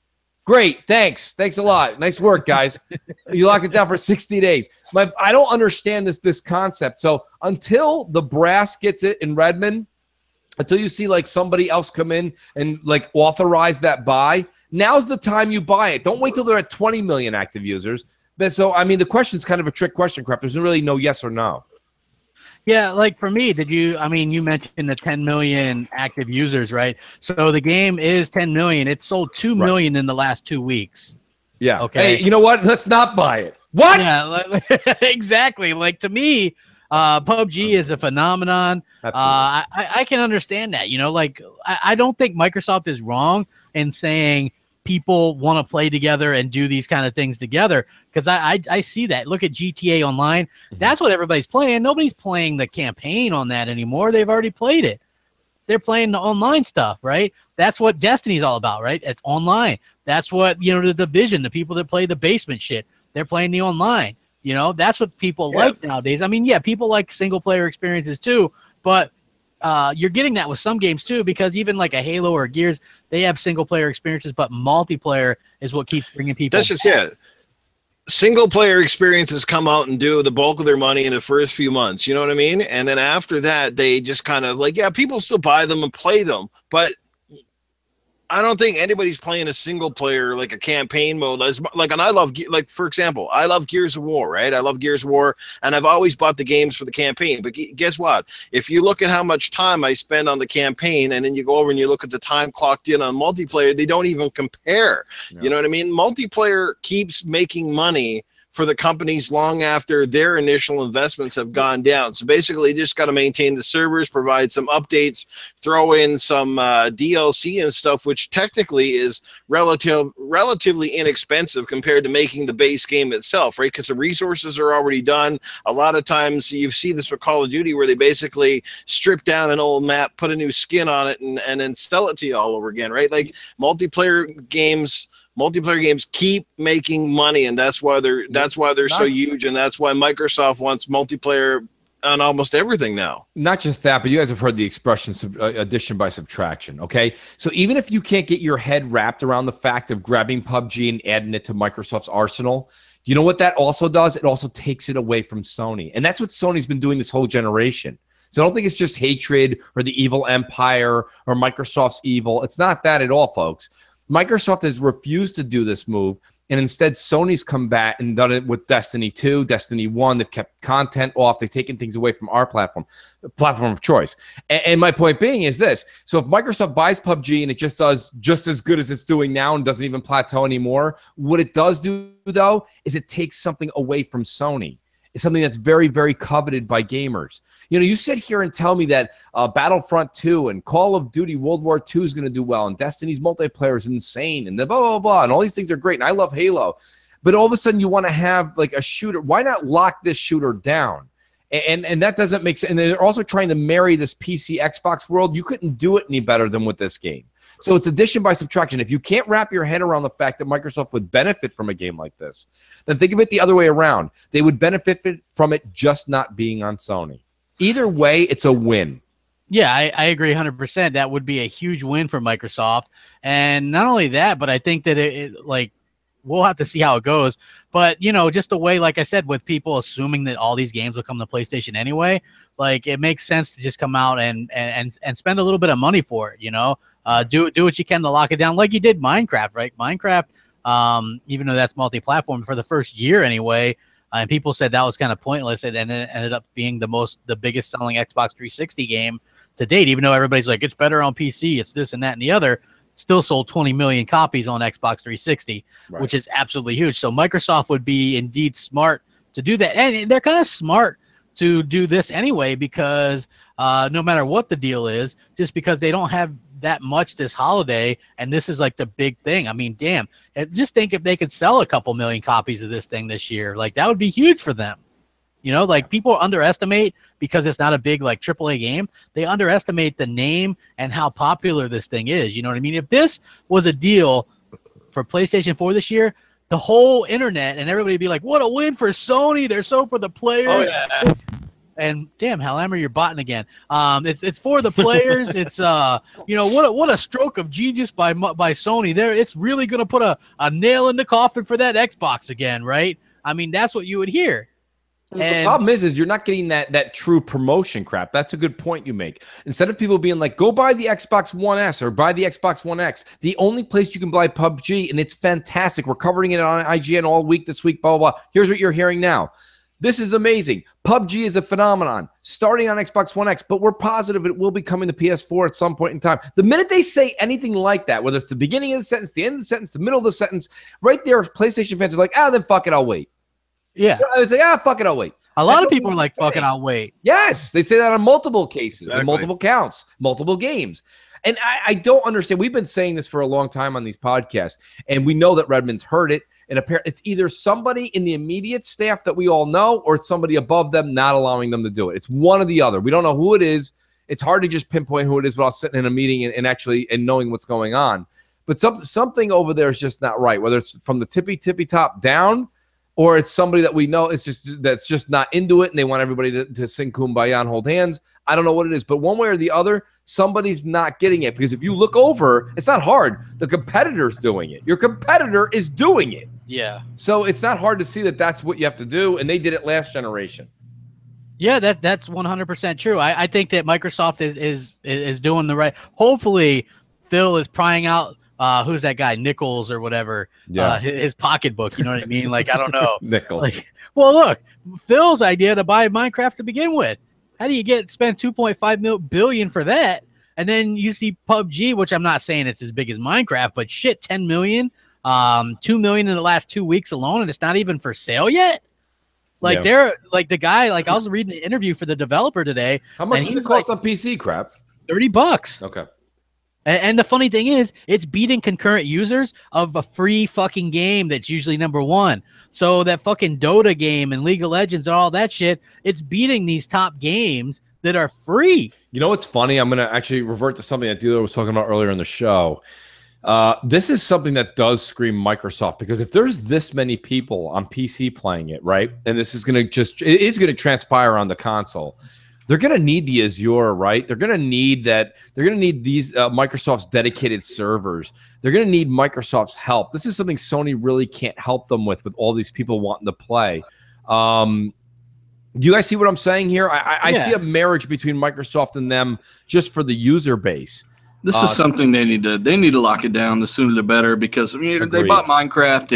Great, thanks a lot. Nice work, guys. You locked it down for 60 days. I don't understand this concept. So until the brass gets it in Redmond, until you see like somebody else come in and like authorize that buy, now's the time you buy it. Don't wait till they're at 20 million active users. But so, I mean, the question is kind of a trick question, crap. There's really no yes or no. Yeah, like for me, you mentioned the 10 million active users, right? So the game is 10 million. It sold 2 million in the last 2 weeks. Yeah. Okay. Hey, you know what? Let's not buy it. What? Yeah, exactly. Like, to me, PUBG is a phenomenon. I can understand that. You know, like, I don't think Microsoft is wrong in saying people want to play together and do these kind of things together, because I see that. Look at GTA Online. That's what everybody's playing. Nobody's playing the campaign on that anymore. They've already played it. They're playing the online stuff, right? That's what Destiny's all about, right? It's online. That's what, you know, the Division, the people that play the basement shit, they're playing the online. You know, that's what people like nowadays. I mean, yeah, people like single player experiences too, but you're getting that with some games too, because even like a Halo or a Gears, they have single player experiences, but multiplayer is what keeps bringing people. That's just it. Single player experiences come out and do the bulk of their money in the first few months. You know what I mean? And then after that, they just kind of like, yeah, people still buy them and play them, but I don't think anybody's playing a single player, like a campaign mode. Like, and I love, like, for example, I love Gears of War, right? I love Gears of War, and I've always bought the games for the campaign. But guess what? If you look at how much time I spend on the campaign, and then you go over and you look at the time clocked in on multiplayer, they don't even compare. No. You know what I mean? Multiplayer keeps making money for the companies long after their initial investments have gone down. So basically, you just got to maintain the servers, provide some updates, throw in some DLC and stuff, which technically is relatively inexpensive compared to making the base game itself, right? Because the resources are already done. A lot of times you see this with Call of Duty, where they basically strip down an old map, put a new skin on it, and then sell it to you all over again, right? Like, multiplayer games keep making money, and that's why they're so huge, and that's why Microsoft wants multiplayer on almost everything now. Not just that, but you guys have heard the expression addition by subtraction, okay? So even if you can't get your head wrapped around the fact of grabbing PUBG and adding it to Microsoft's arsenal, you know what that also does? It also takes it away from Sony, and that's what Sony's been doing this whole generation. So I don't think it's just hatred or the evil empire or Microsoft's evil. It's not that at all, folks. Microsoft has refused to do this move, and instead Sony's come back and done it with Destiny 2, Destiny 1. They've kept content off. They've taken things away from our platform of choice. And my point being is this. So if Microsoft buys PUBG and it just does just as good as it's doing now and doesn't even plateau anymore, what it does do, though, is it takes something away from Sony. It's something that's very, very coveted by gamers. You know, you sit here and tell me that Battlefront 2 and Call of Duty World War II is going to do well, and Destiny's multiplayer is insane, and the blah, blah, blah, and all these things are great, and I love Halo. But all of a sudden you want to have, like, a shooter. Why not lock this shooter down? And that doesn't make sense. And they're also trying to marry this PC Xbox world. You couldn't do it any better than with this game. So it's addition by subtraction. If you can't wrap your head around the fact that Microsoft would benefit from a game like this, then think of it the other way around. They would benefit from it just not being on Sony. Either way, it's a win. Yeah, I agree 100%. That would be a huge win for Microsoft. And not only that, but I think that it like, we'll have to see how it goes. But, you know, just the way, like I said, with people assuming that all these games will come to PlayStation anyway, like, it makes sense to just come out and spend a little bit of money for it, you know? Do what you can to lock it down, like you did Minecraft, right? Minecraft, even though that's multi-platform for the first year anyway, and people said that was kind of pointless, and then it ended up being the biggest selling Xbox 360 game to date, even though everybody's like, it's better on PC, it's this and that and the other. It still sold 20 million copies on Xbox 360, right, which is absolutely huge. So Microsoft would be indeed smart to do that, and they're kind of smart to do this anyway, because no matter what the deal is, just because they don't have that much this holiday, and this is like the big thing. I mean, damn, just think if they could sell a couple million copies of this thing this year, like, that would be huge for them. You know, like, people underestimate, because it's not a big, like, AAA game, they underestimate the name and how popular this thing is. You know what I mean? If this was a deal for PlayStation 4 this year, the whole internet and everybody would be like, what a win for Sony. They're so for the players. Oh, yeah. And damn, Hellhammer, you're botting again. It's for the players. It's you know, what a stroke of genius by Sony. There, it's really gonna put a nail in the coffin for that Xbox again, right? I mean, that's what you would hear. And the problem is you're not getting that true promotion crap. That's a good point you make. Instead of people being like, go buy the Xbox One S or buy the Xbox One X, the only place you can buy PUBG, and it's fantastic. We're covering it on IGN all week this week, blah, blah, blah. Here's what you're hearing now. This is amazing. PUBG is a phenomenon starting on Xbox One X, but we're positive it will be coming to PS4 at some point in time. The minute they say anything like that, whether it's the beginning of the sentence, the end of the sentence, the middle of the sentence, right there, PlayStation fans are like, then fuck it, I'll wait. Yeah. I would say, fuck it, I'll wait. A lot of people are like, fuck it, I'll wait. Yes, they say that on multiple cases, Exactly. and multiple counts, multiple games. And I don't understand. We've been saying this for a long time on these podcasts, and we know that Redmond's heard it. And apparently, it's either somebody in the immediate staff that we all know or somebody above them not allowing them to do it. It's one or the other. We don't know who it is. It's hard to just pinpoint who it is without sitting in a meeting and actually knowing what's going on. But something over there is just not right, whether it's from the tippy top down or it's somebody that we know that's just not into it and they want everybody to sing Kumbaya and hold hands. I don't know what it is, but one way or the other, somebody's not getting it. Because if you look over, it's not hard. The competitor's doing it. Your competitor is doing it. Yeah. So it's not hard to see that that's what you have to do, and they did it last generation. Yeah, that's 100% true. I think that Microsoft is doing the right. Hopefully, Phil is prying out who's that guy, Nichols or whatever, his pocketbook. You know what I mean? Like, I don't know. Nichols. Like, well, look, Phil's idea to buy Minecraft to begin with. How do you spend 2.5 billion for that? And then you see PUBG, which I'm not saying it's as big as Minecraft, but shit, 10 million, 2 million in the last 2 weeks alone, and it's not even for sale yet. Like they're like the guy, like I was reading the interview for the developer today. How much does it cost on PC, Crap? $30. Okay. And the funny thing is, it's beating concurrent users of a free fucking game that's usually #1. So that fucking Dota game and League of Legends and all that shit, it's beating these top games that are free. You know what's funny? I'm going to actually revert to something that Dealer was talking about earlier in the show. This is something that does scream Microsoft, because if there's this many people on PC playing it, right, and this is going to it is going to transpire on the console, they're going to need the Azure, right? They're going to need that. They're going to need these Microsoft's dedicated servers. They're going to need Microsoft's help. This is something Sony really can't help them with all these people wanting to play. Do you guys see what I'm saying here? I see a marriage between Microsoft and them just for the user base. This is something they need to lock it down. The sooner the better, because I mean they bought Minecraft.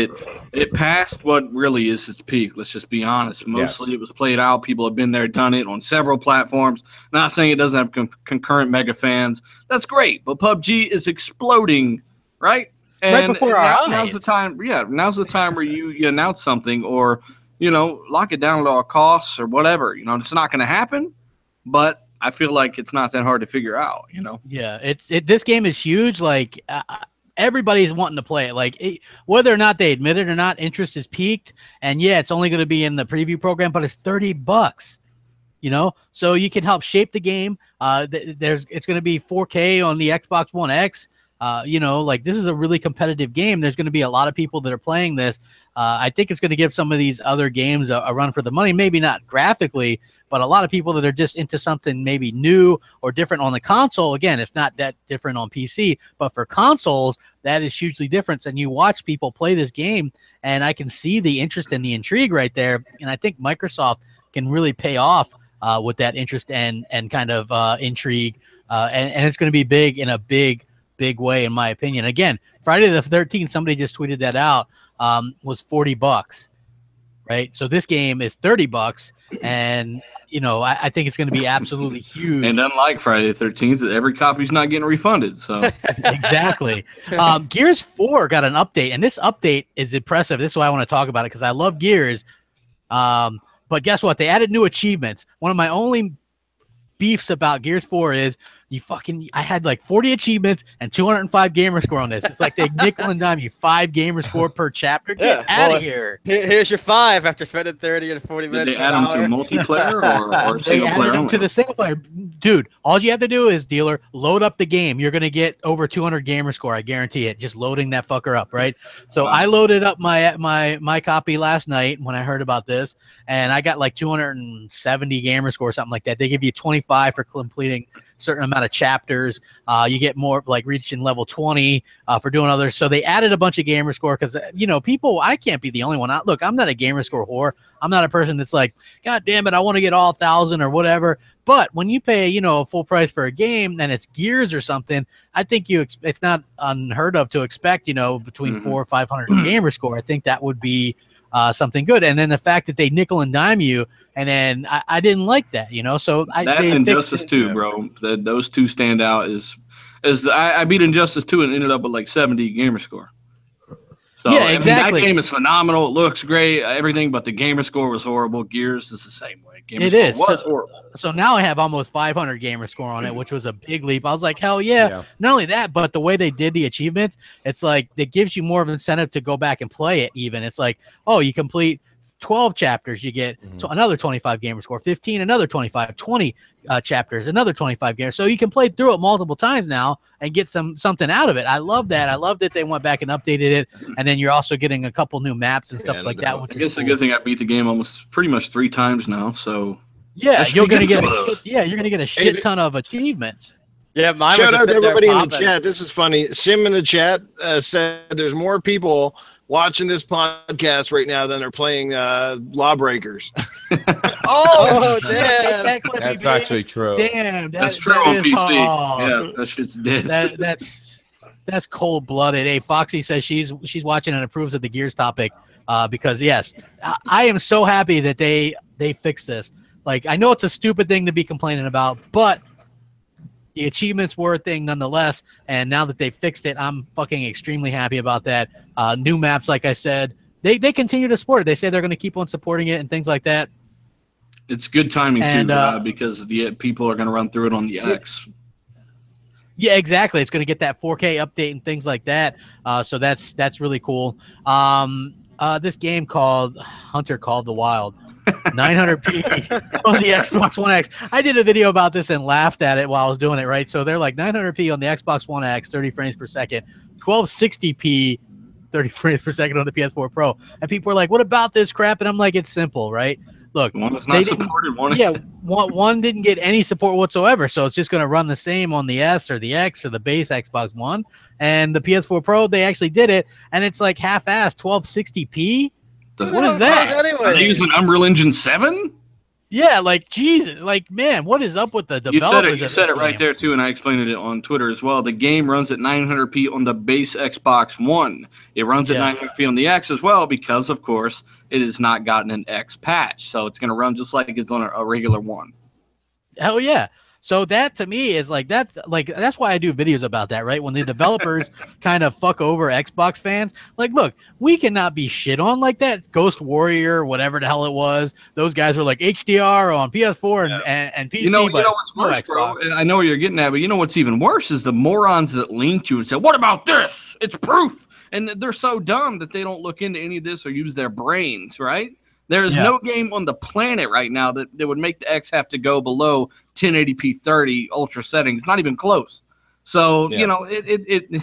It passed what really is its peak. Let's just be honest. Mostly it was played out. People have been there, done it on several platforms. Not saying it doesn't have concurrent mega fans. That's great, but PUBG is exploding, right? And right before our eyes. Now's the time. Yeah, now's the time where you announce something, or lock it down at all costs or whatever. It's not going to happen, but I feel like it's not that hard to figure out, Yeah, this game is huge. Like everybody's wanting to play it. Like whether or not they admit it or not, interest is peaked. And yeah, it's only going to be in the preview program, but it's $30. So you can help shape the game. It's going to be 4K on the Xbox One X. Like this is a really competitive game. There's going to be a lot of people that are playing this. I think it's going to give some of these other games a run for the money. Maybe not graphically, but a lot of people that are just into something maybe new or different on the console. Again, it's not that different on PC, but for consoles, that is hugely different. And you watch people play this game, and I can see the interest and the intrigue right there. And I think Microsoft can really pay off with that interest and kind of intrigue. And it's going to be big in a big way, in my opinion. Again, Friday the 13th, somebody just tweeted that out, was $40, right? So this game is $30, and I think it's going to be absolutely huge. And unlike Friday the 13th, every copy's not getting refunded. So exactly. Gears 4 got an update, and this update is impressive. This is why I want to talk about it, because I love Gears. But guess what? They added new achievements. One of my only beefs about Gears 4 is I had like 40 achievements and 205 gamer score on this. It's like they nickel and dime you 5 gamer score per chapter. Get out of here. Here's your 5 after spending 30 and 40 minutes. Did they add them to multiplayer or they single added player? them to the single player. Dude, all you have to do is, dealer, load up the game. You're going to get over 200 gamer score. I guarantee it. Just loading that fucker up, right? So I loaded up my copy last night when I heard about this, and I got like 270 gamer score, something like that. They give you 25 for completing certain amount of chapters. You get more, like reaching level 20 for doing others. So they added a bunch of gamer score because people, I can't be the only one. Look, I'm not a gamer score whore. I'm not a person that's like, God damn it, I want to get all 1,000 or whatever. But when you pay full price for a game and it's Gears or something, I think it's not unheard of to expect between 400 or 500 gamer score. I think that would be something good. And then the fact that they nickel and dime you, and then I didn't like that, so that Injustice 2, bro. Those two stand out. I beat Injustice 2 and ended up with like 70 gamer score. So yeah, I mean, exactly. that game is phenomenal. It looks great, everything, but the gamer score was horrible. Gears is the same way. Gamer score was horrible. So now I have almost 500 gamer score on it, which was a big leap. I was like, hell yeah. Not only that, but the way they did the achievements, it's like it gives you more of an incentive to go back and play it even. It's like, oh, you complete 12 chapters, you get another 25 gamer score, 15, another 25, 20 chapters, another 25 gamer. So you can play through it multiple times now and get something out of it. I love that. I love that they went back and updated it. And then you're also getting a couple new maps and stuff like that. I guess I beat the game almost pretty much 3 times now. So yeah, you're gonna get you're gonna get a shit ton of achievements. Yeah, mine shout was out to everybody in the popping. chat. This is funny. Sim in the chat said there's more people watching this podcast right now than are playing Lawbreakers. Oh, damn. That's actually true. Damn, that's true on PC. Yeah, that shit's dead. That's cold blooded. Hey, Foxy says she's watching and approves of the Gears topic because yes, I am so happy that they fixed this. Like, I know it's a stupid thing to be complaining about, but the achievements were a thing nonetheless, and now that they fixed it, I'm fucking extremely happy about that. New maps, like I said, they continue to support it. They say they're going to keep on supporting it and things like that. It's good timing, too, because the people are going to run through it on the X. Yeah, exactly. It's going to get that 4K update and things like that. So that's really cool. This game called Hunter Called the Wild. 900p on the Xbox One X. I did a video about this and laughed at it while I was doing it, right? So they're like 900p on the Xbox One X, 30 frames per second, 1260p, 30 frames per second on the PS4 Pro. And people are like, what about this crap? And I'm like, it's simple, right? Look, one was not supported. One didn't get any support whatsoever. So it's just going to run the same on the S or the X or the base Xbox One. And the PS4 Pro, they actually did it. And it's like half-assed 1260p. What is that? Anyway? Are they using Unreal Engine 7? Yeah, like, Jesus. Like, man, what is up with the developers? You said it right there, too, and I explained it on Twitter as well. The game runs at 900p on the base Xbox One. It runs at 900p on the X as well because, of course, it has not gotten an X patch. So it's going to run just like it's on a regular one. Hell yeah. So that to me is like that's why I do videos about that, right? When the developers kind of fuck over Xbox fans, like, look, we cannot be shit on like that. Ghost Warrior, whatever the hell it was, those guys were like HDR on PS4 and PC. You know what's worse, bro? I know what you're getting at, but you know what's even worse is the morons that linked you and said, "What about this? It's proof." And they're so dumb that they don't look into any of this or use their brains, right? There is no game on the planet right now that would make the X have to go below 1080p 30 ultra settings. Not even close. So, you know, it's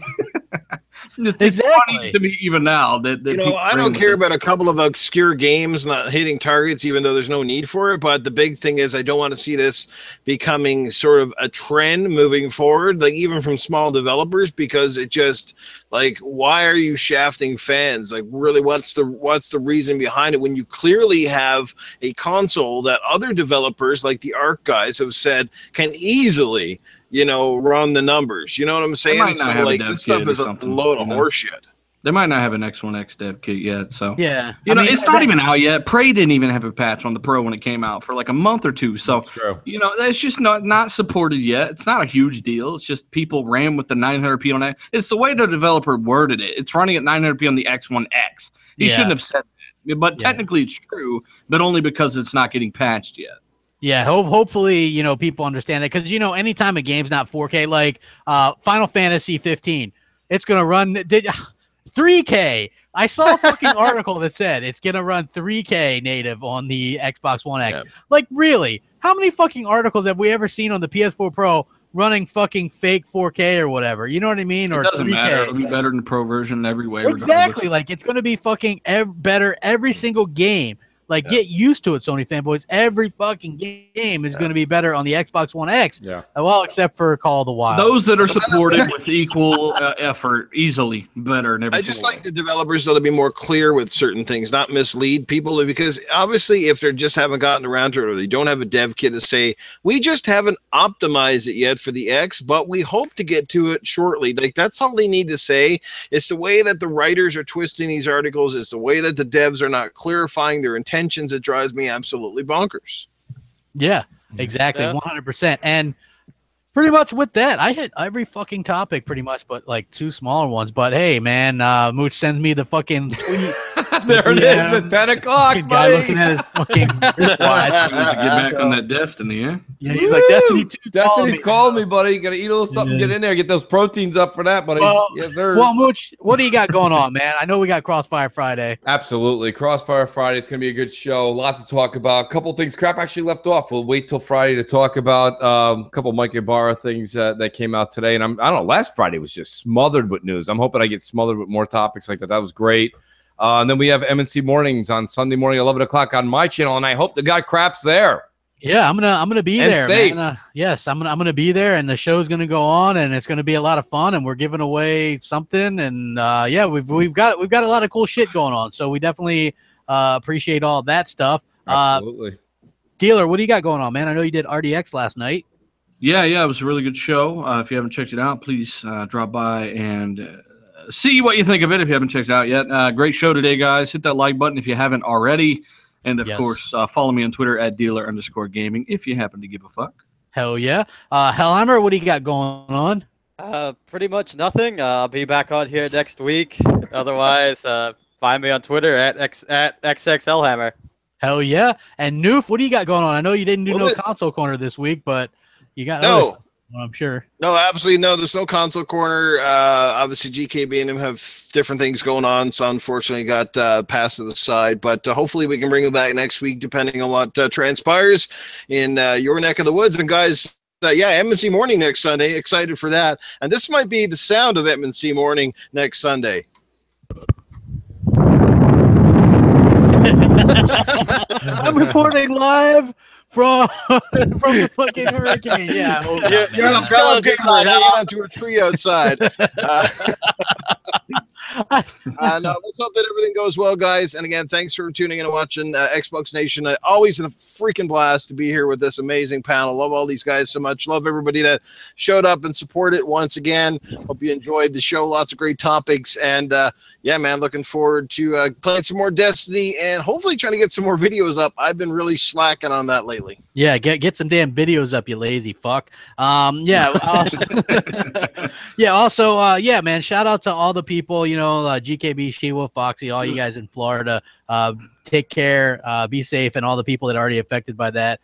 funny to me even now that you know, I don't care about a couple of obscure games not hitting targets, even though there's no need for it. But the big thing is I don't want to see this becoming sort of a trend moving forward, like even from small developers, because it just like, why are you shafting fans? Like, really, what's the reason behind it when you clearly have a console that other developers like the Arc guys have said can easily, you know, run the numbers. You know what I'm saying? So, like, this stuff is a load of horseshit. They might not have an X1X dev kit yet. So, yeah. You know, it's not even out yet. Prey didn't even have a patch on the Pro when it came out for like a month or two. So, you know, it's just not supported yet. It's not a huge deal. It's just people ran with the 900p on it. It's the way the developer worded it. It's running at 900p on the X1X. He shouldn't have said that. But technically it's true, but only because it's not getting patched yet. Yeah, hopefully, you know, people understand that, because, you know, anytime a game's not 4K, like Final Fantasy 15, it's going to run 3K. I saw a fucking article that said it's going to run 3K native on the Xbox One X. Yeah. Like, really? How many fucking articles have we ever seen on the PS4 Pro running fucking fake 4K or whatever? You know what I mean? Or it doesn't 3K. matter. It'll be better than the Pro version every way. Exactly. Like, it's going to be fucking better every single game. Like, get used to it, Sony fanboys. Every fucking game is going to be better on the Xbox One X. Yeah. Well, except for Call of the Wild. Those that are supported with equal effort, easily better. I just like the developers, though, to be more clear with certain things, not mislead people. Because obviously, if they just haven't gotten around to it, or they don't have a dev kit to say, we just haven't optimized it yet for the X, but we hope to get to it shortly. Like, that's all they need to say. It's the way that the writers are twisting these articles. It's the way that the devs are not clarifying their intentions. It drives me absolutely bonkers. Yeah, exactly. 100%. And pretty much with that, I hit every fucking topic pretty much, but like 2 smaller ones. But hey, man, Mooch sends me the fucking tweet. There it is at 10 o'clock, Guy buddy. looking at his fucking wristwatch. He wants to get back on that Destiny, yeah? Yeah, he's like, Destiny 2. Destiny's calling me, buddy. You got to eat a little something, get in there, get those proteins up for that, buddy. Well, yes, sir. Well, Mooch, what do you got going on, man? I know we got Crossfire Friday. Absolutely. Crossfire Friday. It's going to be a good show. Lots to talk about. A couple things Crap actually left off. We'll wait till Friday to talk about a couple Mike Ibarra things that came out today. And I don't know, last Friday was just smothered with news. I'm hoping I get smothered with more topics like that. That was great. And then we have MNC Mornings on Sunday morning, 11 o'clock on my channel. And I hope the guy Crap's there. Yeah, I'm gonna be And there, safe. man. Yes, I'm gonna be there, and the show's gonna go on, and it's gonna be a lot of fun, and we're giving away something, and yeah, we've got a lot of cool shit going on, so we definitely appreciate all that stuff. Absolutely. Dealer, what do you got going on, man? I know you did RDX last night. Yeah, it was a really good show. If you haven't checked it out, please drop by and see what you think of it if you haven't checked it out yet. Great show today, guys. Hit that like button if you haven't already. And, of course, follow me on Twitter at dealer_gaming if you happen to give a fuck. Hell yeah. Hellheimer, what do you got going on? Pretty much nothing. I'll be back on here next week. Otherwise, find me on Twitter at XXLhammer. Hell yeah. And Noof, what do you got going on? I know you didn't do no console corner this week, but you got other stuff, I'm sure. No, absolutely no. There's no console corner. Obviously, GKB and him have different things going on, so unfortunately got passed to the side. But hopefully we can bring him back next week, depending on what transpires in your neck of the woods. And guys, yeah, MNC Morning next Sunday. Excited for that. And this might be the sound of MNC Morning next Sunday. I'm reporting live from the fucking hurricane. Yeah, you're an umbrella hanging onto a tree outside. No, let's hope that everything goes well, guys. And again, thanks for tuning in and watching Xbox Nation. Always a freaking blast to be here with this amazing panel. Love all these guys so much. Love everybody that showed up and supported once again. Hope you enjoyed the show. Lots of great topics. And yeah, man, looking forward to playing some more Destiny and hopefully trying to get some more videos up. I've been really slacking on that lately. Yeah, get some damn videos up, you lazy fuck. Yeah. Also, yeah, man, shout out to all the people, you know, GKB, Shewa, Foxy, all you guys in Florida. Take care, be safe, and all the people that are already affected by that.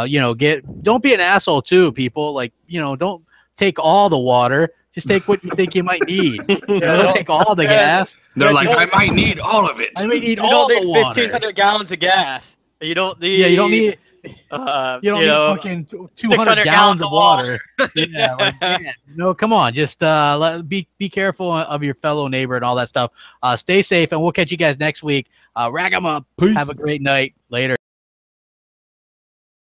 You know, don't be an asshole too, people. Like, you know, don't take all the water. Just take what you think you might need. You know, don't take all the gas. They're like, I might need all of it. I might need all the water. 1,500 gallons of gas. You don't need. Yeah, you don't need. You don't need fucking 200 gallons of water. Yeah, like, man, no, come on. Just be careful of your fellow neighbor and all that stuff. Stay safe, and we'll catch you guys next week. Rack 'em up. Peace. Have a great night. Later.